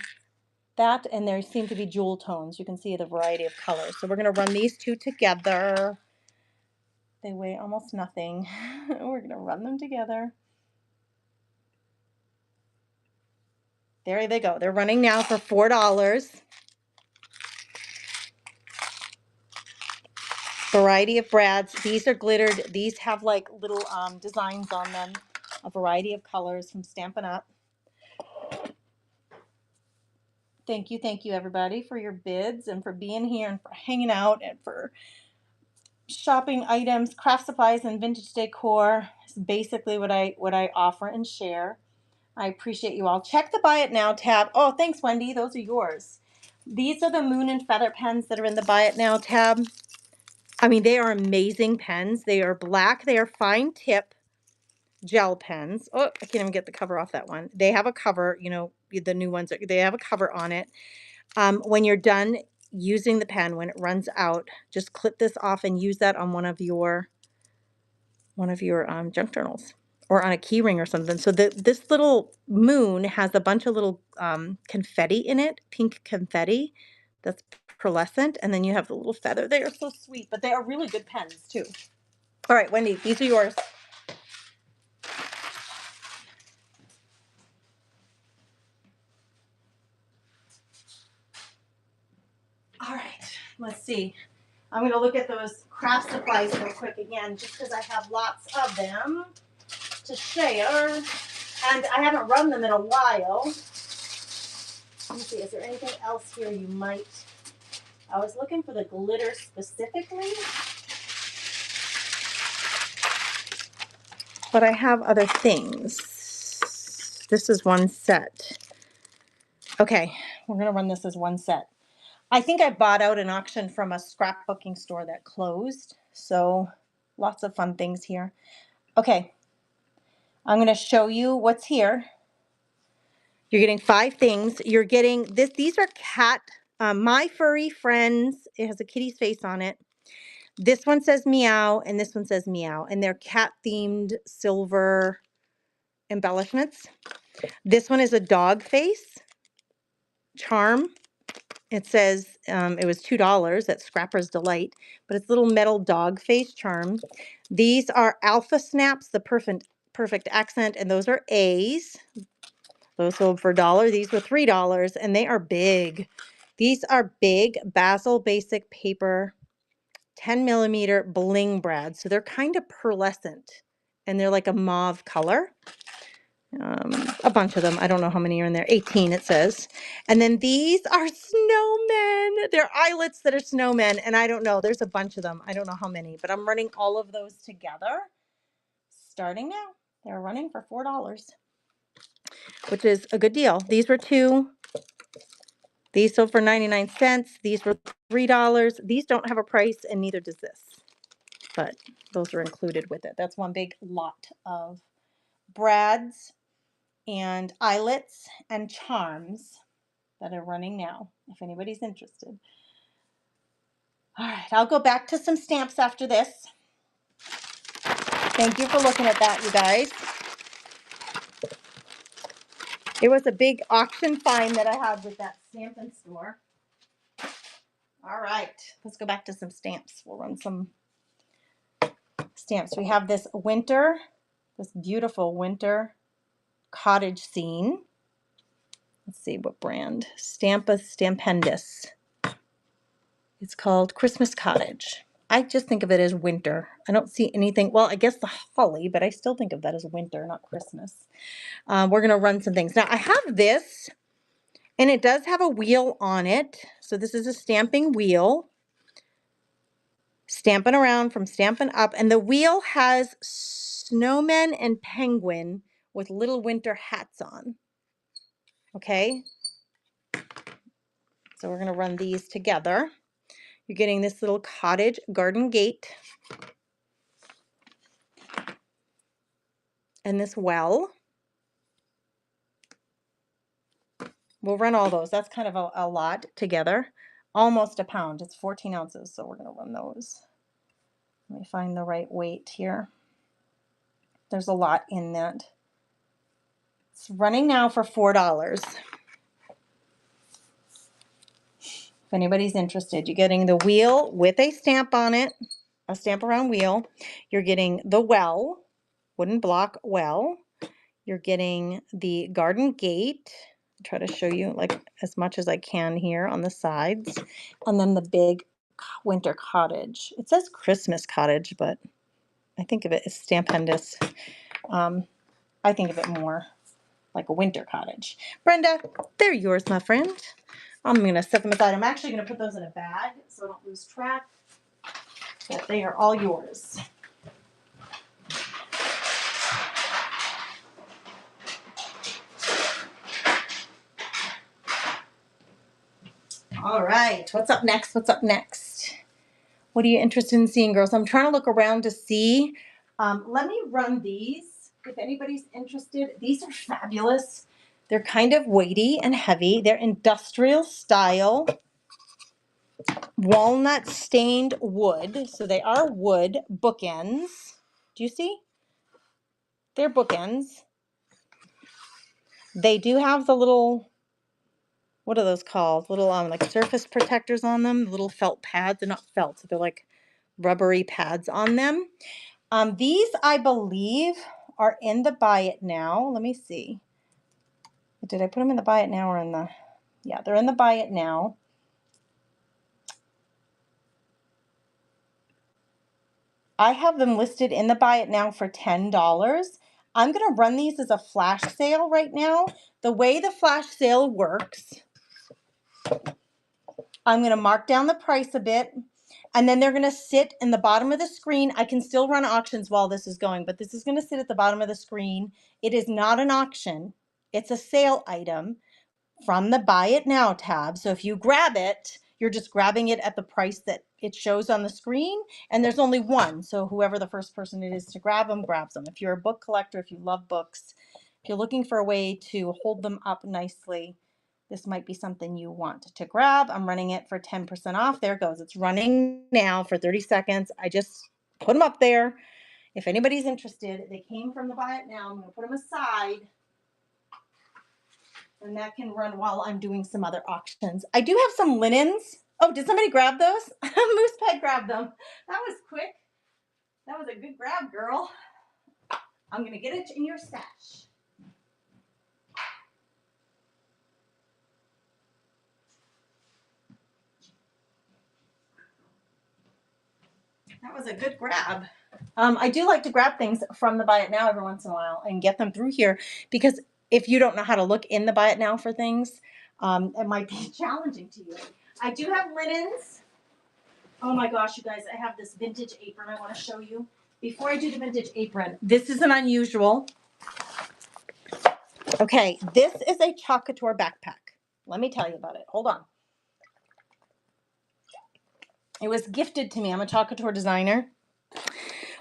that, and there seem to be jewel tones. You can see the variety of colors. So we're going to run these two together. They weigh almost nothing. We're going to run them together. There they go. They're running now for $4. Variety of brads. These are glittered. These have like little designs on them. A variety of colors from Stampin' Up! Thank you everybody for your bids and for being here and for hanging out and for shopping items, craft supplies, and vintage decor is basically what I offer and share. I appreciate you all. Check the Buy It Now tab. Oh, thanks, Wendy. Those are yours. These are the Moon and Feather pens that are in the Buy It Now tab. I mean, they are amazing pens. They are black. They are fine tip gel pens. Oh, I can't even get the cover off that one. They have a cover, you know, the new ones, they have a cover on it. When you're done using the pen, when it runs out, just clip this off and use that on one of your junk journals or on a key ring or something. So this little moon has a bunch of little confetti in it, pink confetti that's pearlescent, and then you have the little feather. They are so sweet, but they are really good pens too. All right, Wendy, these are yours. All right, let's see. I'm going to look at those craft supplies real quick again, just because I have lots of them to share, and I haven't run them in a while. Let me see, is there anything else here you might... I was looking for the glitter specifically, but I have other things. This is one set. Okay, we're going to run this as one set. I think I bought out an auction from a scrapbooking store that closed, so lots of fun things here. Okay, I'm going to show you what's here. You're getting 5 things. You're getting this. These are cat, My Furry Friends. It has a kitty's face on it. This one says meow, and this one says meow, and they're cat-themed silver embellishments. This one is a dog face charm. It says it was $2 at Scrapper's Delight, but it's little metal dog face charm. These are Alpha Snaps, the perfect accent, and those are A's. Those sold for $1. These were $3, and they are big. These are big Basil Basic Paper 10 millimeter bling brads. So they're kind of pearlescent and they're like a mauve color. A bunch of them. I don't know how many are in there. 18 it says. And then these are snowmen. They're eyelets that are snowmen. And I don't know. There's a bunch of them. I don't know how many, but I'm running all of those together starting now. They're running for $4, which is a good deal. These were two. These sold for 99 cents. These were $3. These don't have a price and neither does this, but those are included with it. That's one big lot of brads and eyelets and charms that are running now, if anybody's interested. All right, I'll go back to some stamps after this. Thank you for looking at that, you guys. It was a big auction find that I had with that stamping store. All right, let's go back to some stamps. We'll run some stamps. We have this winter, this beautiful winter cottage scene. Let's see what brand. Stampendous. It's called Christmas Cottage. I just think of it as winter. I don't see anything. Well, I guess the holly, but I still think of that as winter, not Christmas. We're going to run some things. Now, I have this, and it does have a wheel on it. So this is a stamping wheel. Stamping around from Stampin' Up. And the wheel has snowmen and penguin with little winter hats on. Okay. So we're going to run these together. You're getting this little cottage garden gate. And this well. We'll run all those. That's kind of a lot together. Almost a pound. It's 14 ounces. So we're going to run those. Let me find the right weight here. There's a lot in that. It's running now for $4. If anybody's interested, you're getting the wheel with a stamp on it, a stamp around wheel. You're getting the well, wooden block well. You're getting the garden gate. I'll try to show you like as much as I can here on the sides. And then the big winter cottage. It says Christmas cottage, but I think of it as Stampendous. I think of it more like a winter cottage. Brenda, they're yours, my friend. I'm going to set them aside. I'm actually going to put those in a bag so I don't lose track. But they are all yours. All right. What's up next? What's up next? What are you interested in seeing, girls? I'm trying to look around to see. Let me run these if anybody's interested. These are fabulous. They're kind of weighty and heavy. They're industrial style. Walnut stained wood. So they are wood bookends. Do you see? They're bookends. They do have the little, what are those called? Little like surface protectors on them. Little felt pads. They're not felt. They're like rubbery pads on them. These, I believe, are in the buy it now. Let me see. Did I put them in the buy it now or in the, yeah, they're in the buy it now. I have them listed in the buy it now for $10. I'm going to run these as a flash sale right now. The way the flash sale works, I'm going to mark down the price a bit, and then they're going to sit in the bottom of the screen. I can still run auctions while this is going, but this is going to sit at the bottom of the screen. It is not an auction. It's a sale item from the Buy It Now tab. So if you grab it, you're just grabbing it at the price that it shows on the screen, and there's only one. So whoever the first person it is to grab them, grabs them. If you're a book collector, if you love books, if you're looking for a way to hold them up nicely, this might be something you want to grab. I'm running it for 10% off. There it goes. It's running now for 30 seconds. I just put them up there. If anybody's interested, they came from the Buy It Now. I'm going to put them aside. And that can run while I'm doing some other auctions. I do have some linens. Oh, did somebody grab those? Moose Pet grabbed them. That was quick. That was a good grab, girl. I'm going to get it in your stash. That was a good grab. I do like to grab things from the Buy It Now every once in a while and get them through here, because if you don't know how to look in the Buy It Now for things, it might be challenging to you. I do have linens. Oh my gosh, you guys, I have this vintage apron I want to show you. Before I do the vintage apron, this is an unusual. Okay, this is a Chalk Couture backpack. Let me tell you about it. Hold on. It was gifted to me. I'm a Chalk Couture designer.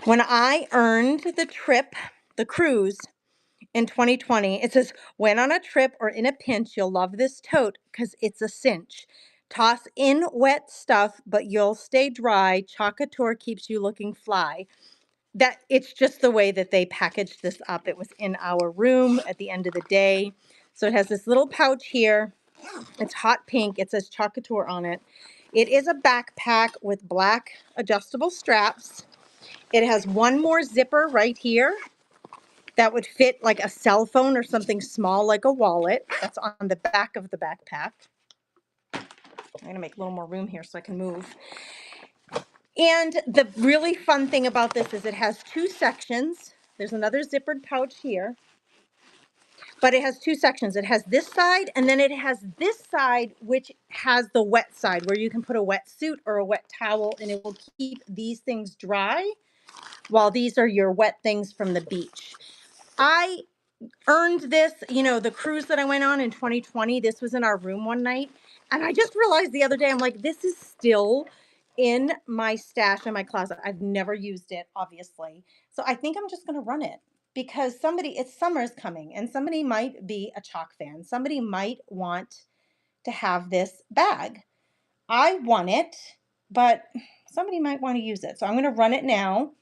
When I earned the trip, the cruise in 2020, it says, when on a trip or in a pinch, you'll love this tote because it's a cinch. Toss in wet stuff, but you'll stay dry. Chalk Couture keeps you looking fly. That it's just the way that they packaged this up. It was in our room at the end of the day. So it has this little pouch here. It's hot pink. It says Chalk Couture on it. It is a backpack with black adjustable straps. It has one more zipper right here that would fit like a cell phone or something small like a wallet. That's on the back of the backpack. I'm going to make a little more room here so I can move. And the really fun thing about this is it has two sections. There's another zippered pouch here, but it has two sections. It has this side, and then it has this side, which has the wet side where you can put a wet suit or a wet towel, and it will keep these things dry while these are your wet things from the beach. I earned this, the cruise that I went on in 2020, this was in our room one night. And I just realized the other day, I'm like, this is still in my stash in my closet. I've never used it, obviously. So I think I'm just going to run it because it's summer's coming and somebody might be a Chalk fan. Somebody might want to have this bag. I want it, but somebody might want to use it. So I'm going to run it now.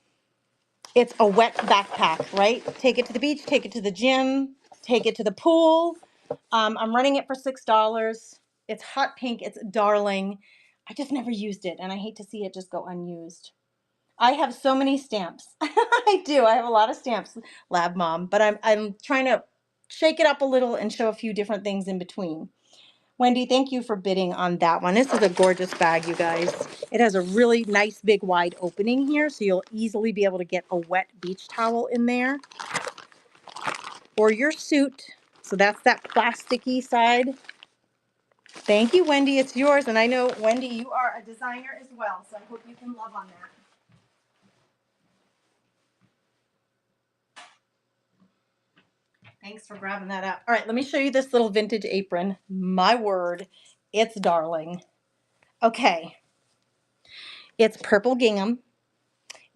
It's a wet backpack, right? Take it to the beach, take it to the gym, take it to the pool. I'm running it for $6. It's hot pink. It's darling. I just never used it, and I hate to see it just go unused. I have so many stamps. I do. I have a lot of stamps, Lab Mom, but I'm trying to shake it up a little and show a few different things in between. Wendy, thank you for bidding on that one. This is a gorgeous bag, you guys. It has a really nice, big, wide opening here, so you'll easily be able to get a wet beach towel in there. Or your suit. So that's that plasticky side. Thank you, Wendy. It's yours. And I know, Wendy, you are a designer as well, so I hope you can love on that. Thanks for grabbing that up. All right, let me show you this little vintage apron. My word, it's darling. Okay. It's purple gingham.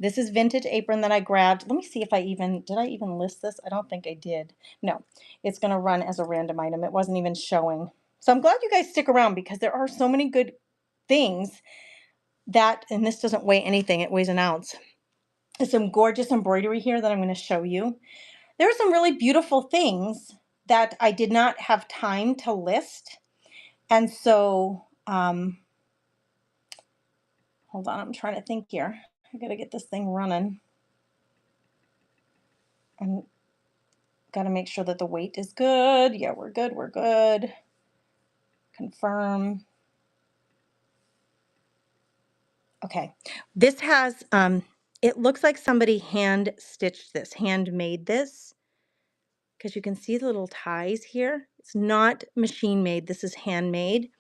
This is vintage apron that I grabbed. Let me see if did I even list this? I don't think I did. No, it's going to run as a random item. It wasn't even showing. So I'm glad you guys stick around because there are so many good things and this doesn't weigh anything. It weighs an ounce. There's some gorgeous embroidery here that I'm going to show you. There are some really beautiful things that I did not have time to list. And so, hold on, I'm trying to think here. I got to get this thing running. And got to make sure that the weight is good. Yeah, we're good. We're good. Confirm. Okay. This has, it looks like somebody hand stitched this, handmade this, because you can see the little ties here. It's not machine made. This is handmade.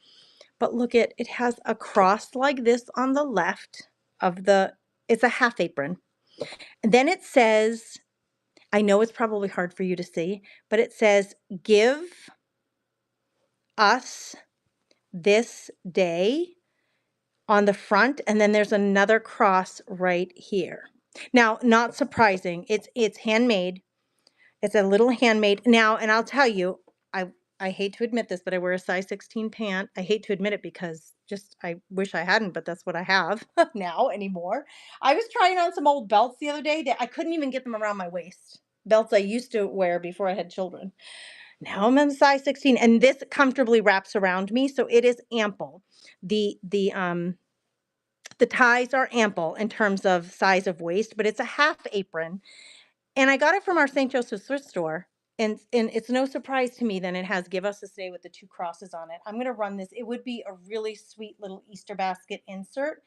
But look it has a cross like this on the left of it's a half apron. And then it says, I know it's probably hard for you to see, but it says, give us this day on the front, and then there's another cross right here. Now, not surprising, it's handmade. It's a little handmade. Now, and I'll tell you, I hate to admit this, but I wear a size 16 pant. I hate to admit it because I wish I hadn't, but that's what I have now anymore. I was trying on some old belts the other day that I couldn't even get them around my waist. Belts I used to wear before I had children. Now I'm in size 16, and this comfortably wraps around me, so it is ample. The ties are ample in terms of size of waist, but it's a half apron. And I got it from our St. Joseph's thrift store. And it's no surprise to me that it has Give Us This Day with the two crosses on it. I'm going to run this. It would be a really sweet little Easter basket insert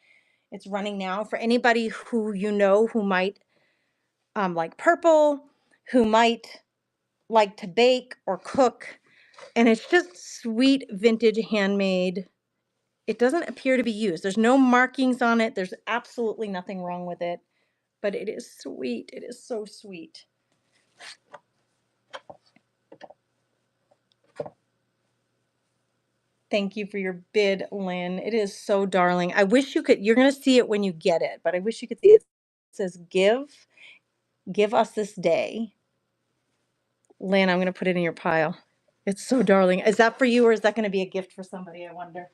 It's running now for anybody who you know who might like purple, who might like to bake or cook. And it's just sweet vintage handmade. It doesn't appear to be used. There's no markings on it. There's absolutely nothing wrong with it, but it is sweet. It is so sweet. Thank you for your bid, Lynn. It is so darling. I wish you could, you're going to see it when you get it, but I wish you could see it. It says, give us this day. Lynn, I'm going to put it in your pile. It's so darling. Is that for you or is that going to be a gift for somebody, I wonder?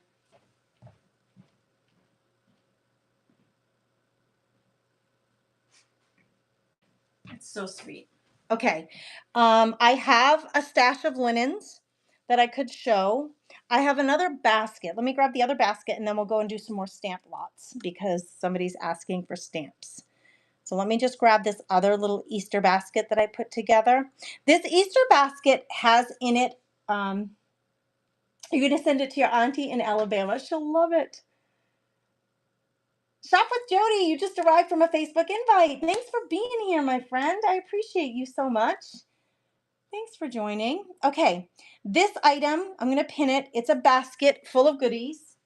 It's so sweet. Okay. I have a stash of linens that I could show. I have another basket. Let me grab the other basket and then we'll go and do some more stamp lots because somebody's asking for stamps. So let me just grab this other little Easter basket that I put together. This Easter basket has in it, you're going to send it to your auntie in Alabama. She'll love it. Shop with Jody. You just arrived from a Facebook invite. Thanks for being here, my friend. I appreciate you so much. Thanks for joining. Okay, this item, I'm going to pin it. It's a basket full of goodies.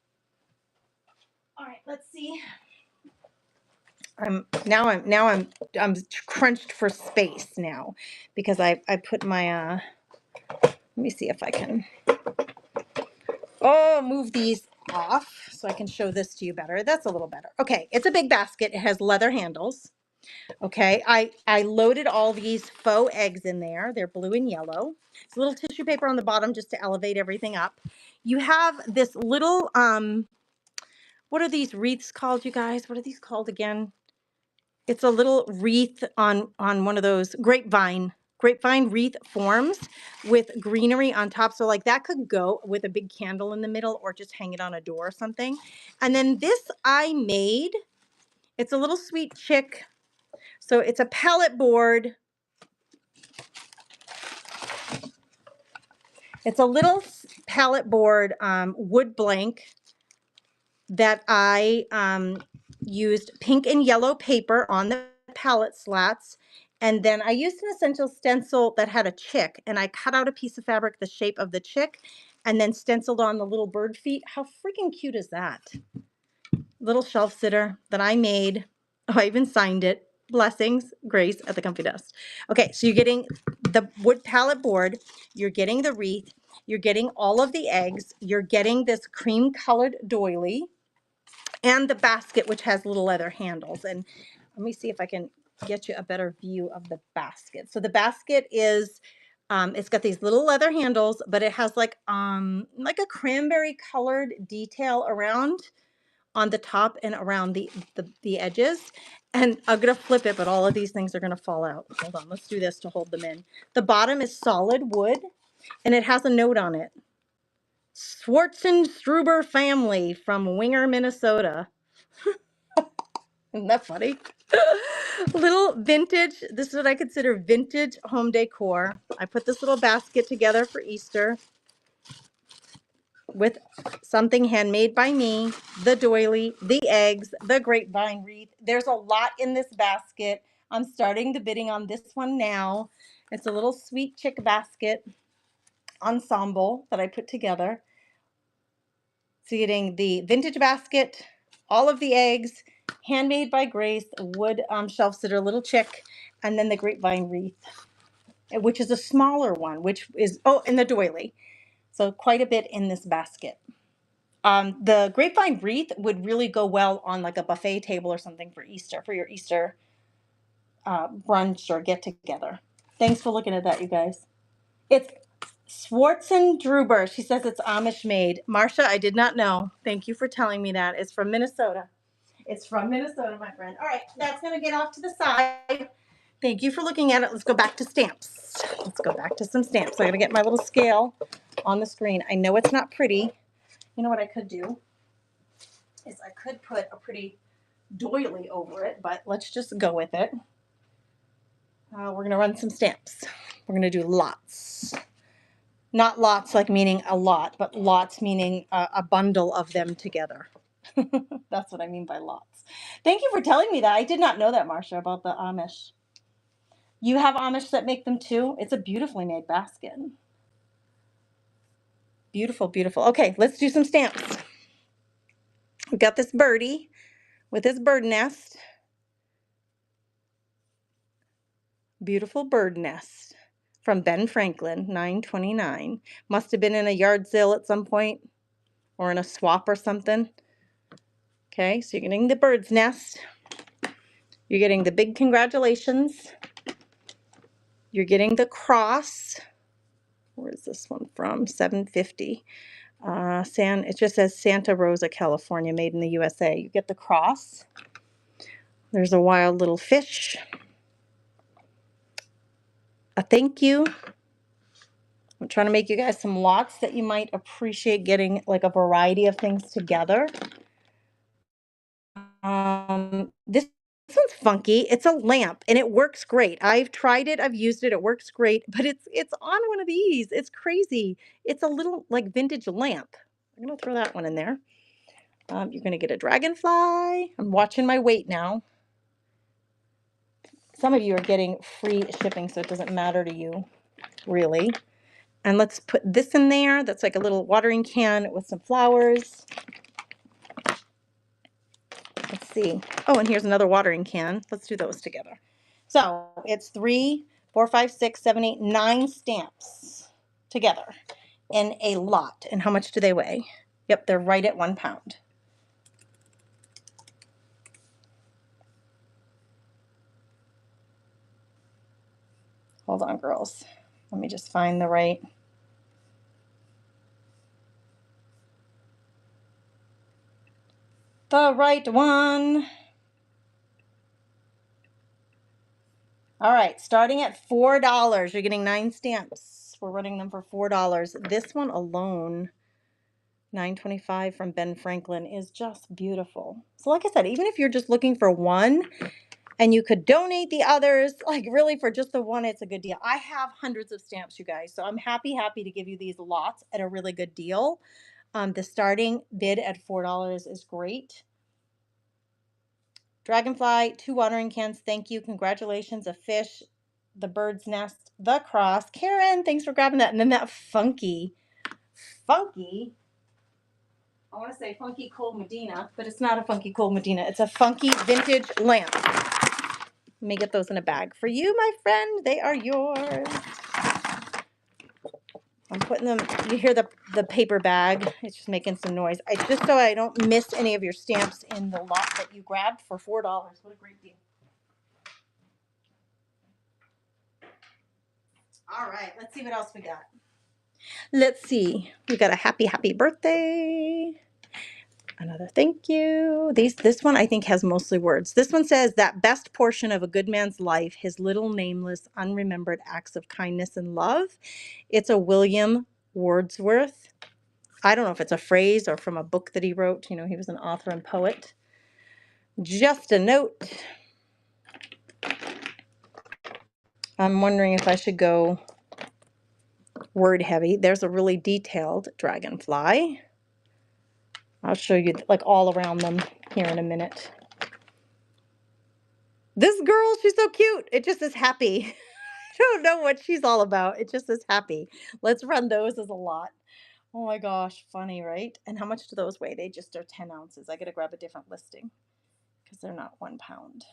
All right, let's see. I'm crunched for space now because I put my let me see if I can move these off so I can show this to you better. That's a little better. Okay, it's a big basket. It has leather handles. Okay, I loaded all these faux eggs in there. They're blue and yellow. It's a little tissue paper on the bottom just to elevate everything up. You have this little what are these wreaths called, you guys? What are these called again? It's a little wreath on one of those grapevine wreath forms with greenery on top. So like that could go with a big candle in the middle or just hang it on a door or something. And then this I made. It's a little sweet chick. So it's a palette board. It's a little palette board wood blank that I used pink and yellow paper on the palette slats. And then I used an essential stencil that had a chick. And I cut out a piece of fabric the shape of the chick and then stenciled on the little bird feet. How freaking cute is that? Little shelf sitter that I made. Oh, I even signed it. Blessings, Grace at the Comfy Desk. Okay, so you're getting the wood palette board. You're getting the wreath. You're getting all of the eggs. You're getting this cream colored doily and the basket, which has little leather handles. And let me see if I can get you a better view of the basket. So the basket is, it's got these little leather handles, but it has like a cranberry colored detail around on the top and around the edges. And I'm going to flip it, but all of these things are going to fall out. Hold on. Let's do this to hold them in. The bottom is solid wood and it has a note on it. Struber family from Winger, Minnesota. Isn't that funny? Little vintage, this is what I consider vintage home decor. I put this little basket together for Easter with something handmade by me, the doily, the eggs, the grapevine wreath. There's a lot in this basket. I'm starting the bidding on this one now. It's a little sweet chick basket ensemble that I put together. So you're getting the vintage basket, all of the eggs, handmade by Grace, wood shelf sitter, little chick, and then the grapevine wreath, which is a smaller one, which is, and the doily. So quite a bit in this basket. The grapevine wreath would really go well on like a buffet table or something for Easter, for your Easter brunch or get together. Thanks for looking at that, you guys. It's Schwarzendruber. She says it's Amish made. Marsha, I did not know. Thank you for telling me that. It's from Minnesota. It's from Minnesota, my friend. All right, that's going to get off to the side. Thank you for looking at it. Let's go back to stamps. Let's go back to some stamps. I got to get my little scale on the screen. I know it's not pretty. You know what I could do is I could put a pretty doily over it, but let's just go with it. We're going to run some stamps. We're going to do lots. Not lots like meaning a lot, but lots meaning a bundle of them together. That's what I mean by lots. Thank you for telling me that. I did not know that, Marcia, about the Amish. You have Amish that make them too? It's a beautifully made basket. Beautiful, beautiful. Okay, let's do some stamps. We've got this birdie with his bird nest. Beautiful bird nest from Ben Franklin, 929. Must have been in a yard sale at some point or in a swap or something. Okay, so you're getting the bird's nest. You're getting the big congratulations. You're getting the cross. Where is this one from? 750. It just says Santa Rosa, California, made in the USA. You get the cross. There's a wild little fish. A thank you. I'm trying to make you guys some lots that you might appreciate getting, like a variety of things together. This one's funky. It's a lamp and it works great. I've tried it. I've used it. It works great, but it's on one of these. It's crazy. It's a little like vintage lamp. I'm gonna throw that one in there. You're gonna get a dragonfly. I'm watching my weight now. Some of you are getting free shipping, so it doesn't matter to you, really. And let's put this in there. That's like a little watering can with some flowers. Let's see. Oh, and here's another watering can. Let's do those together. So it's 3, 4, 5, 6, 7, 8, 9 stamps together in a lot. And how much do they weigh? Yep, they're right at 1 pound. Hold on, girls. Let me just find the right. The right one. All right, starting at $4. You're getting 9 stamps. We're running them for $4. This one alone, $9.25 from Ben Franklin, is just beautiful. So like I said, even if you're just looking for one and you could donate the others, like really for just the one, it's a good deal. I have hundreds of stamps, you guys, so I'm happy to give you these lots at a really good deal. The starting bid at $4 is great. Dragonfly, 2 watering cans, thank you, congratulations, a fish, the bird's nest, the cross. Karen, thanks for grabbing that. And then that funky, I want to say funky cold Medina, but it's not a funky cold Medina. It's a funky vintage lamp. Let me get those in a bag for you, my friend. They are yours. I'm putting them, you hear the paper bag. It's just making some noise. Just so I don't miss any of your stamps in the lot that you grabbed for $4. What a great deal. All right, let's see what else we got. Let's see. We got a happy birthday. Another thank you. This one I think has mostly words. This one says that best portion of a good man's life, his little nameless, unremembered acts of kindness and love. It's a William Wordsworth. I don't know if it's a phrase or from a book that he wrote. You know, he was an author and poet. Just a note. I'm wondering if I should go word heavy. There's a really detailed dragonfly. I'll show you like all around them here in a minute. This girl, she's so cute. It just is happy. I don't know what she's all about. It just is happy. Let's run those as a lot. Oh my gosh, funny, right? And how much do those weigh? They just are 10 ounces. I got to grab a different listing because they're not 1 pound.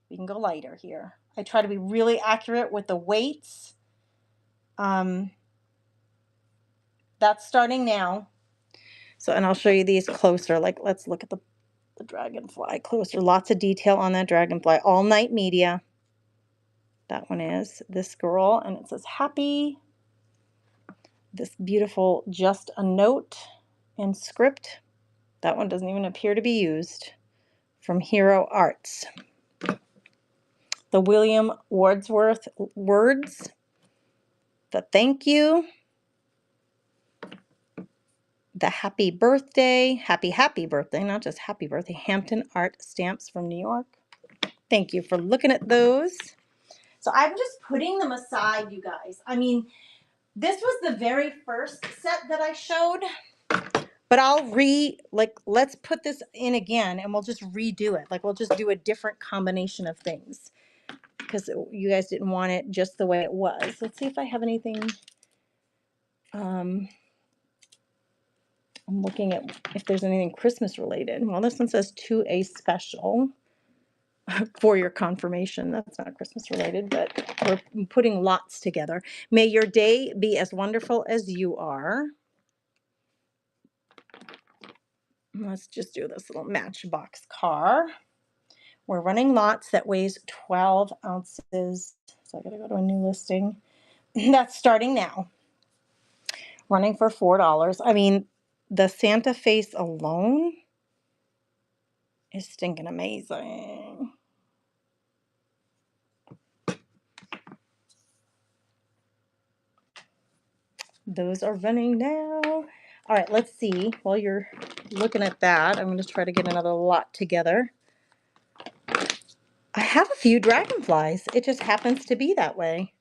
We can go lighter here. I try to be really accurate with the weights. That's starting now. So, and I'll show you these closer. Like, let's look at the dragonfly closer. Lots of detail on that dragonfly. All Night Media. That one is this girl, and it says happy. This beautiful Just a Note in script. That one doesn't even appear to be used. From Hero Arts. The William Wordsworth words. The thank you. The happy birthday, happy birthday, not just happy birthday, Hampton Art stamps from New York. Thank you for looking at those. So I'm just putting them aside, you guys. I mean, this was the very first set that I showed, But let's put this in again and we'll just redo it. Like we'll just do a different combination of things because you guys didn't want it just the way it was. Let's see if I have anything. I'm looking at if there's anything Christmas related. Well, this one says to a special for your confirmation. That's not Christmas related, but we're putting lots together. May your day be as wonderful as you are. Let's just do this little matchbox car. We're running lots that weighs 12 ounces. So I got to go to a new listing. That's starting now. Running for $4. I mean, the Santa face alone is stinking amazing. Those are running now. All right, let's see. While you're looking at that, I'm going to try to get another lot together. I have a few dragonflies. It just happens to be that way.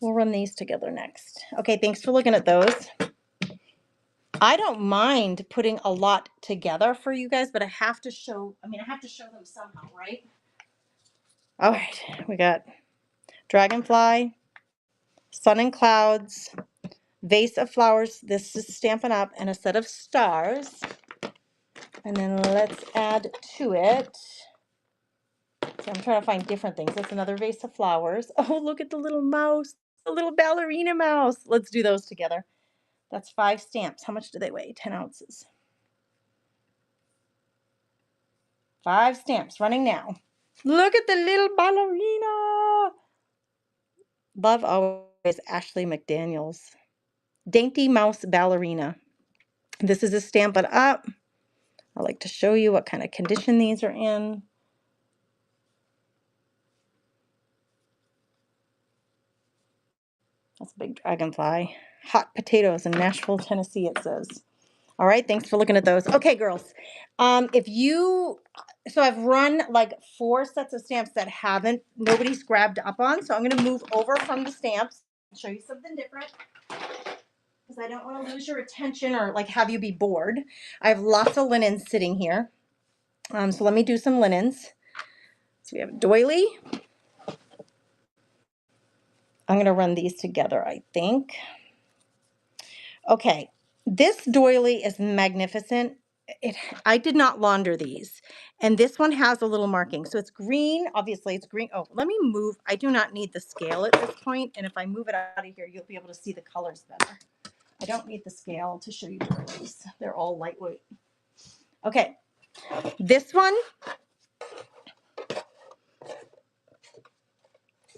We'll run these together next. Okay, thanks for looking at those. I don't mind putting a lot together for you guys, but I have to show them somehow, right? All right, we got dragonfly, sun and clouds, vase of flowers. This is Stampin' Up, and a set of stars. And then let's add to it. So I'm trying to find different things. That's another vase of flowers. Oh, look at the little mouse, the little ballerina mouse. Let's do those together. That's 5 stamps. How much do they weigh? 10 ounces. 5 stamps running now. Look at the little ballerina. Love always Ashley McDaniels. Dainty Mouse Ballerina. This is a Stampin' Up. I like to show you what kind of condition these are in. That's a big dragonfly. Hot potatoes in Nashville, Tennessee, it says. All right, thanks for looking at those. Okay, girls. So I've run like 4 sets of stamps that nobody's grabbed up on. So I'm going to move over from the stamps and show you something different because I don't want to lose your attention or like have you be bored. I have lots of linens sitting here. So let me do some linens. So we have a doily. I'm going to run these together, I think. Okay, this doily is magnificent. I did not launder these. And this one has a little marking. So it's green. Obviously, it's green. Oh, let me move. I do not need the scale at this point. And if I move it out of here, you'll be able to see the colors better. I don't need the scale to show you doilies. They're all lightweight. Okay, this one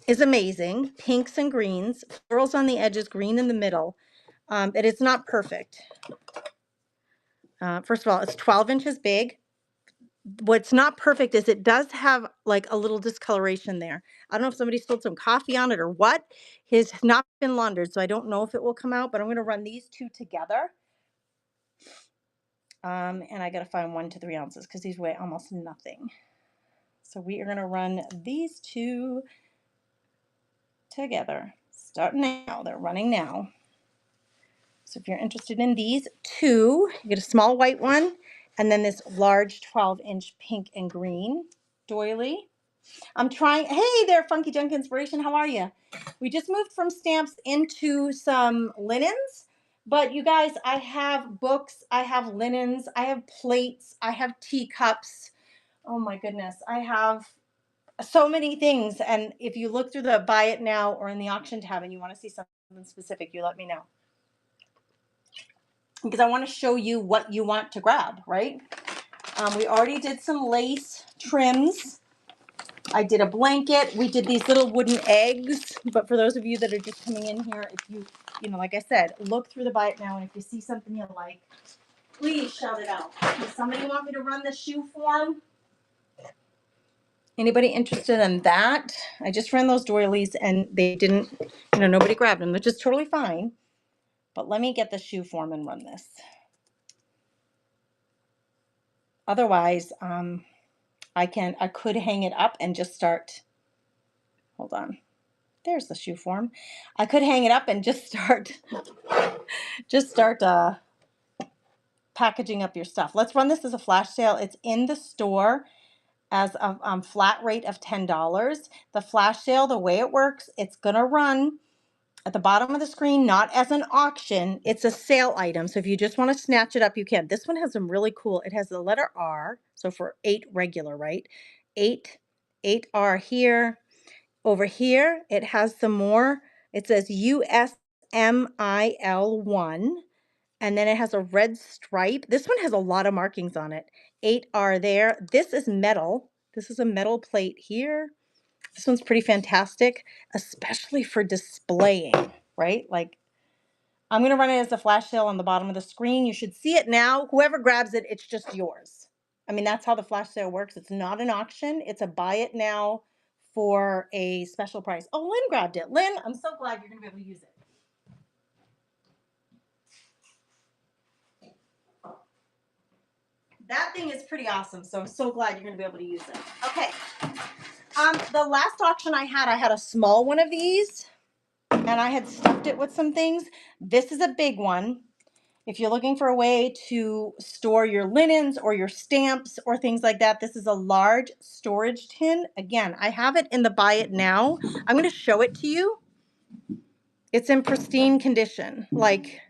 is amazing. Pinks and greens. Florals on the edges, green in the middle. But it's not perfect. First of all, it's 12 inches big. What's not perfect is it does have like a little discoloration there. I don't know if somebody spilled some coffee on it or what. His has not been laundered, so I don't know if it will come out, but I'm going to run these 2 together. And I got to find 1 to 3 ounces because these weigh almost nothing. So we are going to run these 2 together. Start now. They're running now. So if you're interested in these 2, you get a small white one and then this large 12-inch pink and green doily. I'm trying. Hey there, Funky Junk Inspiration. How are you? We just moved from stamps into some linens. But you guys, I have books. I have linens. I have plates. I have teacups. Oh my goodness. I have so many things. And if you look through the buy it now or in the auction tab and you want to see something specific, you let me know. Because I want to show you what you want to grab, right? We already did some lace trims. I did a blanket. We did these little wooden eggs. But for those of you that are just coming in here, if you like I said, look through the buy it now. And if you see something you like, please shout it out. Does somebody want me to run the shoe form? Anybody interested in that? I just ran those doilies and they didn't, nobody grabbed them, which is totally fine. But let me get the shoe form and run this. Otherwise, I could hang it up and just start. Hold on. There's the shoe form. I could hang it up and just start packaging up your stuff. Let's run this as a flash sale. It's in the store as a flat rate of $10. The flash sale, the way it works, it's going to run at the bottom of the screen, not as an auction. It's a sale item. So if you just want to snatch it up, you can. This one has some really cool, it has the letter R. So for 8 regular, right? 8R here. Over here, it has some more. It says USMIL1. And then it has a red stripe. This one has a lot of markings on it. 8R there. This is metal. This is a metal plate here. This one's pretty fantastic, especially for displaying, right? Like, I'm going to run it as a flash sale on the bottom of the screen. You should see it now. Whoever grabs it, it's just yours. I mean, that's how the flash sale works. It's not an auction. It's a buy it now for a special price. Oh, Lynn grabbed it. Lynn, I'm so glad you're going to be able to use it. That thing is pretty awesome, so I'm so glad you're going to be able to use it. Okay. The last auction I had a small one of these, and I had stuffed it with some things. This is a big one. If you're looking for a way to store your linens or your stamps or things like that, this is a large storage tin. Again, I have it in the buy it now. I'm going to show it to you. It's in pristine condition. Like,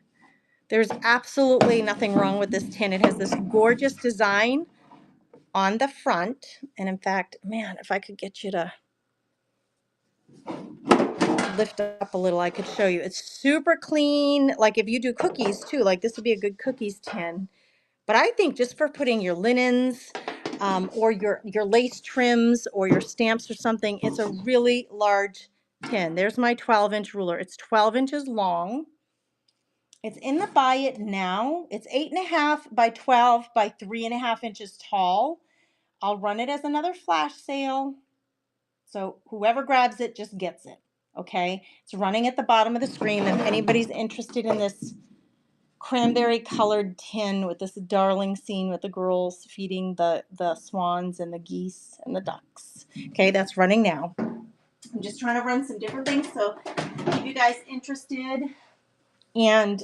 there's absolutely nothing wrong with this tin. It has this gorgeous design on the front. And in fact, man, if I could get you to lift up a little, I could show you. It's super clean. Like if you do cookies too, like this would be a good cookies tin. But I think just for putting your linens or your lace trims or your stamps or something, it's a really large tin. There's my 12-inch ruler. It's 12 inches long. It's in the buy it now. It's 8.5 by 12 by 3.5 inches tall. I'll run it as another flash sale. So whoever grabs it just gets it. Okay. It's running at the bottom of the screen. If anybody's interested in this cranberry colored tin with this darling scene with the girls feeding the swans and the geese and the ducks. Okay, that's running now. I'm just trying to run some different things, so keep you guys interested and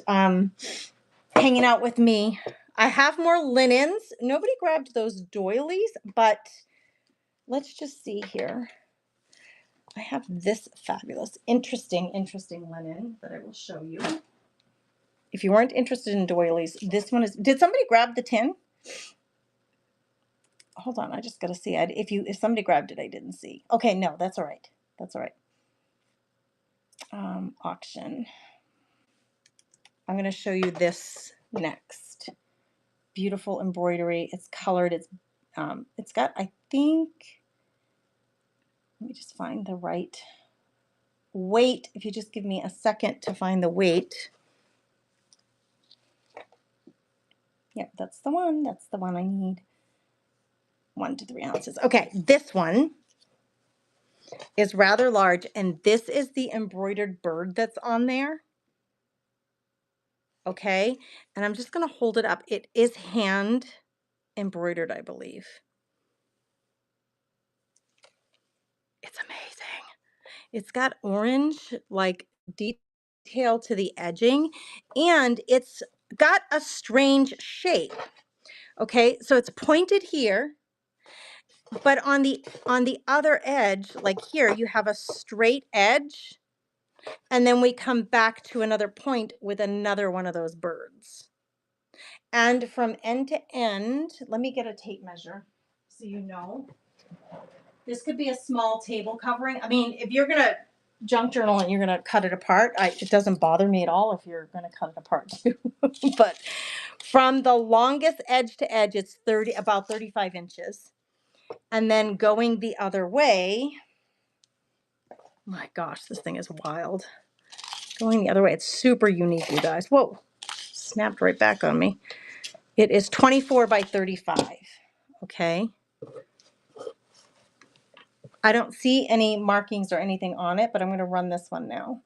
hanging out with me. I have more linens. Nobody grabbed those doilies, but let's just see here. I have this fabulous, interesting linen that I will show you. If you weren't interested in doilies, this one is. Did somebody grab the tin? Hold on, I just got to see. If somebody grabbed it, I didn't see. Okay, no, that's all right. That's all right. Auction. I'm going to show you this next. Beautiful embroidery. It's colored. It's got, I think. Let me just find the right weight. If you just give me a second to find the weight. Yep, that's the one. That's the one I need. 1 to 3 ounces. Okay, this one is rather large, and this is the embroidered bird that's on there. Okay, and I'm just going to hold it up. It is hand embroidered, I believe. It's amazing. It's got orange, like, detail to the edging, and it's got a strange shape. Okay, so it's pointed here, but on the other edge, like here, you have a straight edge, and then we come back to another point with another one of those birds. And from end to end, let me get a tape measure so you know. This could be a small table covering. I mean, if you're going to junk journal and you're going to cut it apart, it doesn't bother me at all if you're going to cut it apart too. But from the longest edge to edge, it's about 35 inches. And then going the other way, my gosh, this thing is wild. Going the other way, it's super unique, you guys. Whoa, snapped right back on me. It is 24 by 35, okay? I don't see any markings or anything on it, but I'm going to run this one now.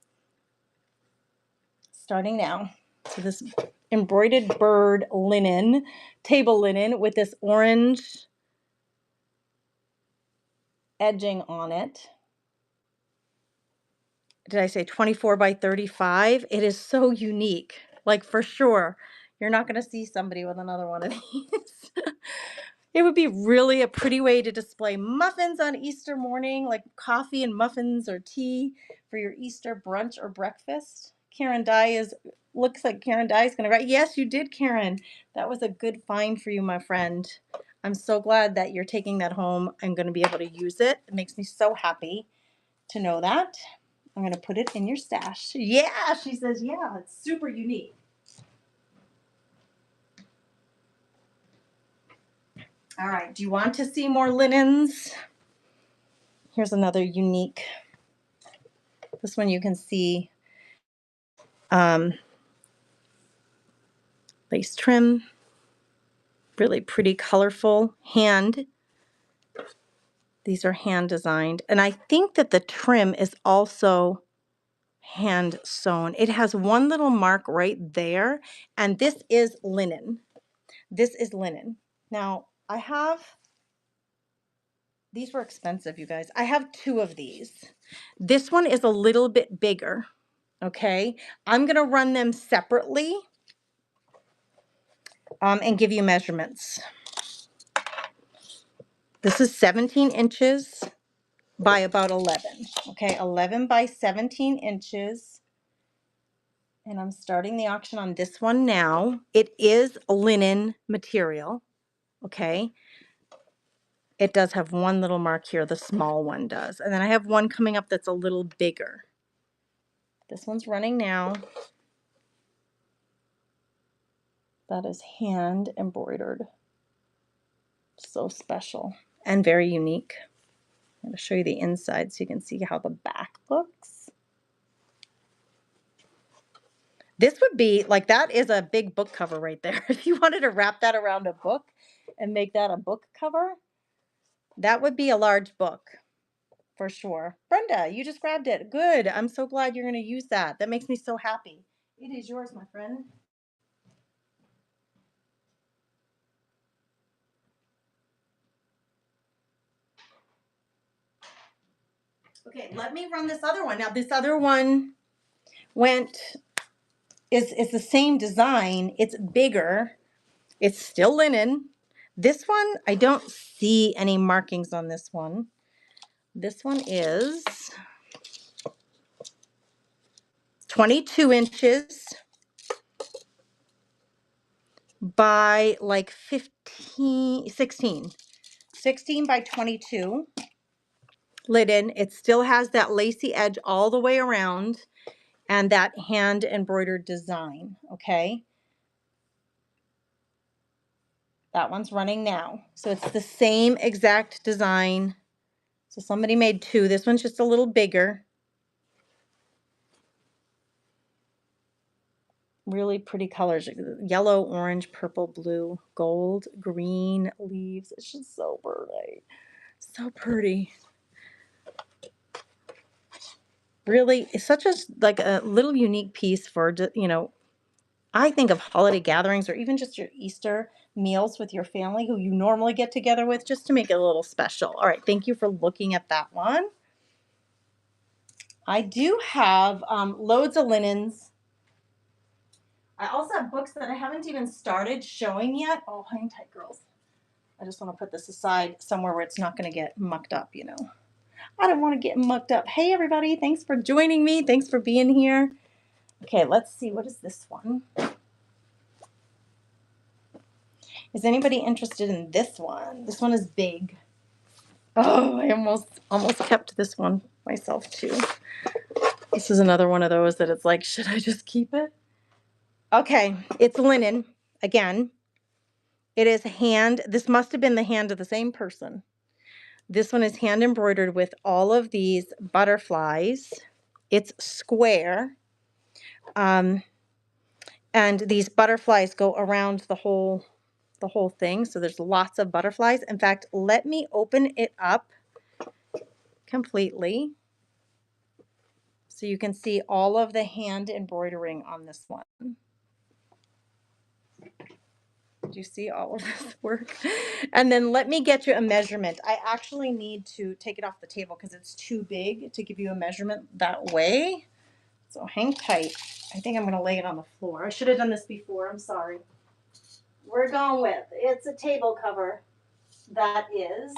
Starting now. So this embroidered bird linen, table linen with this orange edging on it. Did I say 24 by 35? It is so unique. Like, for sure, You're not going to see somebody with another one of these. It would be really a pretty way to display muffins on Easter morning, like coffee and muffins or tea for your Easter brunch or breakfast. Looks like Karen Dye is going to write. Yes, you did, Karen. That was a good find for you, my friend. I'm so glad that you're taking that home. I'm going to be able to use it. It makes me so happy to know that. I'm going to put it in your stash. Yeah, she says, yeah, it's super unique. All right, do you want to see more linens? Here's another unique. This one you can see lace trim, really pretty, colorful, hand. These are hand designed. And I think that the trim is also hand sewn. It has one little mark right there, and this is linen. This is linen. Now, these were expensive, you guys. I have 2 of these. This one is a little bit bigger, okay? I'm going to run them separately and give you measurements. This is 17 inches by about 11, okay? 11 by 17 inches. And I'm starting the auction on this one now. It is linen material, okay? It does have one little mark here, the small one does. And then I have one coming up that's a little bigger. This one's running now. That is hand embroidered. So special and very unique. I'm going to show you the inside so you can see how the back looks. This would be like, that is a big book cover right there. If you wanted to wrap that around a book and make that a book cover, that would be a large book for sure. Brenda, you just grabbed it. Good. I'm so glad you're going to use that. That makes me so happy. It is yours, my friend. Okay, let me run this other one. Now, this other one is the same design. It's bigger. It's still linen. This one, I don't see any markings on this one. This one is 22 inches by like 16 by 22 linen. It still has that lacy edge all the way around and that hand embroidered design, okay? That one's running now. So it's the same exact design. So somebody made 2. This one's just a little bigger. Really pretty colors. Yellow, orange, purple, blue, gold, green leaves. It's just so pretty. So pretty. Really, it's such a little unique piece for, you know, I think of holiday gatherings or even just your Easter meals with your family who you normally get together with, just to make it a little special. All right, thank you for looking at that one. I do have loads of linens. I also have books that I haven't even started showing yet. Oh, hang tight, girls. I just want to put this aside somewhere where it's not going to get mucked up, you know. I don't want to get mucked up. Hey, everybody. Thanks for joining me. Thanks for being here. Okay, let's see. What is this one? Is anybody interested in this one? This one is big. Oh, I almost kept this one myself too. This is another one of those that it's like, should I just keep it? Okay, it's linen again. It is hand. This must have been the hand of the same person. This one is hand embroidered with all of these butterflies. It's square. And these butterflies go around the whole thing. So there's lots of butterflies. In fact, let me open it up completely so you can see all of the hand embroidering on this one. Do you see all of this work? And then let me get you a measurement. I actually need to take it off the table because it's too big to give you a measurement that way. So hang tight. I think I'm going to lay it on the floor. I should have done this before. I'm sorry. We're going with, it's a table cover that is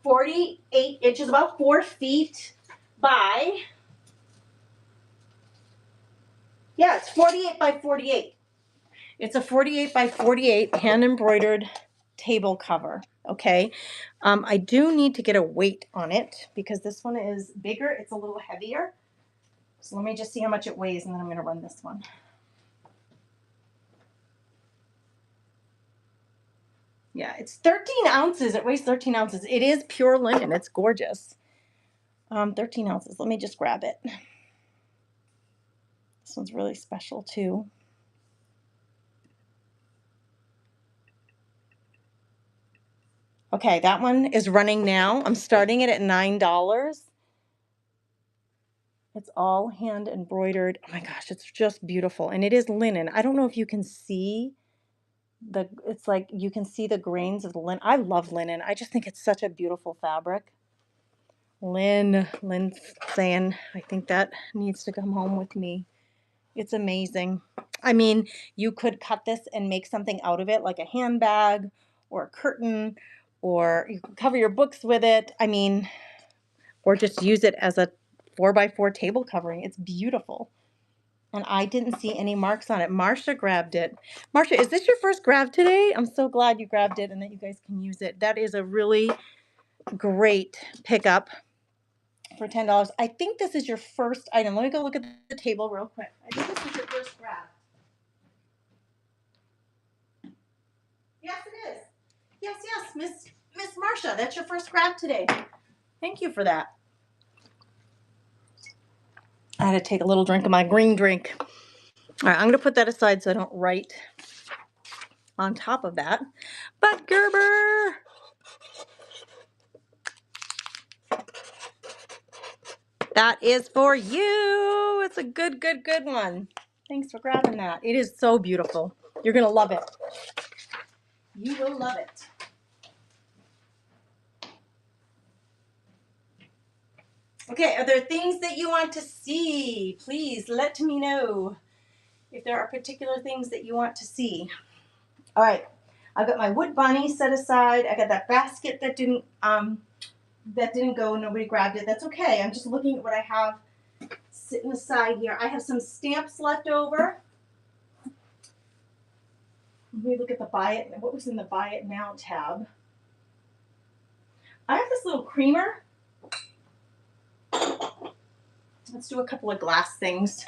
48 inches, about 4 feet by, yeah, it's 48 by 48. It's a 48 by 48 hand embroidered table cover. Okay. I do need to get a weight on it because this one is bigger. It's a little heavier. So let me just see how much it weighs and then I'm going to run this one. Yeah, it's 13 ounces. It weighs 13 ounces. It is pure linen. It's gorgeous. 13 ounces. Let me just grab it. This one's really special too. Okay, that one is running now. I'm starting it at $9. It's all hand embroidered. Oh my gosh, it's just beautiful. And it is linen. I don't know if you can see it's like you can see the grains of the linen. I love linen. I just think it's such a beautiful fabric. Lynn's saying, I think that needs to come home with me. It's amazing. I mean, you could cut this and make something out of it, like a handbag or a curtain, or you could cover your books with it. I mean, or just use it as a 4x4 table covering. It's beautiful. And I didn't see any marks on it. Marsha grabbed it. Marsha, is this your first grab today? I'm so glad you grabbed it and that you guys can use it. That is a really great pickup for $10. I think this is your first item. Let me go look at the table real quick. I think this is your first grab. Yes, it is. Yes, Miss Marsha, that's your first grab today. Thank you for that. I had to take a little drink of my green drink. All right, I'm going to put that aside so I don't write on top of that. But Gerber, that is for you. It's a good one. Thanks for grabbing that. It is so beautiful. You're going to love it. You will love it. Okay, are there things that you want to see? Please let me know if there are particular things that you want to see. All right, I've got my wood bunny set aside. I got that basket that didn't go. Nobody grabbed it. That's okay. I'm just looking at what I have sitting aside here. I have some stamps left over. Let me look at the buy it. What was in the buy it now tab? I have this little creamer. Let's do a couple of glass things.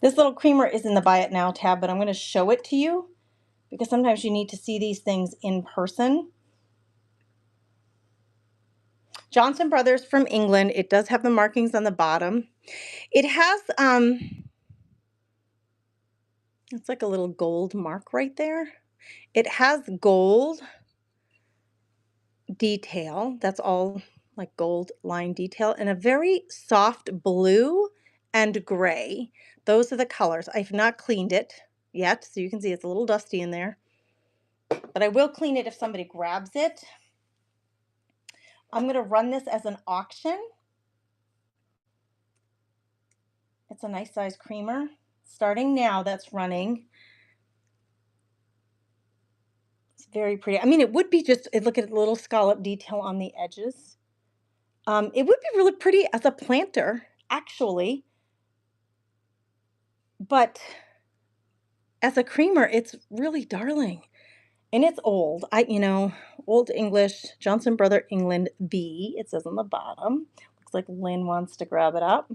This little creamer is in the buy it now tab, but I'm going to show it to you because sometimes you need to see these things in person. Johnson Brothers from England. It does have the markings on the bottom. It has, it's like a little gold mark right there. It has gold detail. That's all like gold line detail and a very soft blue and gray. Those are the colors. I've not cleaned it yet, so you can see it's a little dusty in there. But I will clean it if somebody grabs it. I'm going to run this as an auction. It's a nice size creamer. Starting now, that's running. It's very pretty. I mean, it would be just, look at the little scallop detail on the edges. It would be really pretty as a planter, actually. But as a creamer, it's really darling. And it's old. Old English, Johnson Brother England B, it says on the bottom. Looks like Lynn wants to grab it up.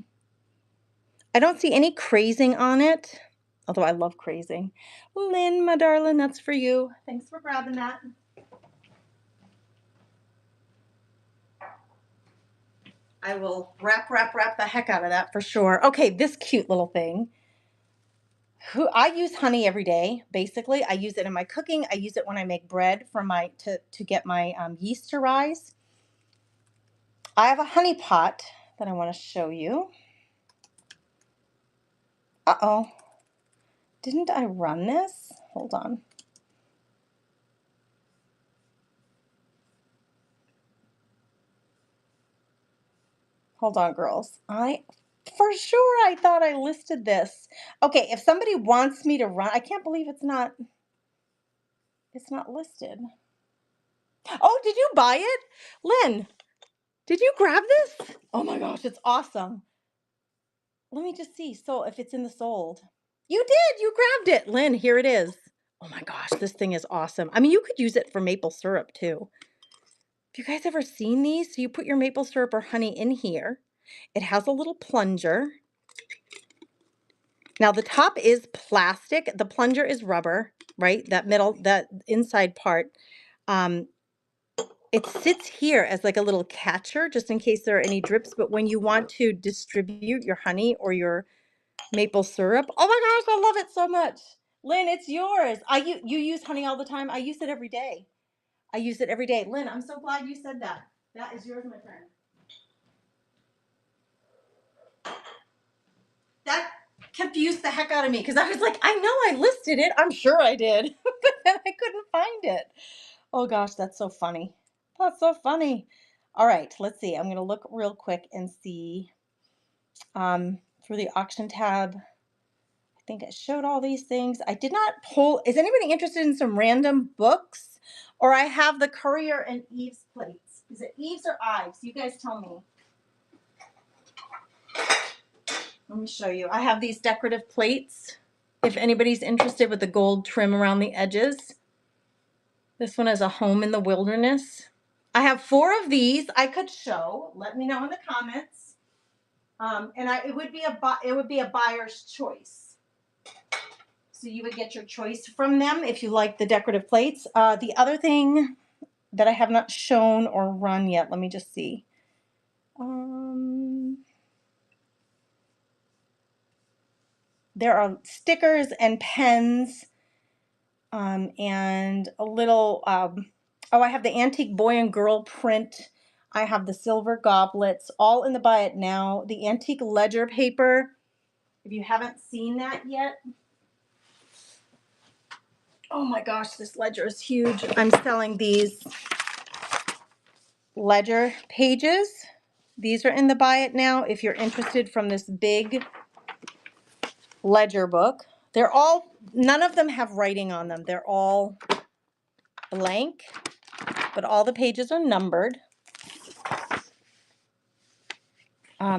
I don't see any crazing on it, although I love crazing. Lynn, my darling, that's for you. Thanks for grabbing that. I will wrap the heck out of that for sure. Okay, this cute little thing. I use honey every day, basically. I use it in my cooking. I use it when I make bread for to get my yeast to rise. I have a honey pot that I want to show you. Uh-oh. Didn't I run this? Hold on. Hold on, girls. For sure, I thought I listed this. Okay, if somebody wants me to run, I can't believe it's not listed. Oh, did you buy it? Lynn, did you grab this? Oh my gosh, it's awesome. Let me just see. So if it's in the sold. You did, you grabbed it. Lynn, here it is. Oh my gosh, this thing is awesome. I mean, you could use it for maple syrup too. Have you guys ever seen these? So you put your maple syrup or honey in here. It has a little plunger. Now the top is plastic. The plunger is rubber, right? That inside part. Um, it sits here as like a little catcher just in case there are any drips. But when you want to distribute your honey or your maple syrup, oh my gosh, I love it so much. Lynn, it's yours. You use honey all the time. I use it every day. I use it every day. Lynn, I'm so glad you said that. That is yours, my friend. That confused the heck out of me because I was like, I know I listed it. I'm sure I did, but then I couldn't find it. Oh gosh, that's so funny. That's so funny. All right, let's see. I'm going to look real quick and see through the auction tab. I think I showed all these things. I did not pull. Is anybody interested in some random books? Or I have the Courier and Eve's plates. Is it Eve's or Ives? You guys tell me. Let me show you. I have these decorative plates. If anybody's interested with the gold trim around the edges. This one is a home in the wilderness. I have 4 of these I could show. Let me know in the comments. It would be a buyer's choice. So you would get your choice from them if you like the decorative plates. The other thing that I have not shown or run yet, let me just see. There are stickers and pens and a little, I have the antique boy and girl print. I have the silver goblets, all in the buy it now. The antique ledger paper, if you haven't seen that yet. Oh my gosh, this ledger is huge. I'm selling these ledger pages. These are in the buy it now if you're interested from this big ledger book. None of them have writing on them. They're all blank, but all the pages are numbered.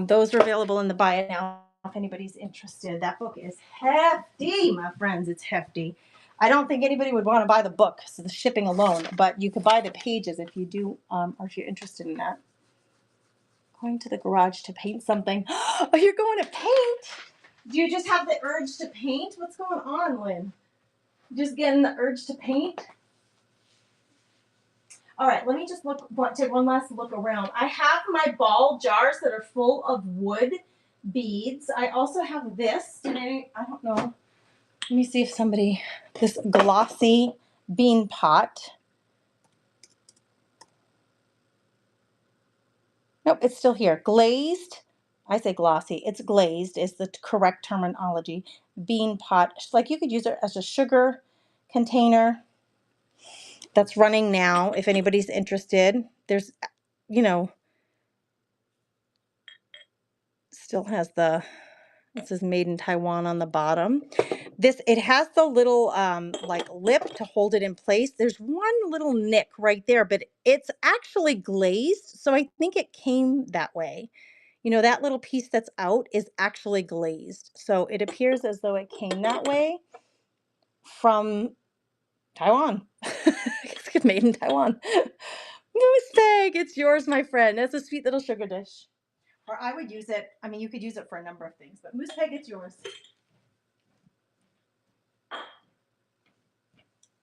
Those are available in the buy it now if anybody's interested. That book is hefty, my friends. It's hefty. I don't think anybody would want to buy the book, so the shipping alone, but you could buy the pages if you do, or if you're interested in that. Going to the garage to paint something. Oh, you're going to paint? Do you just have the urge to paint? What's going on, Lynn? Just getting the urge to paint? All right, let me just take one last look around. I have my ball jars that are full of wood beads. I also have this. I don't know. Let me see if this glossy bean pot. Nope, it's still here. Glazed. I say glossy. It's glazed is the correct terminology. Bean pot. It's like you could use it as a sugar container. That's running now if anybody's interested. There's, still has it says made in Taiwan on the bottom. It has the little like lip to hold it in place. There's one little nick right there, but it's actually glazed. So I think it came that way. That little piece that's out is actually glazed. So it appears as though it came that way from Taiwan. It's made in Taiwan. Moose Peg, it's yours, my friend. That's a sweet little sugar dish. Or I would use it. I mean, you could use it for a number of things, but Moose Peg, it's yours.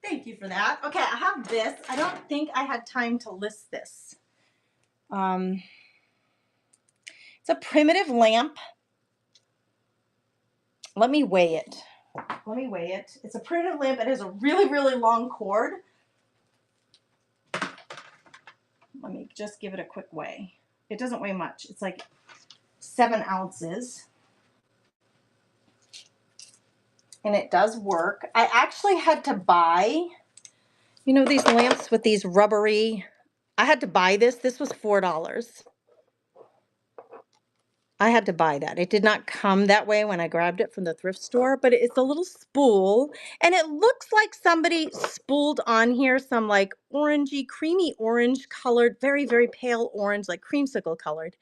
Thank you for that. Okay, I have this. I don't think I had time to list this. It's a primitive lamp. Let me weigh it. It's a primitive lamp. It has a really, really long cord. Let me just give it a quick weigh. It doesn't weigh much. It's like 7 ounces. And it does work. I actually had to buy, these lamps with these rubbery, I had to buy this. This was $4. I had to buy that. It did not come that way when I grabbed it from the thrift store, but it's a little spool, and it looks like somebody spooled on here some like orangey, creamy orange colored, very, very pale orange, like creamsicle colored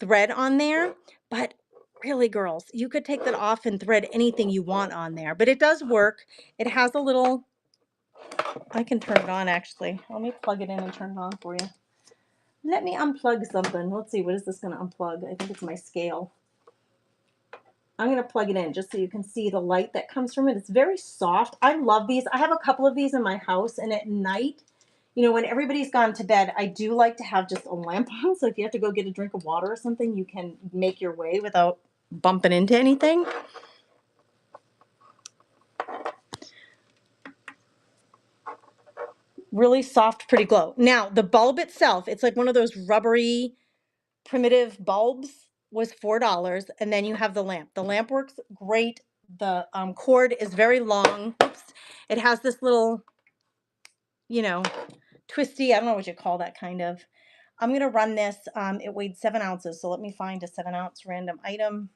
thread on there. But really, girls, you could take that off and thread anything you want on there, but it does work. It has a little, I can turn it on actually. Let me plug it in and turn it on for you. Let me unplug something. Let's see, what is this going to unplug? I think it's my scale. I'm going to plug it in just so you can see the light that comes from it. It's very soft. I love these. I have a couple of these in my house, and at night, you know, when everybody's gone to bed, I do like to have just a lamp on. So if you have to go get a drink of water or something, you can make your way without bumping into anything. Really soft, pretty glow. Now, the bulb itself, it's like one of those rubbery primitive bulbs, was $4, and then you have the lamp. The lamp works great. The cord is very long. Oops. It has this little, you know, twisty, I don't know what you call that kind of. I'm going to run this. It weighed 7 ounces, so let me find a 7-ounce random item.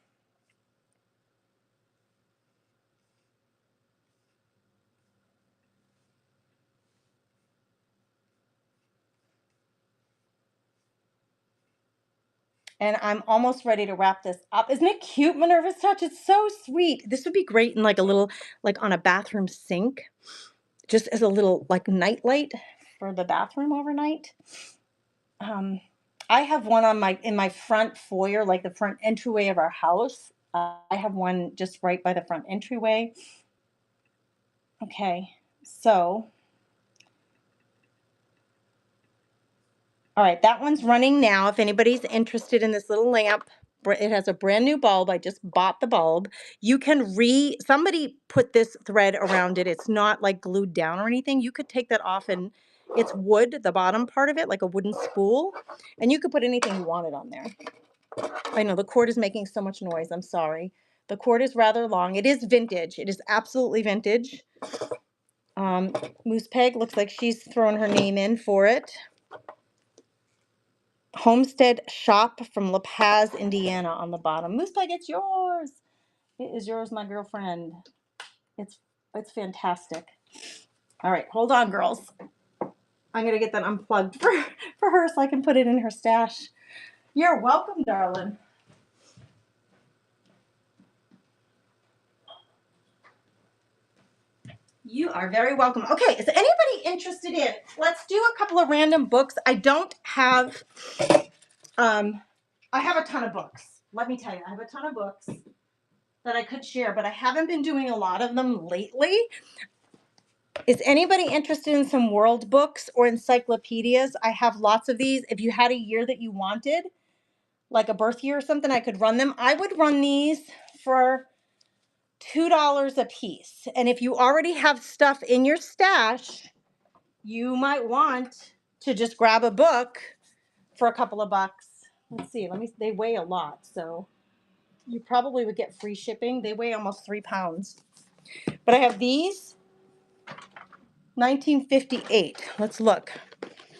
And I'm almost ready to wrap this up. Isn't it cute, Minerva's Touch? It's so sweet. This would be great in like a little, like on a bathroom sink, just as a little like night light for the bathroom overnight. I have one on in my front foyer, like the front entryway of our house. I have one just right by the front entryway. Okay, so, all right, that one's running now. If anybody's interested in this little lamp, it has a brand new bulb. I just bought the bulb. You can somebody put this thread around it. It's not like glued down or anything. You could take that off, and it's wood, the bottom part of it, like a wooden spool, and you could put anything you wanted on there. I know the cord is making so much noise. I'm sorry. The cord is rather long. It is vintage. It is absolutely vintage. Moose Peg looks like she's thrown her name in for it. Homestead Shop from La Paz, Indiana on the bottom. Moose Peg, it's yours. It is yours, my girlfriend. It's fantastic. All right, hold on, girls. I'm going to get that unplugged for her so I can put it in her stash. You're welcome, darling. You are very welcome. Okay, is anybody interested in, let's do a couple of random books. I don't have, I have a ton of books. Let me tell you, I have a ton of books that I could share, but I haven't been doing a lot of them lately. Is anybody interested in some world books or encyclopedias? I have lots of these. If you had a year that you wanted, like a birth year or something, I could run them. I would run these for $2 a piece. And if you already have stuff in your stash, you might want to just grab a book for a couple of bucks. Let's see, they weigh a lot, so you probably would get free shipping. They weigh almost 3 pounds. But I have these, 1958. Let's look.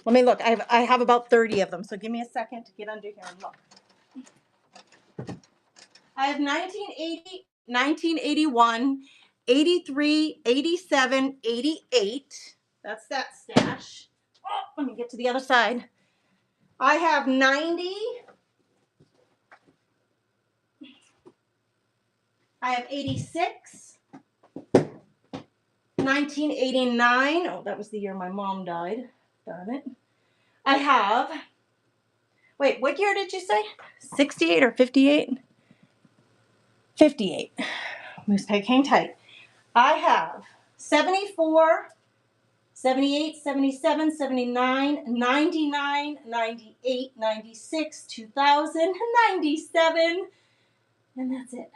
Let me look. I have about 30 of them, so give me a second to get under here and look. I have 1980, 1981, 83, 87, 88. That's that stash. Oh, let me get to the other side. I have 90. I have 86. 1989. Oh, that was the year my mom died. Darn it. I have, wait, what year did you say? 68 or 58? 58. Moose Peg, hang tight. I have 74, 78, 77, 79, 99, 98, 96, 2000, 97, and that's it.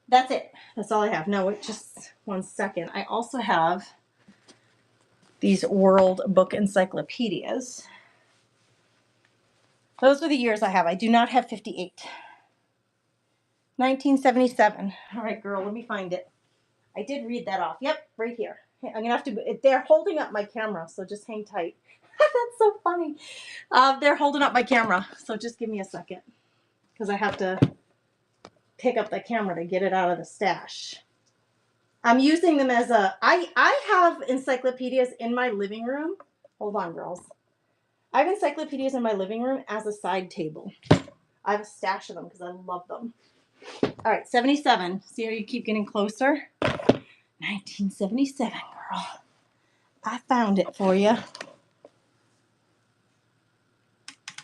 That's it. That's all I have. No, wait, just one second. I also have these World Book Encyclopedias. Those are the years I have. I do not have 58. 1977. All right, girl, let me find it. I did read that off. Yep, right here. I'm going to have to, they're holding up my camera, so just hang tight. That's so funny. They're holding up my camera, so just give me a second because I have to pick up the camera to get it out of the stash. I'm using them as I have encyclopedias in my living room. Hold on, girls. I have encyclopedias in my living room as a side table. I have a stash of them because I love them. All right, 77. See how you keep getting closer? 1977, girl. I found it for you.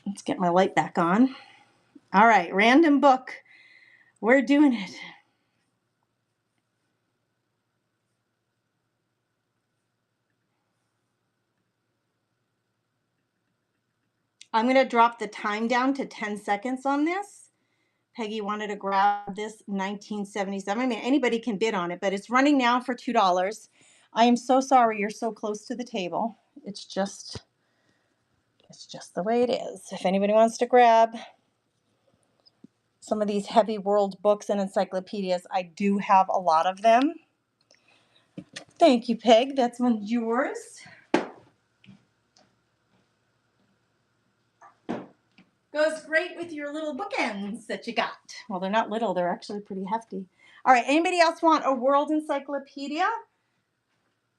Let's get my light back on. All right, random book. We're doing it. I'm going to drop the time down to 10 seconds on this. Peggy wanted to grab this 1977. I mean, anybody can bid on it, but it's running now for $2. I am so sorry you're so close to the table. It's just the way it is. If anybody wants to grab some of these heavy world books and encyclopedias, I do have a lot of them. Thank you, Peg. That's one yours. Goes great with your little bookends that you got. Well, they're not little. They're actually pretty hefty. All right. Anybody else want a world encyclopedia?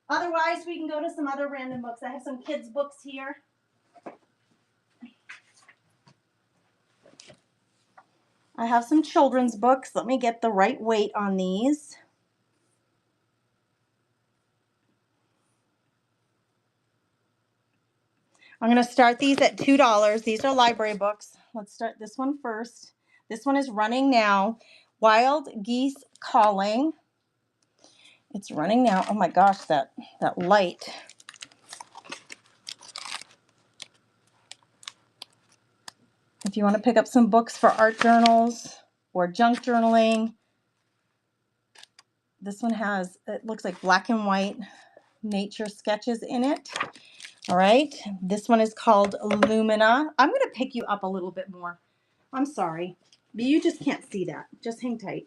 Otherwise, we can go to some other random books. I have some kids' books here. I have some children's books. Let me get the right weight on these. I'm going to start these at $2. These are library books. Let's start this one first. This one is running now. Wild Geese Calling. It's running now. Oh my gosh, that light. If you want to pick up some books for art journals or junk journaling, this one has, it looks like black and white nature sketches in it. All right, this one is called Lumina. I'm going to pick you up a little bit more. I'm sorry, but you just can't see that. Just hang tight.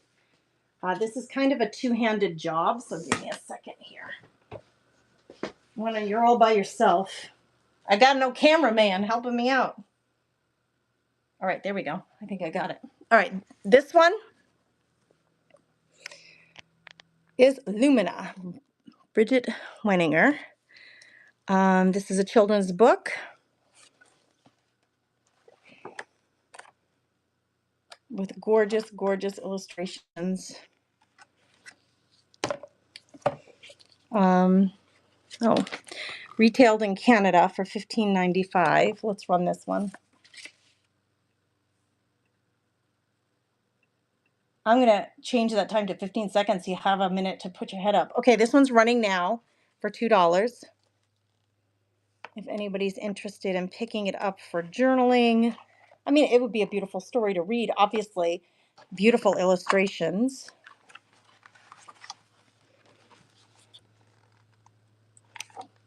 This is kind of a two-handed job, so give me a second here. When you're all by yourself, I got no cameraman helping me out. All right, there we go. I think I got it. All right, this one is Lumina, Bridget Wenninger. This is a children's book. With gorgeous, gorgeous illustrations. Retailed in Canada for $15.95. Let's run this one. I'm going to change that time to 15 seconds so you have a minute to put your head up. Okay, this one's running now for $2. If anybody's interested in picking it up for journaling. I mean, it would be a beautiful story to read, obviously. Beautiful illustrations.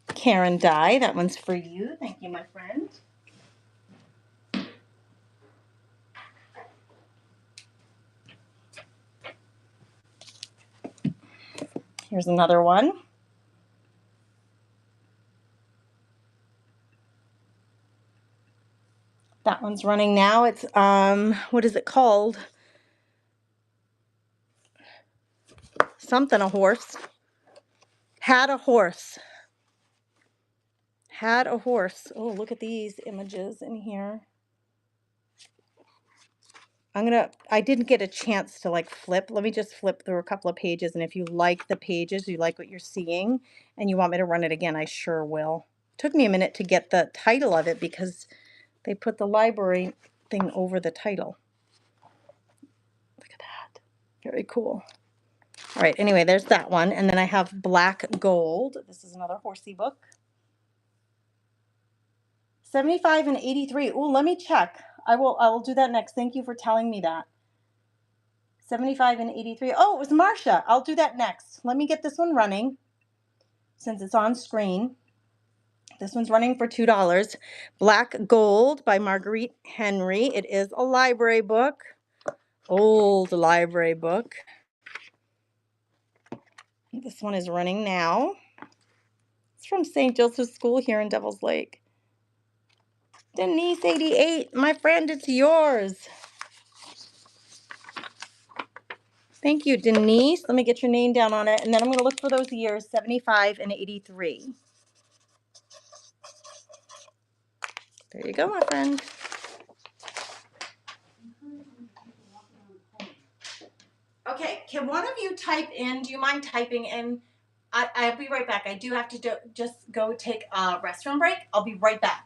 Karen Dye, that one's for you. Thank you, my friend. Here's another one. That one's running now. It's, what is it called? Something a horse. Had a horse. Had a horse. Oh, look at these images in here. I didn't get a chance to like flip. Let me just flip through a couple of pages. And if you like the pages, you like what you're seeing, and you want me to run it again, I sure will. Took me a minute to get the title of it because they put the library thing over the title. Look at that. Very cool. All right, anyway, there's that one. And then I have Black Gold. This is another horsey book. 75 and 83. Oh, let me check. I will do that next. Thank you for telling me that. 75 and 83. Oh, it was Marcia. I'll do that next. Let me get this one running since it's on screen. This one's running for $2. Black Gold by Marguerite Henry. It is a library book. Old library book. This one is running now. It's from St. Joseph's School here in Devil's Lake. Denise 88, my friend, it's yours. Thank you, Denise. Let me get your name down on it, and then I'm going to look for those years, 75 and 83. There you go, my friend. Okay, can one of you type in? Do you mind typing in? I'll be right back. I do have to just go take a restroom break. I'll be right back.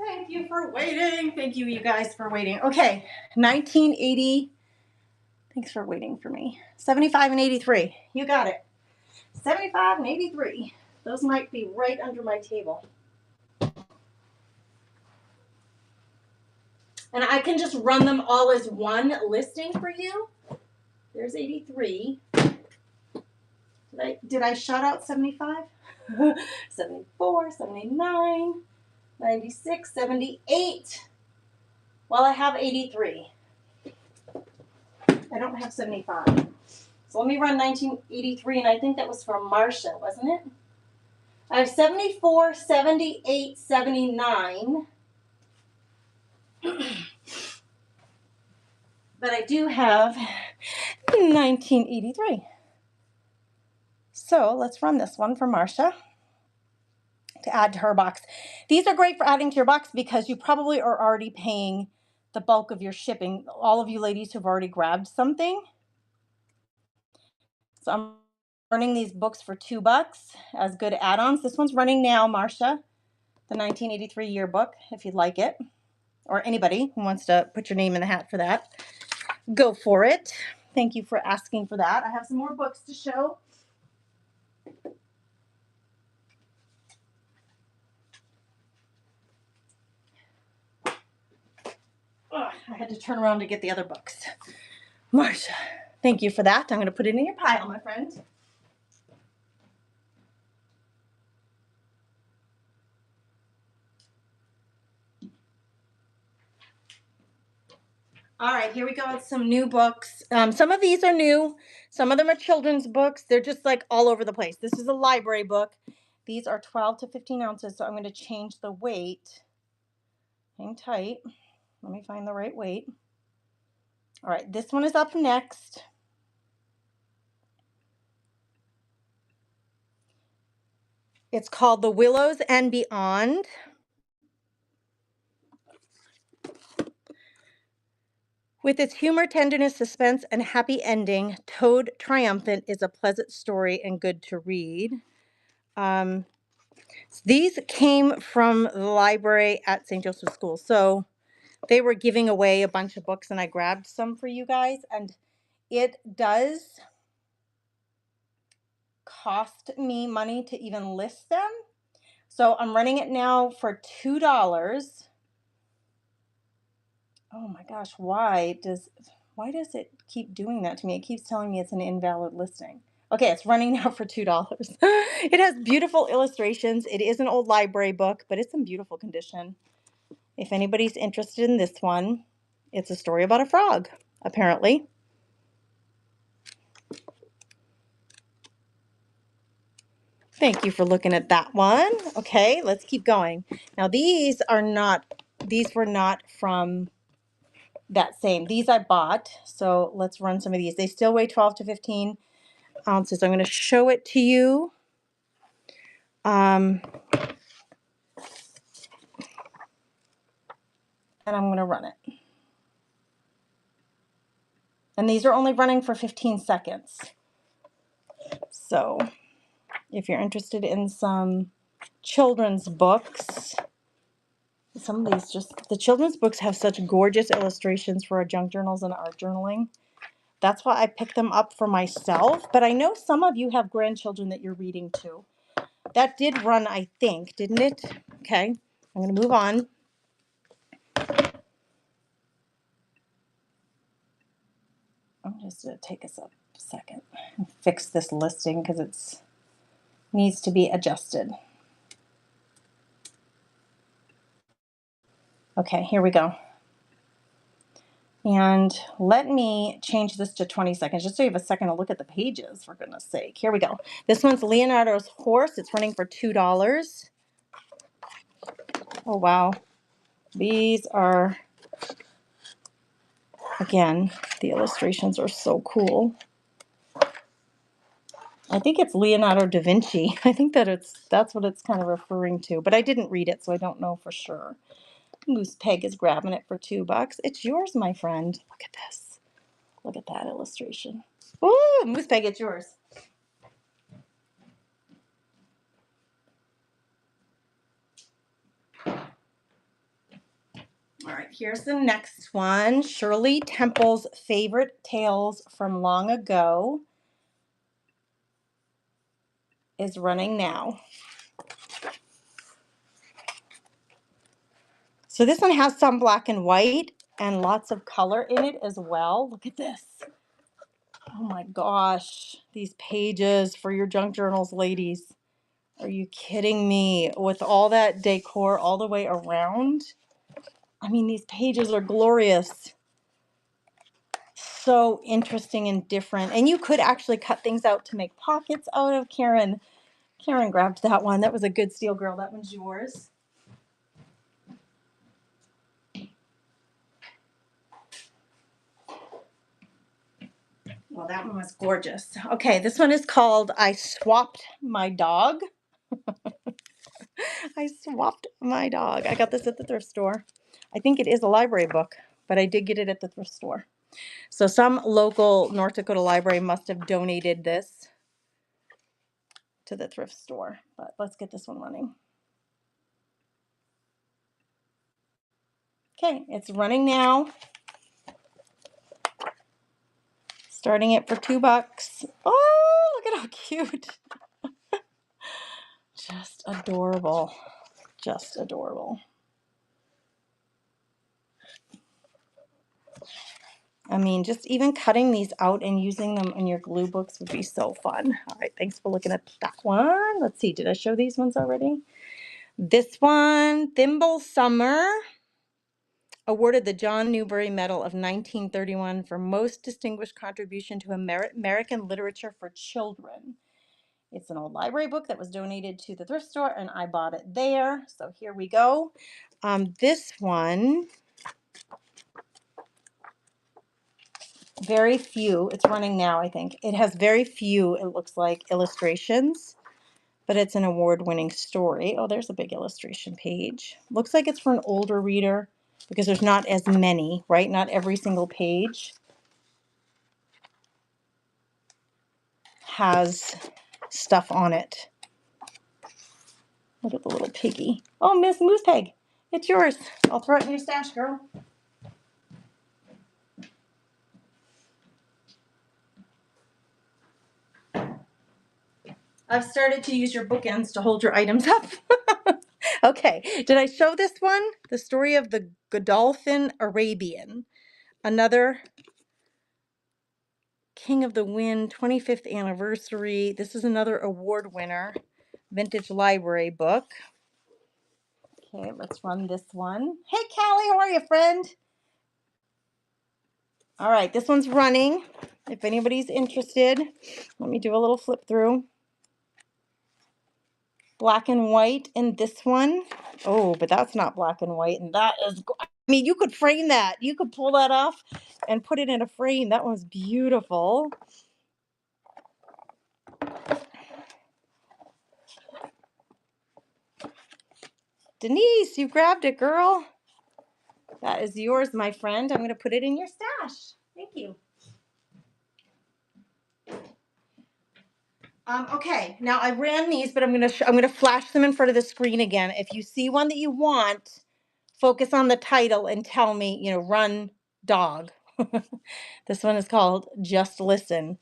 Thank you for waiting. Thank you, you guys, for waiting. Okay, 1980. Thanks for waiting for me. 75 and 83. You got it. 75 and 83. Those might be right under my table. And I can just run them all as one listing for you. There's 83. Did I shout out 75? 74, 79, 96, 78. Well, I have 83. I don't have 75. So let me run 1983, and I think that was from Marcia, wasn't it? I have 74, 78, 79. But I do have 1983. So let's run this one for Marcia to add to her box. These are great for adding to your box because you probably are already paying the bulk of your shipping. All of you ladies who've already grabbed something. So I'm running these books for $2 as good add-ons. This one's running now, Marcia, the 1983 yearbook, if you'd like it, or anybody who wants to put your name in the hat for that. Go for it. Thank you for asking for that. I have some more books to show. Ugh, I had to turn around to get the other books. Marcia, thank you for that. I'm going to put it in your pile, my friend. All right, here we go with some new books. Some of these are new. Some of them are children's books. They're just like all over the place. This is a library book. These are 12 to 15 ounces, so I'm going to change the weight. Hang tight. Let me find the right weight. All right, this one is up next. It's called The Willows and Beyond. With its humor, tenderness, suspense, and happy ending, Toad Triumphant is a pleasant story and good to read. These came from the library at St. Joseph's School. So they were giving away a bunch of books, and I grabbed some for you guys. And it does cost me money to even list them. So I'm running it now for $2. Oh my gosh, why does it keep doing that to me? It keeps telling me it's an invalid listing. Okay, it's running now for $2. It has beautiful illustrations. It is an old library book, but it's in beautiful condition. If anybody's interested in this one, it's a story about a frog, apparently. Thank you for looking at that one. Okay, let's keep going. Now these were not from that same. These I bought, so let's run some of these. They still weigh 12 to 15 ounces. I'm going to show it to you. And I'm going to run it. And these are only running for 15 seconds. So if you're interested in some children's books, some of these the children's books have such gorgeous illustrations for our junk journals and art journaling. That's why I picked them up for myself. But I know some of you have grandchildren that you're reading to. That did run, I think, didn't it? Okay, I'm going to move on. I'm just going to take us a second and fix this listing because it needs to be adjusted. Okay, here we go. And let me change this to 20 seconds, just so you have a second to look at the pages, for goodness sake. Here we go. This one's Leonardo's Horse. It's running for $2. Oh, wow. These are, again, the illustrations are so cool. I think it's Leonardo da Vinci. I think that's what it's kind of referring to, but I didn't read it, so I don't know for sure. Moose Peg is grabbing it for $2. It's yours, my friend. Look at this. Look at that illustration. Ooh, Moose Peg, it's yours. All right, here's the next one. Shirley Temple's Favorite Tales from Long Ago is running now. So this one has some black and white and lots of color in it as well. Look at this. Oh my gosh, these pages for your junk journals, ladies. Are you kidding me? With all that decor all the way around. I mean, these pages are glorious. So interesting and different. And you could actually cut things out to make pockets out of. Karen grabbed that one. That was a good steal, girl. That one's yours. Well, that one was gorgeous. Okay, this one is called I Swapped My Dog. I swapped my dog. I got this at the thrift store. I think it is a library book, but I did get it at the thrift store. So some local North Dakota library must have donated this to the thrift store. But let's get this one running. Okay, it's running now. Starting it for $2. Oh, look at how cute. Just adorable. Just adorable. I mean, just even cutting these out and using them in your glue books would be so fun. All right, thanks for looking at that one. Let's see, did I show these ones already? This one, Thimble Summer, awarded the John Newbery Medal of 1931 for most distinguished contribution to American literature for children. It's an old library book that was donated to the thrift store, and I bought it there. So here we go. This one, very few. It's running now, I think. It has very few, it looks like, illustrations, but it's an award-winning story. Oh, there's a big illustration page. Looks like it's for an older reader because there's not as many, right? Not every single page has stuff on it. Look at the little piggy. Oh, Miss Moose Peg, it's yours. I'll throw it in your stash, girl. I've started to use your bookends to hold your items up. Okay, did I show this one? The story of the Godolphin Arabian. Another King of the Wind 25th anniversary. This is another award winner. Vintage library book. Okay, let's run this one. Hey, Callie, how are you, friend? All right, this one's running. If anybody's interested, let me do a little flip through. Black and white in this one. Oh, but that's not black and white, and that is mean, you could frame that. You could pull that off and put it in a frame. That one's beautiful. Denise, you grabbed it, girl. That is yours, my friend. I'm going to put it in your stash. Thank you. Okay, now I ran these, but I'm gonna flash them in front of the screen again. If you see one that you want, focus on the title and tell me, run dog. This one is called Just Listen.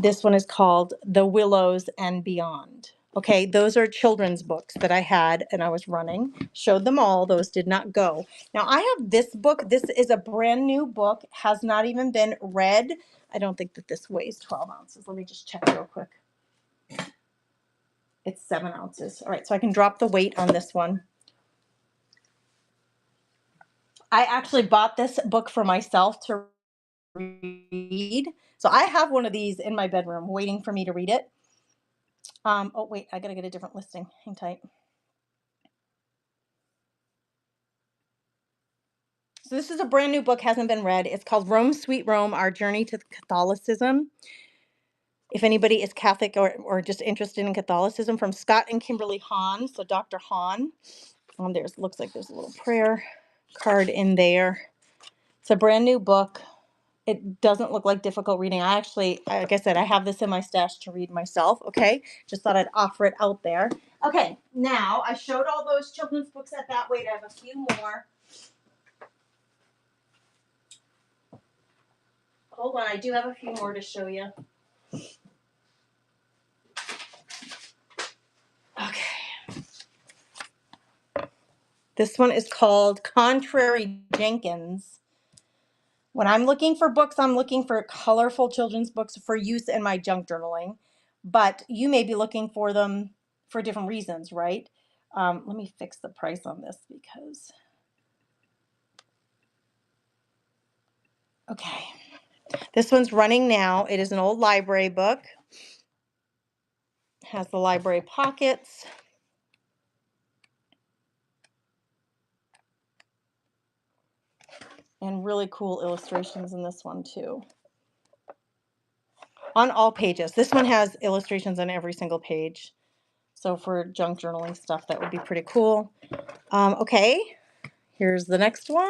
This one is called The Willows and Beyond. Okay, those are children's books that I had and I was running. Showed them all. Those did not go. Now I have this book. This is a brand new book. Has not even been read. I don't think that this weighs 12 ounces. Let me just check real quick. It's 7 ounces. All right, so I can drop the weight on this one. I actually bought this book for myself to read. So I have one of these in my bedroom waiting for me to read it. Oh, wait, I got to get a different listing. Hang tight. So this is a brand new book, hasn't been read. It's called Rome, Sweet Rome, Our Journey to Catholicism. If anybody is Catholic or just interested in Catholicism, from Scott and Kimberly Hahn. So Dr. Hahn. Looks like there's a little prayer card in there. It's a brand new book. It doesn't look like difficult reading. I actually, like I said, I have this in my stash to read myself, okay? Just thought I'd offer it out there. Okay, now I showed all those children's books at that weight. I have a few more. Hold on, I do have a few more to show you. Okay. This one is called Contrary Jenkins. When I'm looking for books, I'm looking for colorful children's books for use in my junk journaling. But you may be looking for them for different reasons, right? Let me fix the price on this because... Okay. This one's running now. It is an old library book. It has the library pockets. And really cool illustrations in this one too. On all pages. This one has illustrations on every single page. So for junk journaling stuff, that would be pretty cool. Okay, here's the next one.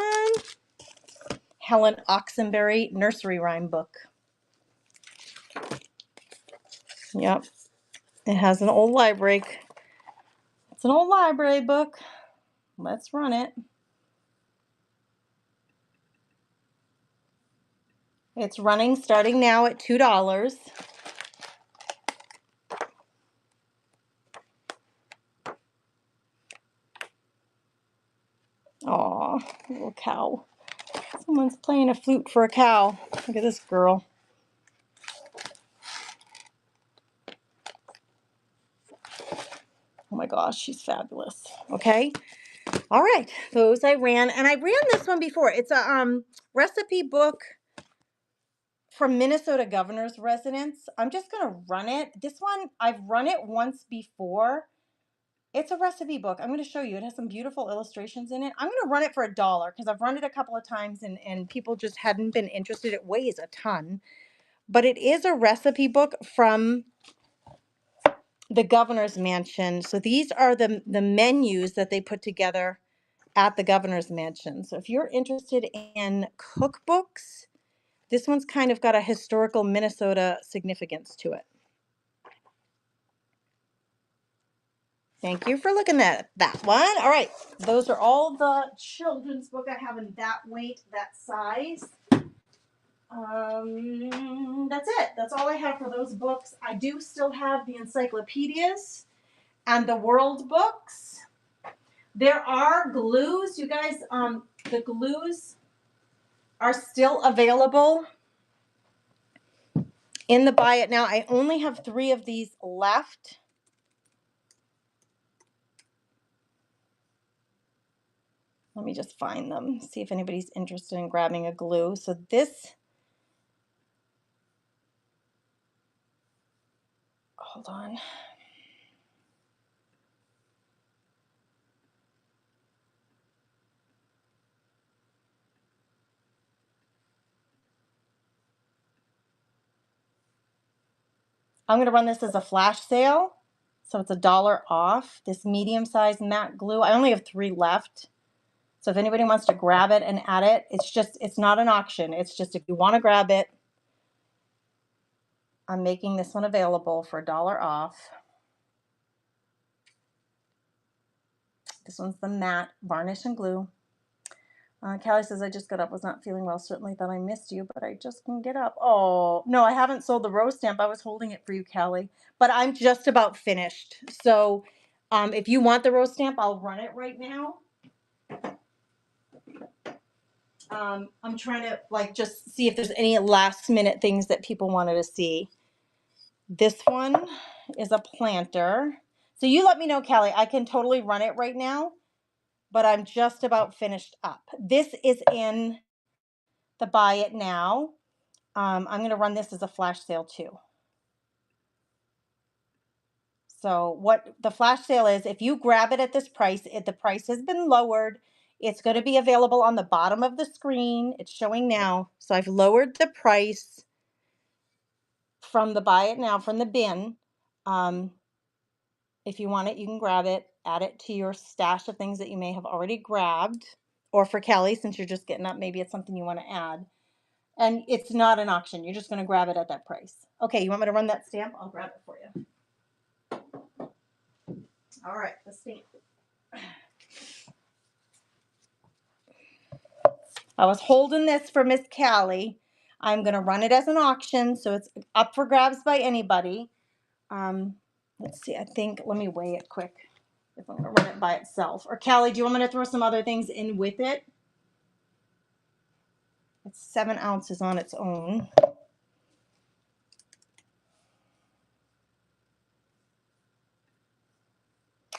Helen Oxenberry nursery rhyme book. Yep, it has an old library. It's an old library book. Let's run it. It's running starting now at $2. Aw, little cow. Someone's playing a flute for a cow. Look at this girl. Oh my gosh, she's fabulous. Okay. All right. Those I ran. And I ran this one before. It's a recipe book from Minnesota Governor's Residence. I'm just going to run it. This one, I've run it once before. It's a recipe book. I'm going to show you. It has some beautiful illustrations in it. I'm going to run it for $1 because I've run it a couple of times and people just hadn't been interested. It weighs a ton. But it is a recipe book from the governor's mansion. So these are the menus that they put together at the governor's mansion. So if you're interested in cookbooks, this one's kind of got a historical Minnesota significance to it. Thank you for looking at that one. All right, those are all the children's book I have in that weight, that size. That's it. That's all I have for those books. I do still have the encyclopedias and the world books. There are glues, you guys. The glues are still available in the buy it now. I only have 3 of these left. Let me just find them, see if anybody's interested in grabbing a glue. So this, hold on. I'm going to run this as a flash sale. So it's $1 off. This medium-sized matte glue. I only have 3 left. So if anybody wants to grab it and add it, it's not an auction. It's just if you want to grab it, I'm making this one available for $1 off. This one's the matte varnish and glue. Callie says, I just got up, was not feeling well. Certainly thought I missed you, but I just can get up. Oh, no, I haven't sold the rose stamp. I was holding it for you, Callie, but I'm just about finished. So if you want the rose stamp, I'll run it right now. I'm trying to just see if there's any last minute things that people wanted to see. This one is a planter. So you let me know, Callie. I can totally run it right now, but I'm just about finished up. This is in the buy it now. I'm going to run this as a flash sale too. So what the flash sale is, if you grab it at this price, the price has been lowered. It's going to be available on the bottom of the screen. It's showing now. So I've lowered the price from the buy it now, from the bin. If you want it, you can grab it, add it to your stash of things that you may have already grabbed. Or for Kelly, since you're just getting up, maybe it's something you want to add. And it's not an auction. You're just going to grab it at that price. Okay, you want me to run that stamp? I'll grab it for you. All right, the stamp. I was holding this for Miss Callie. I'm going to run it as an auction, so it's up for grabs by anybody. Let's see, let me weigh it quick if I'm going to run it by itself. Or Callie, do you want me to throw some other things in with it? It's 7 ounces on its own.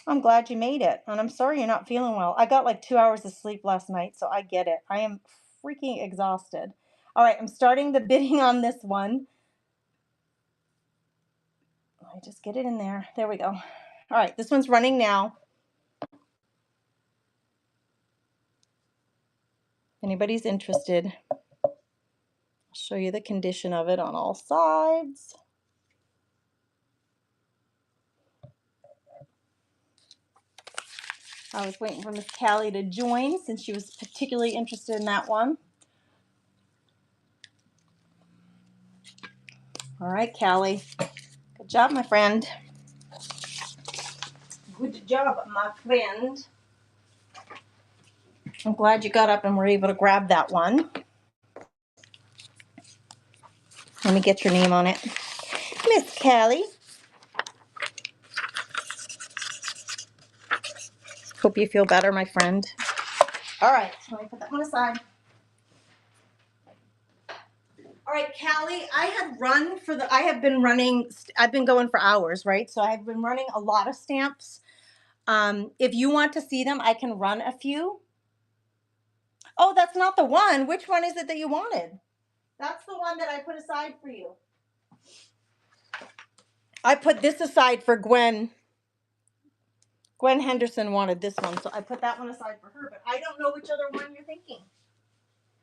I'm glad you made it, and I'm sorry you're not feeling well. I got like 2 hours of sleep last night, so I get it. I am freaking exhausted. All right, I'm starting the bidding on this one. I just get it in there. There we go. All right, this one's running now. If anybody's interested, I'll show you the condition of it on all sides. I was waiting for Miss Callie to join since she was particularly interested in that one. All right, Callie. Good job, my friend. Good job, my friend. I'm glad you got up and were able to grab that one. Let me get your name on it. Miss Callie. Hope you feel better, my friend. All right, let me put that one aside. All right, Callie, I've been going for hours, right? So I've been running a lot of stamps. If you want to see them, I can run a few. Oh, that's not the one. Which one is it that you wanted? That's the one that I put aside for you. I put this aside for Gwen. Gwen Henderson wanted this one, so I put that one aside for her, but I don't know which other one you're thinking.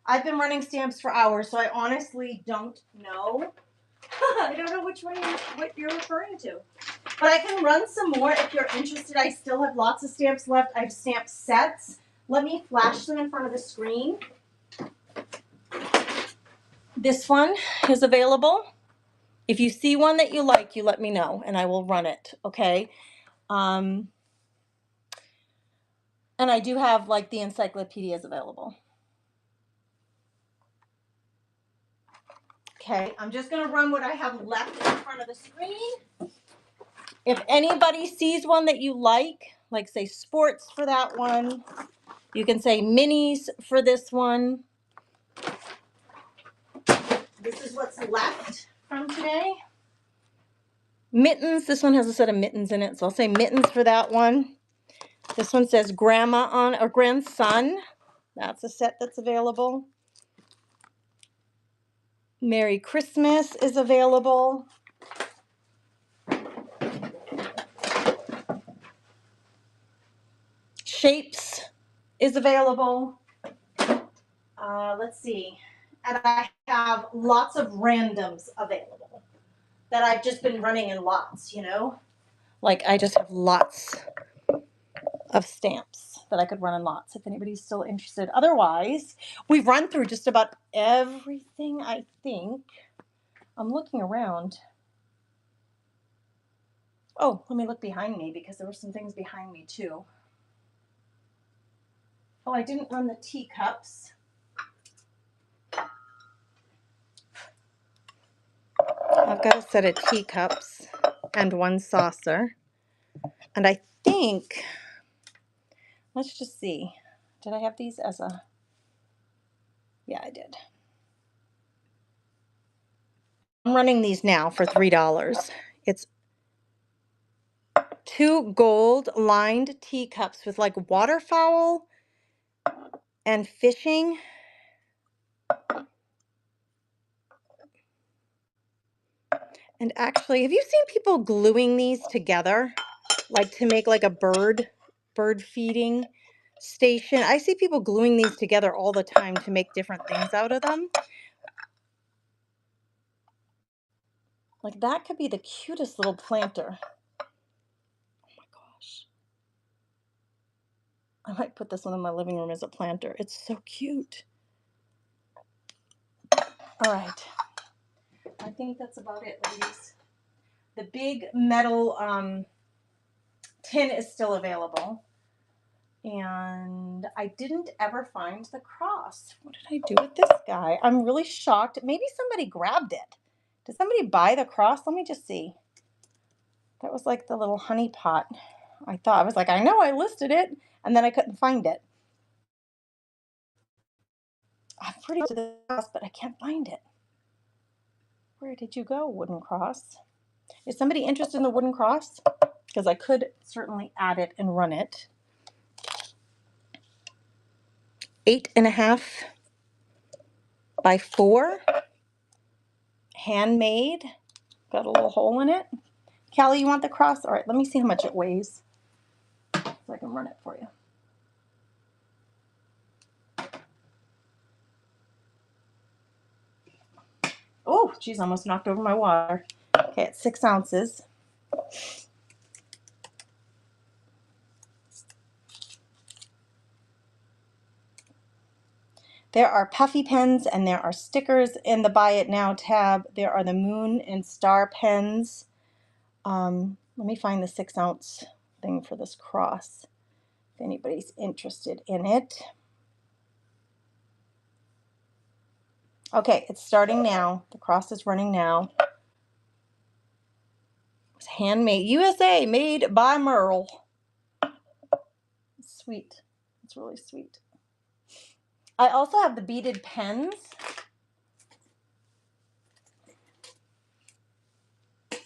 I've been running stamps for hours, so I honestly don't know. I don't know what you're referring to. But I can run some more if you're interested. I still have lots of stamps left. I have stamp sets. Let me flash them in front of the screen. This one is available. If you see one that you like, you let me know, and I will run it, okay? And I do have, like, the encyclopedias available. Okay, I'm just going to run what I have left in front of the screen. If anybody sees one that you like say sports for that one, you can say minis for this one. This is what's left from today. Mittens, this one has a set of mittens in it, so I'll say mittens for that one. This one says grandma on, or grandson. That's a set that's available. Merry Christmas is available. Shapes is available. Let's see. And I have lots of randoms available. that I've just been running in lots, you know? Like I just have lots of stamps that I could run in lots if anybody's still interested. Otherwise, we've run through just about everything, I think. I'm looking around. Oh, let me look behind me because there were some things behind me too. Oh, I didn't run the teacups. I've got a set of teacups and one saucer. And I think, let's just see. Did I have these as a, yeah, I did. I'm running these now for $3. It's 2 gold lined teacups with like waterfowl and fishing. And actually, have you seen people gluing these together? Like to make like a bird feeding station? I see people gluing these together all the time to make different things out of them. Like that could be the cutest little planter. Oh my gosh. I might put this one in my living room as a planter. It's so cute. All right. I think that's about it, ladies. The big metal tin is still available. And I didn't ever find the cross. What did I do with this guy? I'm really shocked. Maybe somebody grabbed it. Did somebody buy the cross? Let me just see. That was like the little honey pot. I was like, I know I listed it, and then I couldn't find it. I'm pretty sure the cross, but I can't find it. Where did you go, wooden cross? Is somebody interested in the wooden cross? Because I could certainly add it and run it. 8.5 by 4. Handmade. Got a little hole in it. Callie, you want the cross? All right, let me see how much it weighs so I can run it for you. Oh, geez, almost knocked over my water. Okay, it's 6 ounces. There are puffy pens and there are stickers in the Buy It Now tab. There are the moon and star pens. Let me find the 6 ounce thing for this cross if anybody's interested in it. Okay, it's starting now. The cross is running now. It's handmade, USA, made by Merle. It's sweet. It's really sweet. I also have the beaded pens.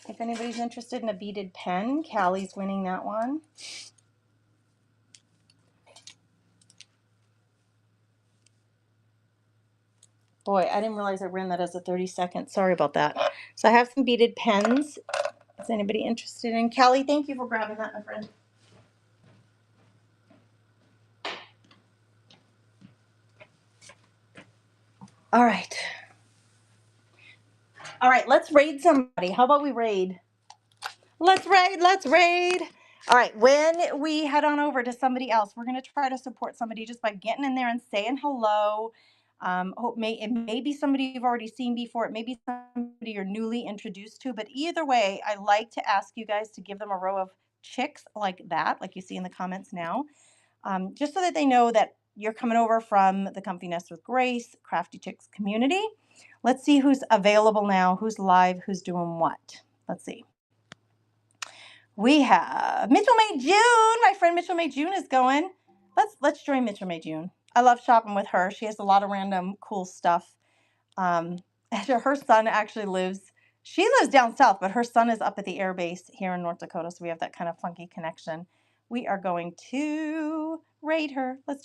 If anybody's interested in a beaded pen, Callie's winning that one. Boy, I didn't realize I ran that as a 30-second. Sorry about that. So I have some beaded pens. Is anybody interested in? Callie, thank you for grabbing that, my friend. All right. All right, let's raid somebody. How about we raid? Let's raid, let's raid. All right, when we head on over to somebody else, we're going to try to support somebody just by getting in there and saying hello. It may be somebody you've already seen before. It may be somebody you're newly introduced to. But either way, I like to ask you guys to give them a row of chicks like that, like you see in the comments now, just so that they know that you're coming over from the Comfy Nest with Grace, Crafty Chicks community. Let's see who's available now, who's live, who's doing what. Let's see. We have Mitchell May June. My friend Mitchell May June is going. Let's join Mitchell May June. I love shopping with her. She has a lot of random cool stuff. And her son actually she lives down south, but her son is up at the air base here in North Dakota. So we have that kind of funky connection. We are going to raid her. Let's do